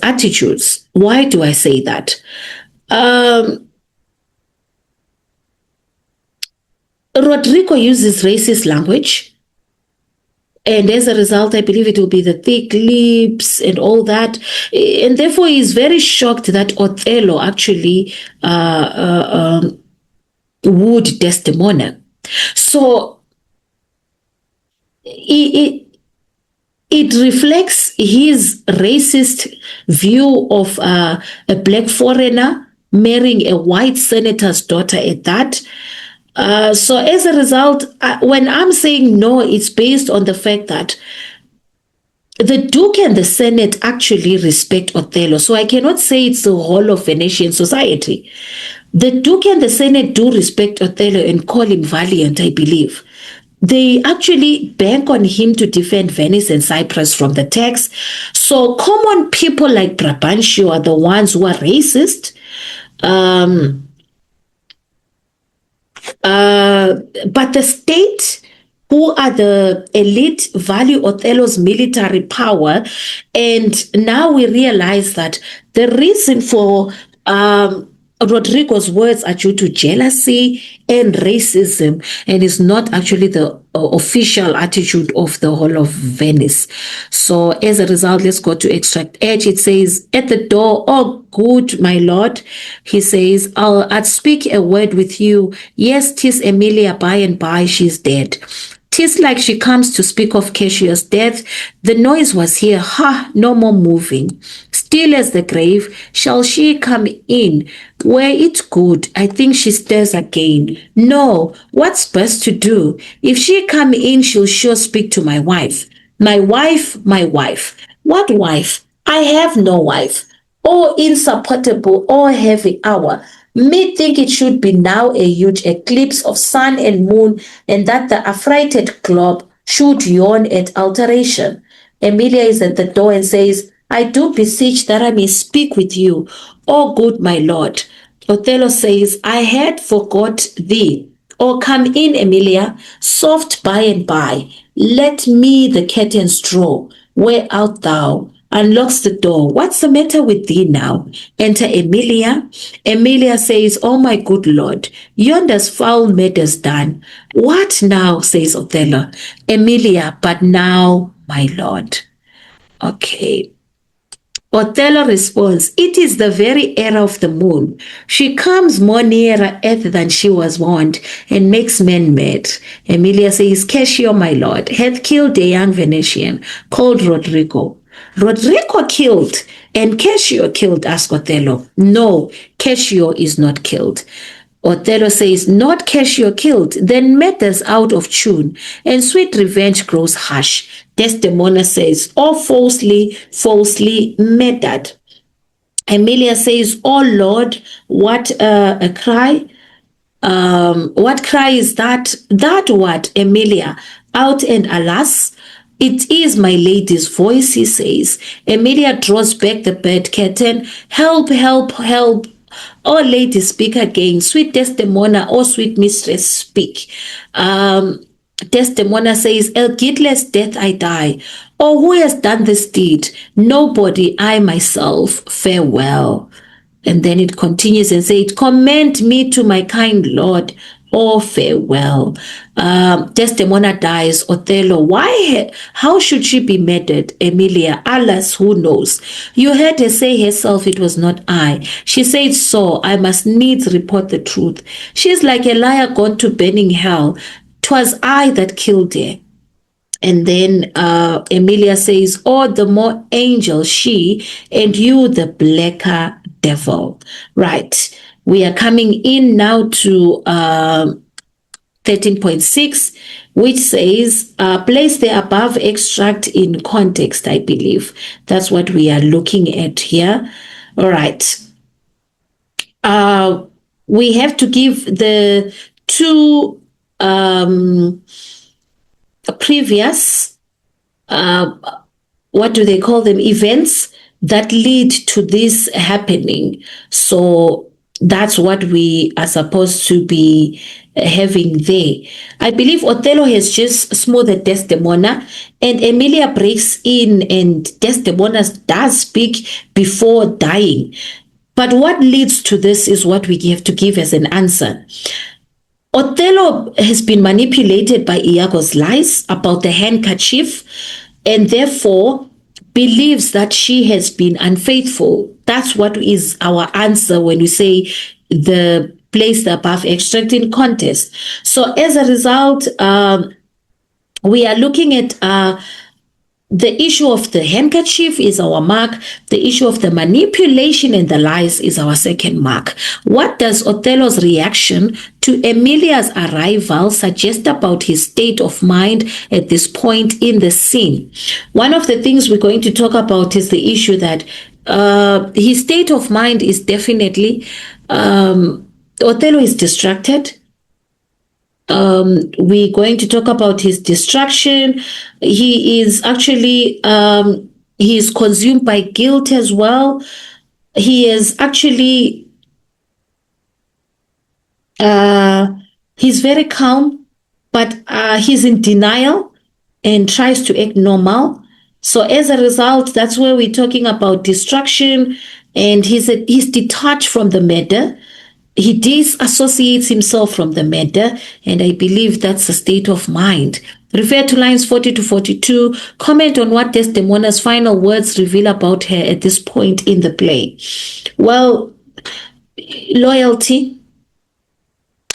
A: attitudes. Why do I say that? Rodrigo uses racist language, and as a result, I believe it will be the thick lips and all that. And therefore, he's very shocked that Othello actually wooed Desdemona. So it reflects his racist view of a black foreigner marrying a white senator's daughter at that. So as a result, when I'm saying no, it's based on the fact that the Duke and the Senate actually respect Othello. So I cannot say it's the whole of Venetian society. The Duke and the Senate do respect Othello and call him valiant, I believe. They actually bank on him to defend Venice and Cyprus from the tax. So common people like Brabantio are the ones who are racist. But the state, who are the elite, value Othello's military power. And now we realize that the reason for Rodrigo's words are due to jealousy and racism, and is not actually the official attitude of the whole of Venice. So as a result, let's go to extract H. It says, at the door, oh, good, my lord. He says, I'd speak a word with you. Yes, 'tis Emilia, by and by she's dead. 'Tis like she comes to speak of Cassius' death. The noise was here, ha, no more moving. Still as the grave, shall she come in? Were it good, I think she stirs again. No, what's best to do? If she come in, she'll sure speak to my wife. My wife, my wife. What wife? I have no wife. Oh, insupportable, oh, heavy hour. Me think it should be now a huge eclipse of sun and moon, and that the affrighted globe should yawn at alteration. Emilia is at the door and says, I do beseech that I may speak with you, O good my lord. Othello says, I had forgot thee. Oh, come in, Emilia, soft by and by. Let me the curtains draw. Where art thou? Unlocks the door. What's the matter with thee now? Enter Emilia. Emilia says, oh my good lord, yonder's foul murder's done. What now? Says Othello. Emilia, but now, my lord. Okay. Othello responds, it is the very era of the moon. She comes more nearer earth than she was wont, and makes men mad. Emilia says, Cassio, my lord, hath killed a young Venetian called Rodrigo. Rodrigo killed, and Cassio killed, asked Othello. No, Cassio is not killed. Othello says, not Cassio killed, then matters out of tune, and sweet revenge grows harsh. Desdemona says, oh, falsely murdered. Emilia says, oh Lord, what a cry. What cry is that? That what, Emilia? Out and alas, it is my lady's voice, he says. Emilia draws back the bed curtain. Help, help, help. Oh, lady, speak again. Sweet Desdemona, oh, sweet mistress, speak. Desdemona says, "A guiltless death I die. Oh, who has done this deed? Nobody, I myself. Farewell." And then it continues and says, "Commend me to my kind Lord. Oh, farewell." Desdemona dies. Othello, why? How should she be murdered? Emilia, alas, who knows? You heard her say herself, it was not I. She said so. I must needs report the truth. She is like a liar gone to burning hell. 'Twas I that killed her. And then Emilia says, "Oh, the more angel she, and you the blacker devil." Right. We are coming in now to 13.6, which says, place the above extract in context, I believe. That's what we are looking at here. All right. We have to give the two previous, what do they call them, events that lead to this happening. So that's what we are supposed to be having there. I believe Othello has just smoothed Desdemona, and Emilia breaks in, and Desdemona does speak before dying. But what leads to this is what we have to give as an answer. Othello has been manipulated by Iago's lies about the handkerchief, and therefore believes that she has been unfaithful. That's what is our answer when we say the place the above extract in context. So as a result, we are looking at the issue of the handkerchief is our mark. The issue of the manipulation and the lies is our second mark. What does Othello's reaction to Emilia's arrival suggest about his state of mind at this point in the scene? One of the things we're going to talk about is the issue that his state of mind is definitely, Othello is distracted. We're going to talk about his distraction. He is actually, he is consumed by guilt as well. He is actually, he's very calm, but he's in denial and tries to act normal. So as a result, that's where we're talking about distraction, and he's detached from the matter. He disassociates himself from the matter, and I believe that's a state of mind. Refer to lines 40 to 42. Comment on what Desdemona's final words reveal about her at this point in the play. Well, loyalty.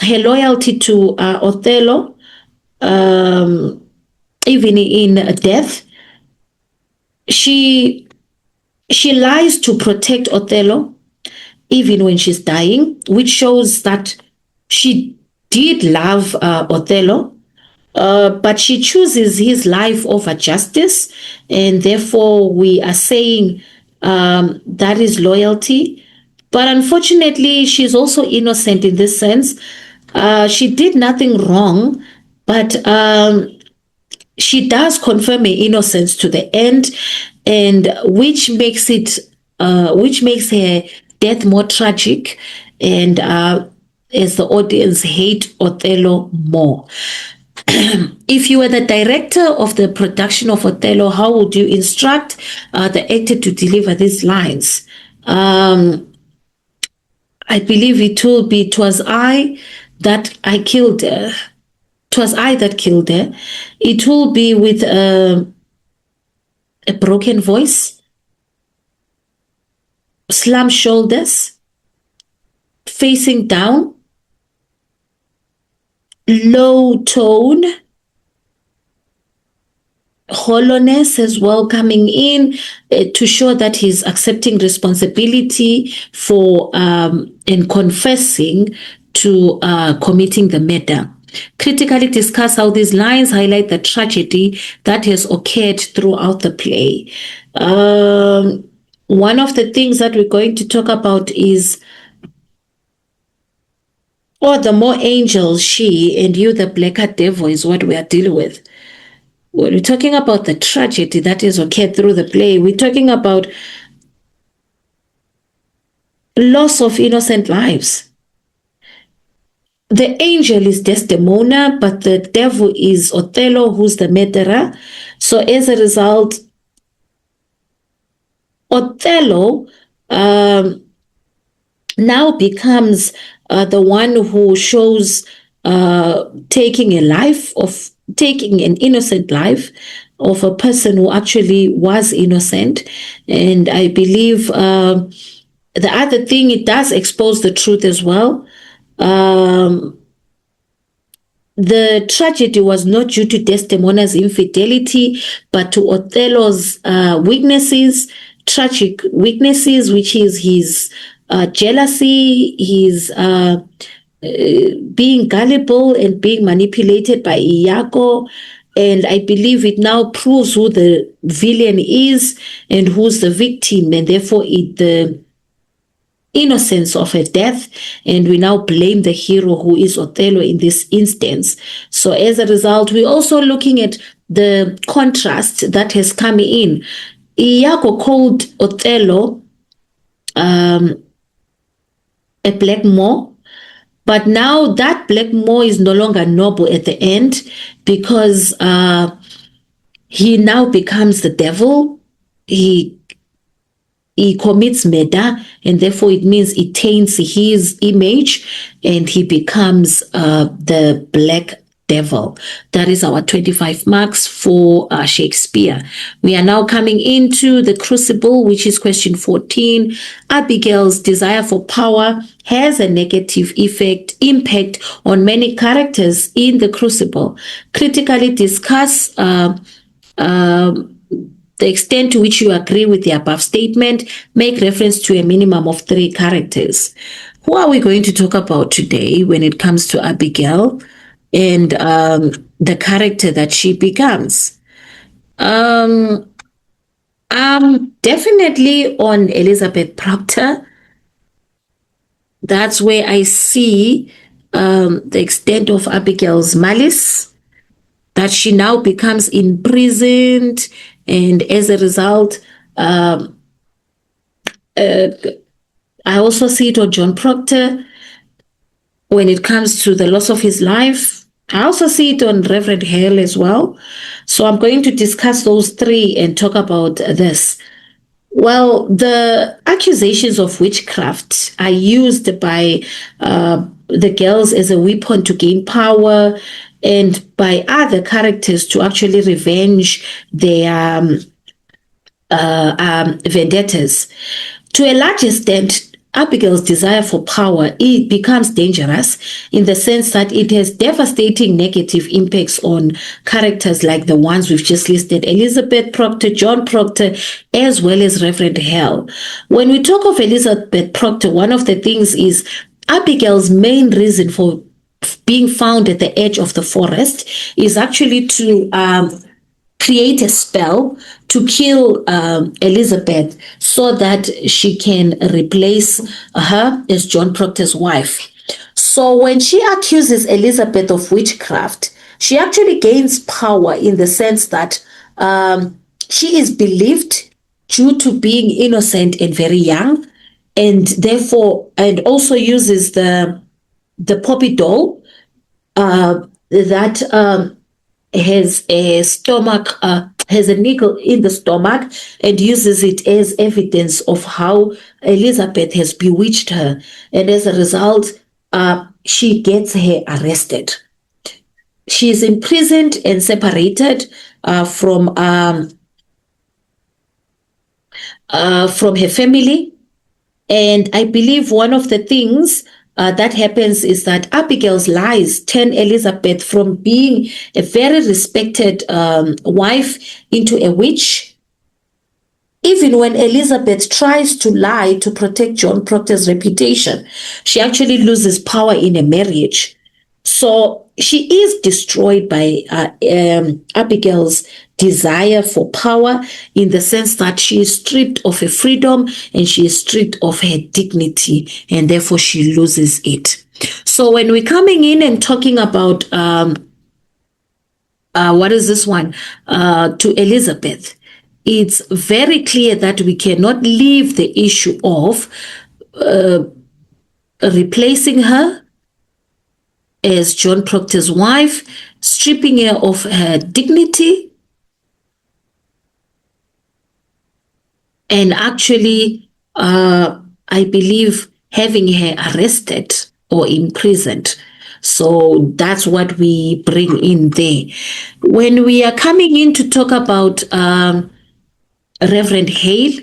A: Her loyalty to Othello, even in death. She lies to protect Othello, even when she's dying, which shows that she did love Othello, but she chooses his life over justice, and therefore we are saying that is loyalty. But unfortunately, she's also innocent in this sense. She did nothing wrong, but she does confirm her innocence to the end, and which makes her death more tragic, and as the audience hate Othello more. If you were the director of the production of Othello, how would you instruct the actor to deliver these lines? I believe it will be, "'Twas I that I killed her. 'Twas I that killed her." It will be with a broken voice, slumped shoulders, facing down, low tone, hollowness as well coming in to show that he's accepting responsibility for and confessing to committing the murder. Critically discuss how these lines highlight the tragedy that has occurred throughout the play. One of the things that we're going to talk about is, "Oh, the more angel she, and you the blacker devil," is what we are dealing with. When we're talking about the tragedy that has occurred through the play, we're talking about loss of innocent lives. the angel is Desdemona, but the devil is Othello, who's the murderer. So as a result, Othello now becomes the one who shows taking an innocent life of a person who actually was innocent. And I believe the other thing, it does expose the truth as well. The tragedy was not due to Desdemona's infidelity, but to Othello's weaknesses, tragic weaknesses, which is his jealousy, his being gullible and being manipulated by Iago. And I believe it now proves who the villain is and who's the victim, and therefore the innocence of her death, and we now blame the hero, who is Othello in this instance. So as a result, we're also looking at the contrast that has come in. Iago called Othello a blackamoor, but now that blackamoor is no longer noble at the end, because he now becomes the devil. He commits murder, and therefore it means it taints his image, and he becomes the black devil. That is our 25 marks for Shakespeare. We are now coming into the Crucible, which is question 14. Abigail's desire for power has a negative impact on many characters in the Crucible. Critically discuss the extent to which you agree with the above statement. Make reference to a minimum of 3 characters. Who are we going to talk about today when it comes to Abigail and the character that she becomes? I'm definitely on Elizabeth Proctor. That's where I see the extent of Abigail's malice, that she now becomes imprisoned, and as a result, I also see it on John Proctor when it comes to the loss of his life. I also see it on Reverend Hale as well. So I'm going to discuss those 3 and talk about this. Well, the accusations of witchcraft are used by the girls as a weapon to gain power, and by other characters to actually revenge their vendettas. To a large extent, Abigail's desire for power, it becomes dangerous in the sense that it has devastating negative impacts on characters like the ones we've just listed: Elizabeth Proctor, John Proctor, as well as Reverend Hale. When we talk of Elizabeth Proctor, one of the things is Abigail's main reason for being found at the edge of the forest is actually to create a spell to kill Elizabeth so that she can replace her as John Proctor's wife. So when she accuses Elizabeth of witchcraft, she actually gains power in the sense that she is believed due to being innocent and very young, and therefore, and also uses the poppy doll that has a stomach, has a nickel in the stomach, and uses it as evidence of how Elizabeth has bewitched her. And as a result, she gets her arrested. She is imprisoned and separated from her family. And I believe one of the things that happens is that Abigail's lies turn Elizabeth from being a very respected wife into a witch. Even when Elizabeth tries to lie to protect John Proctor's reputation, she actually loses power in a marriage. So she is destroyed by Abigail's desire for power, in the sense that she is stripped of her freedom and she is stripped of her dignity, and therefore she loses it. So when we're coming in and talking about what is this one, to Elizabeth, it's very clear that we cannot leave the issue of replacing her as John Proctor's wife, stripping her of her dignity, and actually, I believe, having her arrested or imprisoned. So that's what we bring in there. When we are coming in to talk about Reverend Hale,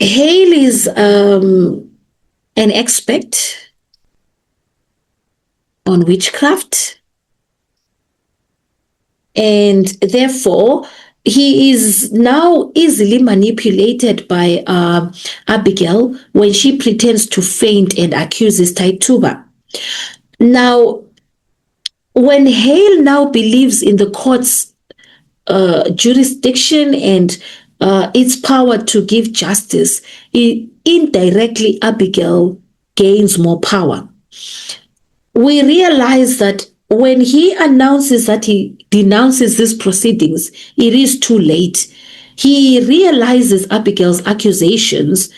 A: Hale is an expert on witchcraft, and therefore he is now easily manipulated by Abigail when she pretends to faint and accuses Taituba. Now, when Hale now believes in the court's jurisdiction and its power to give justice, indirectly Abigail gains more power. We realize that when he announces that he denounces these proceedings, it is too late. He realizes Abigail's accusations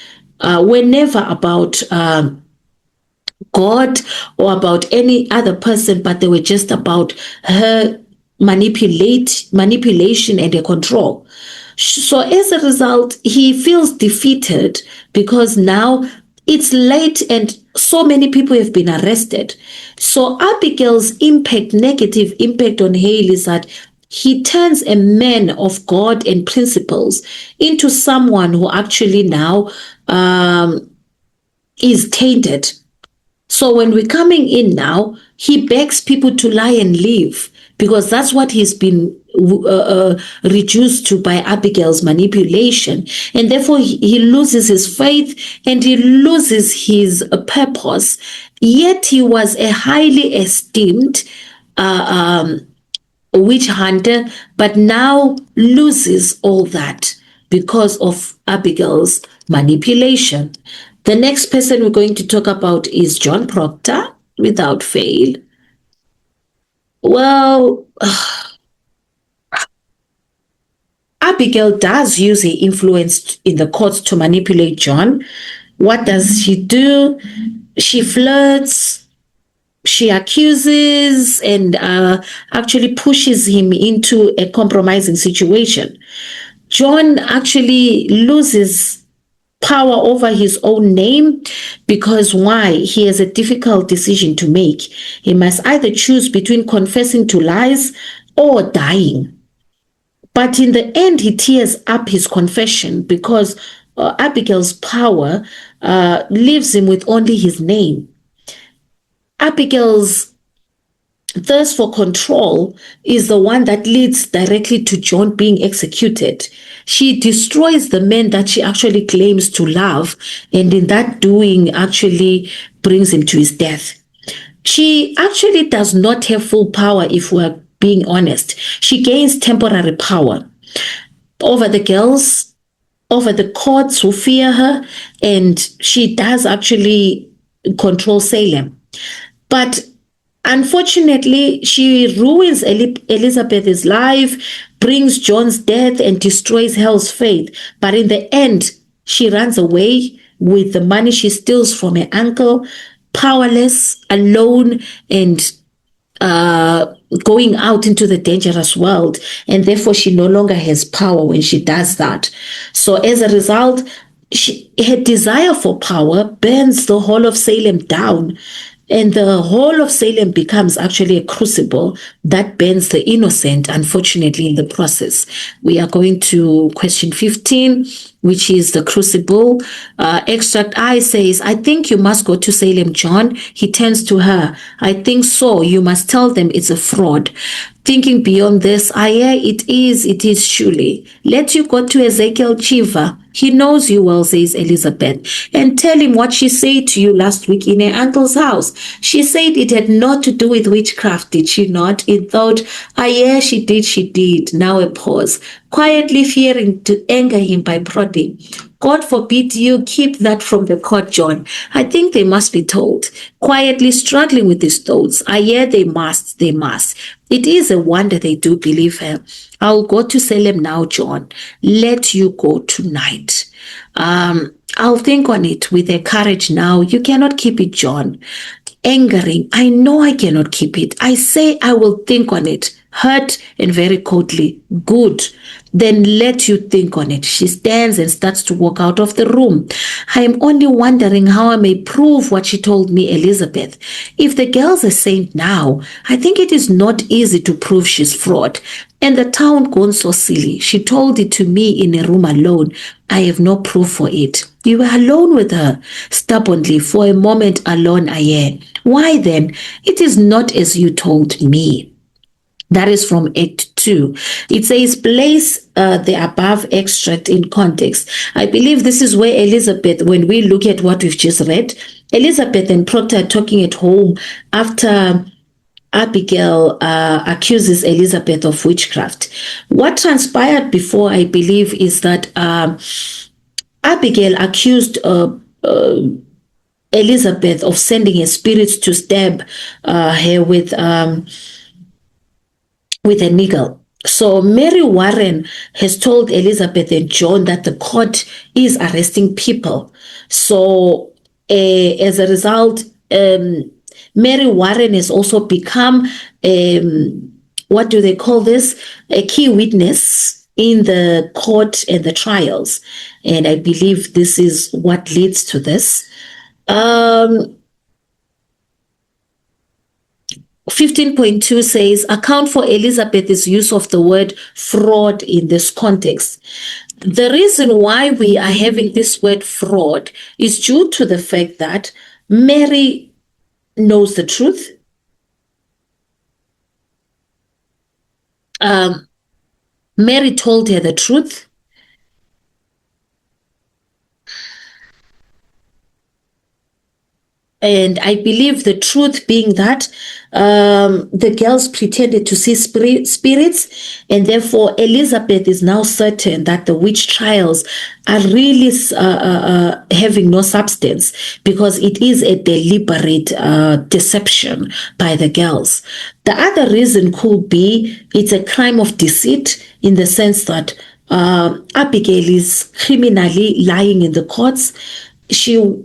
A: were never about God or about any other person, but they were just about her manipulation and her control. So as a result, he feels defeated because now it's late and so many people have been arrested. So Abigail's negative impact on Hale is that he turns a man of God and principles into someone who actually now is tainted. So when we're coming in now, he begs people to lie and live, because that's what he's been reduced to by Abigail's manipulation. And therefore he loses his faith and he loses his purpose. Yet he was a highly esteemed witch hunter, but now loses all that because of Abigail's manipulation. The next person we're going to talk about is John Proctor, without fail. Well, Abigail does use her influence in the courts to manipulate John. What does she do? She flirts, she accuses, and actually pushes him into a compromising situation. John actually loses power over his own name because why? He has a difficult decision to make. He must either choose between confessing to lies or dying. But in the end, he tears up his confession because Abigail's power leaves him with only his name. Abigail's thirst for control is the one that leads directly to John being executed. She destroys the man that she actually claims to love, and in that doing actually brings him to his death. She actually does not have full power, if we're being honest. She gains temporary power over the girls, over the courts who fear her, and she does actually control Salem. But unfortunately, she ruins Elizabeth's life, brings John's death, and destroys Hale's faith. But in the end, she runs away with the money she steals from her uncle, powerless, alone, and going out into the dangerous world. And therefore, she no longer has power when she does that. So as a result, her desire for power burns the whole of Salem down. And the whole of Salem becomes actually a crucible that burns the innocent, unfortunately, in the process. We are going to question 15, which is the crucible. Extract I says, I think you must go to Salem, John. He turns to her. I think so. You must tell them it's a fraud. Thinking beyond this, it is surely. Let you go to Ezekiel Chiva. He knows you well, says Elizabeth, and tell him what she said to you last week in her uncle's house. She said it had not to do with witchcraft, did she not? It thought, she did. Now a pause, quietly fearing to anger him by prodding. God forbid you keep that from the court, John. I think they must be told. Quietly struggling with these thoughts. Yeah, they must. It is a wonder they do believe her. I'll go to Salem now, John. Let you go tonight. I'll think on it with a courage now. You cannot keep it, John. Angering. I know I cannot keep it. I say I will think on it. Hurt and very coldly. Good. Then let you think on it. She stands and starts to walk out of the room. I am only wondering how I may prove what she told me, Elizabeth. If the girl's a saint now, I think it is not easy to prove she's fraud. And the town gone so silly. She told it to me in a room alone. I have no proof for it. You were alone with her. Stubbornly, for a moment alone I am. Why then? It is not as you told me. That is from Act 2. It says, place the above extract in context. I believe this is where Elizabeth, when we look at what we've just read, Elizabeth and Proctor are talking at home after Abigail accuses Elizabeth of witchcraft. What transpired before, I believe, is that Abigail accused Elizabeth of sending a spirit to stab her with a needle. So Mary Warren has told Elizabeth and John that the court is arresting people. So as a result, Mary Warren has also become, what do they call this? A key witness in the court and the trials. And I believe this is what leads to this. 15.2 says, account for Elizabeth's use of the word fraud in this context. The reason why we are having this word fraud is due to the fact that Mary knows the truth. Mary told her the truth. And I believe the truth being that the girls pretended to see spirits, and therefore Elizabeth is now certain that the witch trials are really having no substance, because it is a deliberate deception by the girls. The other reason could be it's a crime of deceit, in the sense that Abigail is criminally lying in the courts.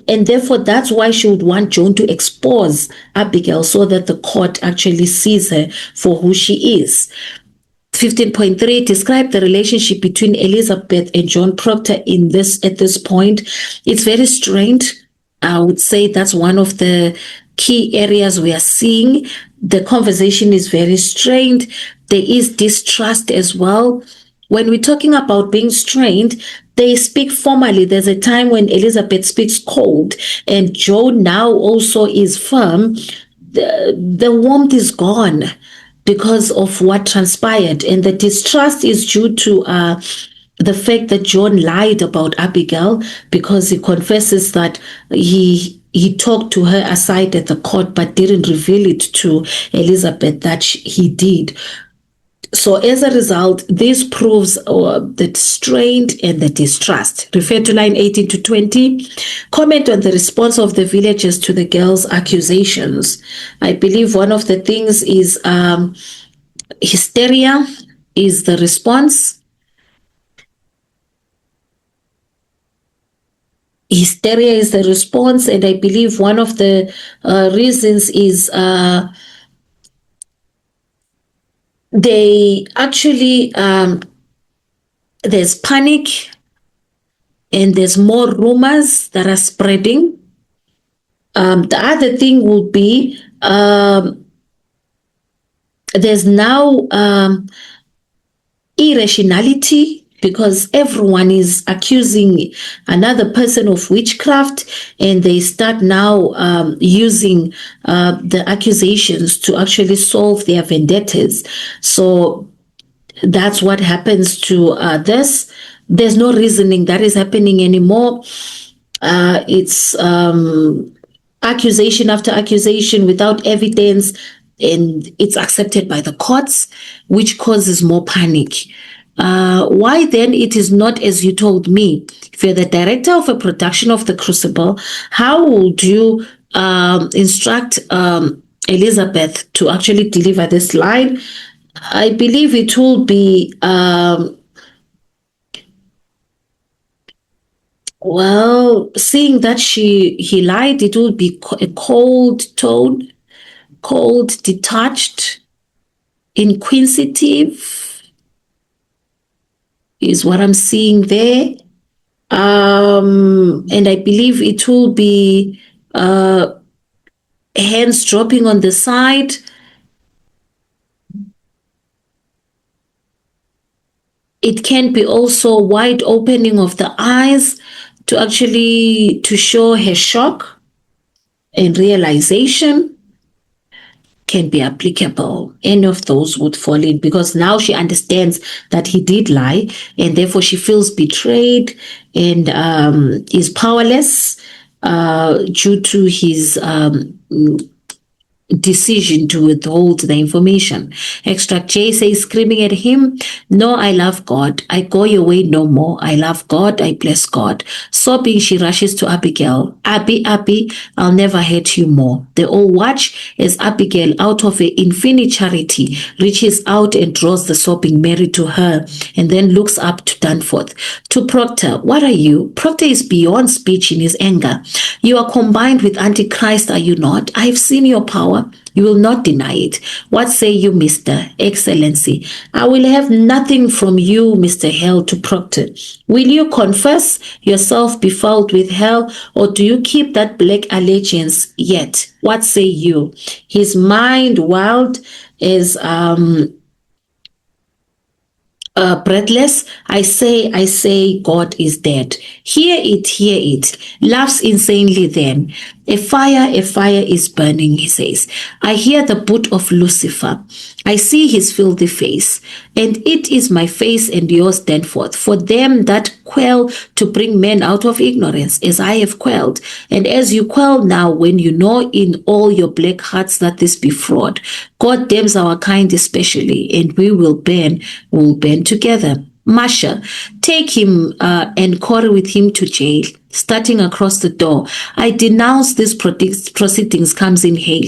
A: And therefore that's why she would want John to expose Abigail, so that the court actually sees her for who she is. 15.3 describe the relationship between Elizabeth and John Proctor at this point. It's very strained. I would say that's one of the key areas we are seeing. The conversation is very strained. There is distrust as well. When we're talking about being strained, they speak formally. There's a time when Elizabeth speaks cold, and John now also is firm. The warmth is gone because of what transpired, and the distrust is due to the fact that John lied about Abigail, because he confesses that he talked to her aside at the court but didn't reveal it to Elizabeth that he did. So as a result, this proves the strain and the distrust. Refer to line 18 to 20. Comment on the response of the villagers to the girls' accusations. I believe one of the things is hysteria is the response. Hysteria is the response, and I believe one of the reasons is they actually, there's panic, and there's more rumors that are spreading. The other thing will be there's now irrationality, because everyone is accusing another person of witchcraft, and they start now using the accusations to actually solve their vendettas. So that's what happens to this. There's no reasoning that is happening anymore. It's accusation after accusation without evidence, and it's accepted by the courts, which causes more panic. Why then it is not as you told me? If you're the director of a production of the Crucible, how would you instruct Elizabeth to actually deliver this line? I believe it will be well, seeing that he lied, it will be a cold tone, cold, detached, inquisitive is what I'm seeing there. And I believe it will be hands dropping on the side. It can be also wide opening of the eyes to show her shock and realization. Can be applicable. Any of those would fall in, because now she understands that he did lie, and therefore she feels betrayed and is powerless due to his decision to withhold the information. Extract J says, screaming at him, no, I love God. I go your way no more. I love God. I bless God. Sobbing, she rushes to Abigail. Abby, I'll never hate you more. They all watch as Abigail, out of her infinite charity, reaches out and draws the sobbing Mary to her, and then looks up to Danforth. To Proctor, what are you? Proctor is beyond speech in his anger. You are combined with Antichrist, are you not? I have seen your power. You will not deny it. What say you, Mr. Excellency? I will have nothing from you, Mr. Hell. To Proctor, will you confess yourself befouled with hell, or do you keep that black allegiance yet? What say you? His mind wild is breathless. I say, God is dead. Hear it, laughs insanely then. A fire is burning, he says. I hear the boot of Lucifer. I see his filthy face, and it is my face and yours, Danforth, for them that quell to bring men out of ignorance, as I have quelled, and as you quell now, when you know in all your black hearts that this be fraud. God damns our kind especially, and we will burn together. Masha, take him and quarrel with him to jail. Starting across the door, I denounce these proceedings, comes in hail.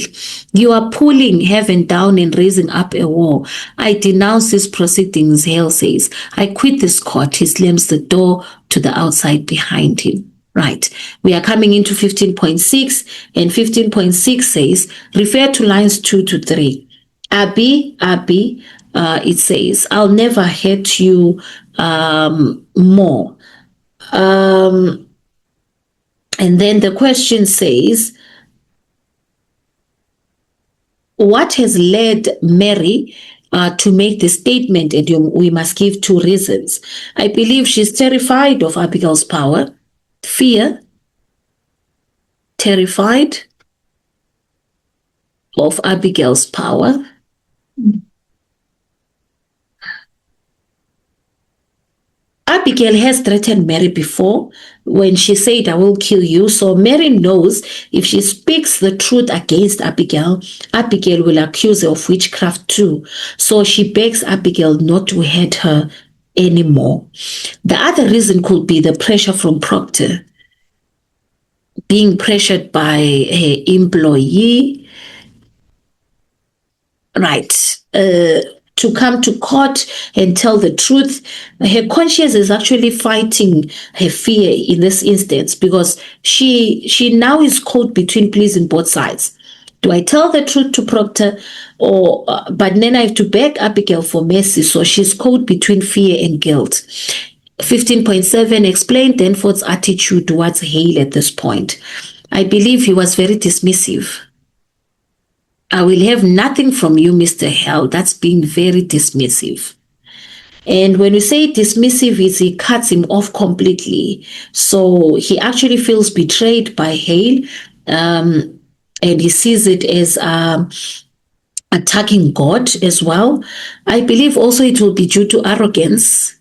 A: You are pulling heaven down and raising up a war. I denounce these proceedings, Hale says. I quit this court. He slams the door to the outside behind him. Right. We are coming into 15.6, and 15.6 says, refer to lines 2 to 3. Abby, it says, I'll never hate you more. And then the question says, what has led Mary to make the statement? And we must give 2 reasons. I believe she's terrified of Abigail's power, fear, terrified of Abigail's power. Abigail has threatened Mary before when she said, I will kill you. So Mary knows if she speaks the truth against Abigail, Abigail will accuse her of witchcraft too. So she begs Abigail not to hate her anymore. The other reason could be the pressure from Proctor, being pressured by her employee, right, to come to court and tell the truth. Her conscience is actually fighting her fear in this instance, because she now is caught between pleasing both sides. Do I tell the truth to Proctor, or but then I have to beg Abigail for mercy? So she's caught between fear and guilt. 15.7 explained Danforth's attitude towards Hale at this point. I believe he was very dismissive. I will have nothing from you, Mr. Hell. That's being very dismissive. And when we say dismissive, he cuts him off completely. So he actually feels betrayed by Hale, and he sees it as attacking God as well. I believe also it will be due to arrogance.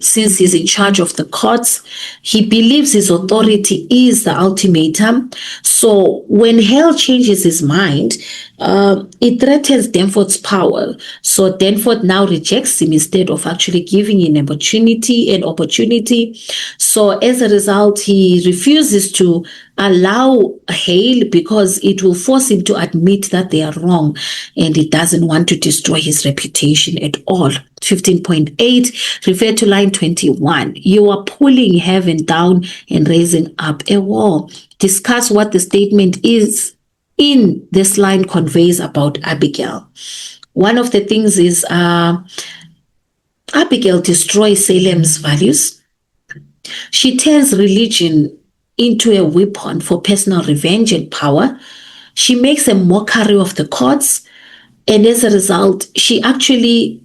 A: Since he's in charge of the courts, he believes his authority is the ultimatum. So when Hale changes his mind, it threatens Danforth's power. So Danforth now rejects him instead of actually giving him an opportunity. So as a result, he refuses to allow Hale because it will force him to admit that they are wrong, and he doesn't want to destroy his reputation at all. 15.8, refer to line 21. You are pulling heaven down and raising up a wall. Discuss what the statement is in this line conveys about Abigail. One of the things is Abigail destroys Salem's values. She turns religion into a weapon for personal revenge and power. She makes a mockery of the courts, and as a result, she actually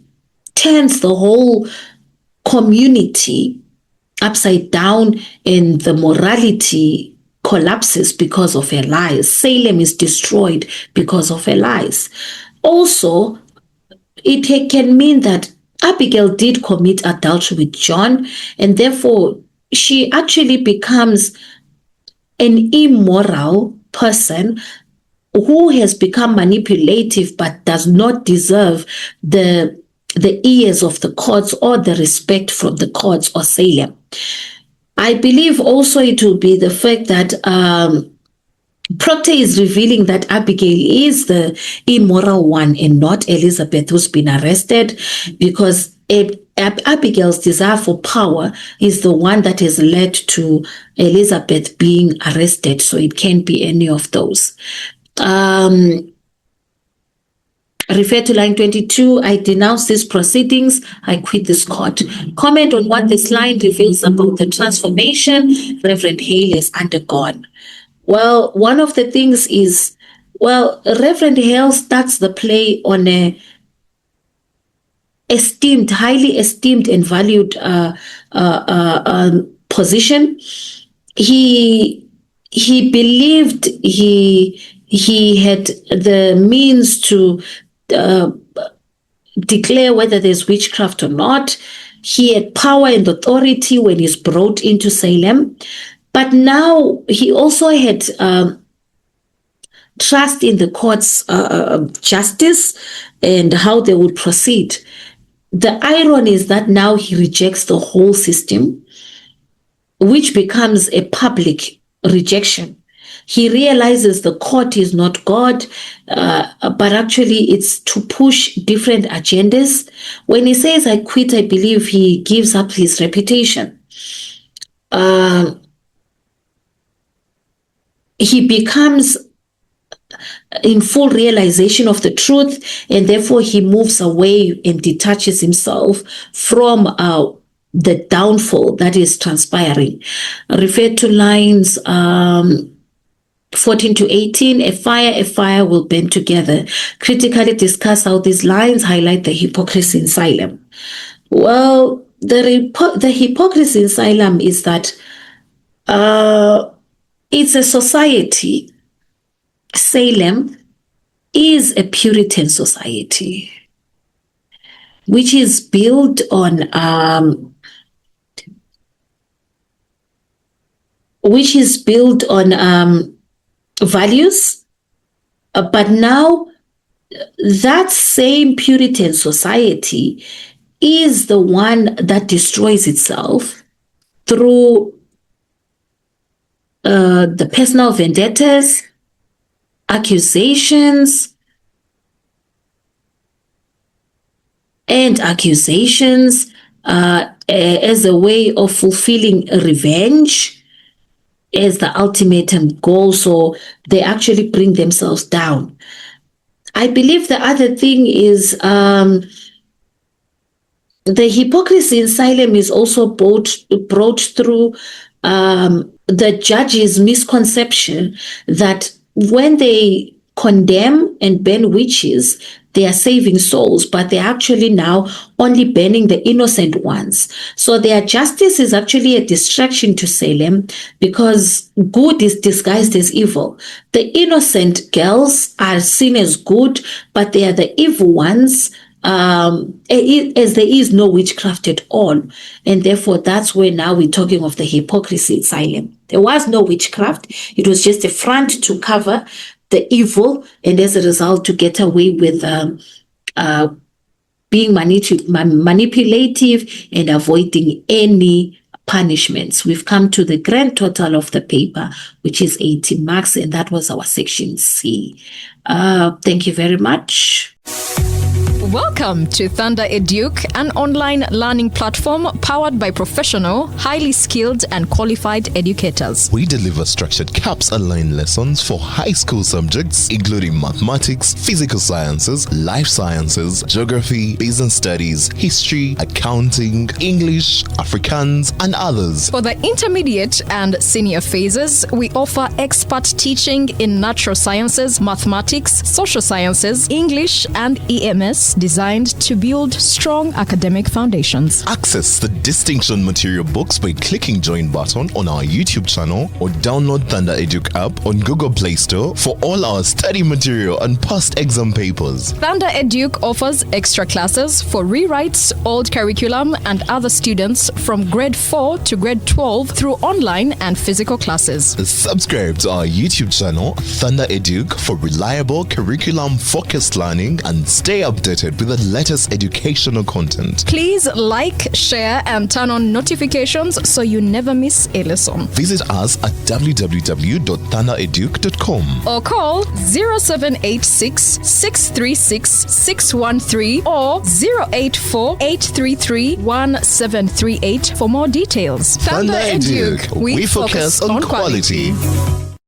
A: turns the whole community upside down, and the morality collapses because of her lies. Salem is destroyed because of her lies. Also, it can mean that Abigail did commit adultery with John, and therefore she actually becomes an immoral person who has become manipulative but does not deserve the ears of the courts or the respect from the courts or Salem. I believe also it will be the fact that Proctor is revealing that Abigail is the immoral one and not Elizabeth, who's been arrested, because Abigail's desire for power is the one that has led to Elizabeth being arrested. So it can't be any of those. Refer to line 22. I denounce these proceedings. I quit this court. Comment on what this line reveals about the transformation Reverend Hale has undergone. Well, one of the things is, Reverend Hale starts the play on a highly esteemed and valued position. He believed he had the means to declare whether there's witchcraft or not. He had power and authority when he's brought into Salem. But now he also had trust in the court's justice and how they would proceed. The irony is that now he rejects the whole system, which becomes a public rejection. He realizes the court is not God, but actually it's to push different agendas. When he says, I quit, I believe he gives up his reputation. He becomes in full realization of the truth, and therefore he moves away and detaches himself from the downfall that is transpiring. Refer to lines 14 to 18, a fire will burn together. Critically discuss how these lines highlight the hypocrisy in Salem. Well, the hypocrisy in Salem is that it's a society. Salem is a Puritan society, which is built on values, but now that same Puritan society is the one that destroys itself through the personal vendettas, accusations, as a way of fulfilling revenge as the ultimate goal. So they actually bring themselves down. I believe the other thing is the hypocrisy in Salem is also brought through the judge's misconception that when they condemn and ban witches, they are saving souls, but they're actually now only banning the innocent ones. So their justice is actually a distraction to Salem because good is disguised as evil. The innocent girls are seen as good, but they are the evil ones, as there is no witchcraft at all. And therefore, that's where now we're talking of the hypocrisy in Salem. There was no witchcraft. It was just a front to cover the evil, and as a result, to get away with being manipulative and avoiding any punishments. We've come to the grand total of the paper, which is 80 marks, and that was our section C. Thank you very much.
B: Welcome to ThunderEDUC, an online learning platform powered by professional, highly skilled and qualified educators.
C: We deliver structured CAPS-aligned lessons for high school subjects, including mathematics, physical sciences, life sciences, geography, business studies, history, accounting, English, Afrikaans, and others.
B: For the intermediate and senior phases, we offer expert teaching in natural sciences, mathematics, social sciences, English, and EMS, designed to build strong academic foundations.
C: Access the distinction material books by clicking join button on our YouTube channel or download ThunderEDUC app on Google Play Store for all our study material and past exam papers.
B: ThunderEDUC offers extra classes for rewrites, old curriculum, and other students from grade 4 to grade 12 through online and physical classes.
C: Subscribe to our YouTube channel, ThunderEDUC, for reliable curriculum-focused learning and stay updated with the latest educational content.
B: Please like, share, and turn on notifications so you never miss a lesson.
C: Visit us at www.thundereduc.com
B: or call 0786 636 613 or 084 833 1738 for more details.
C: ThunderEDUC, we focus on quality.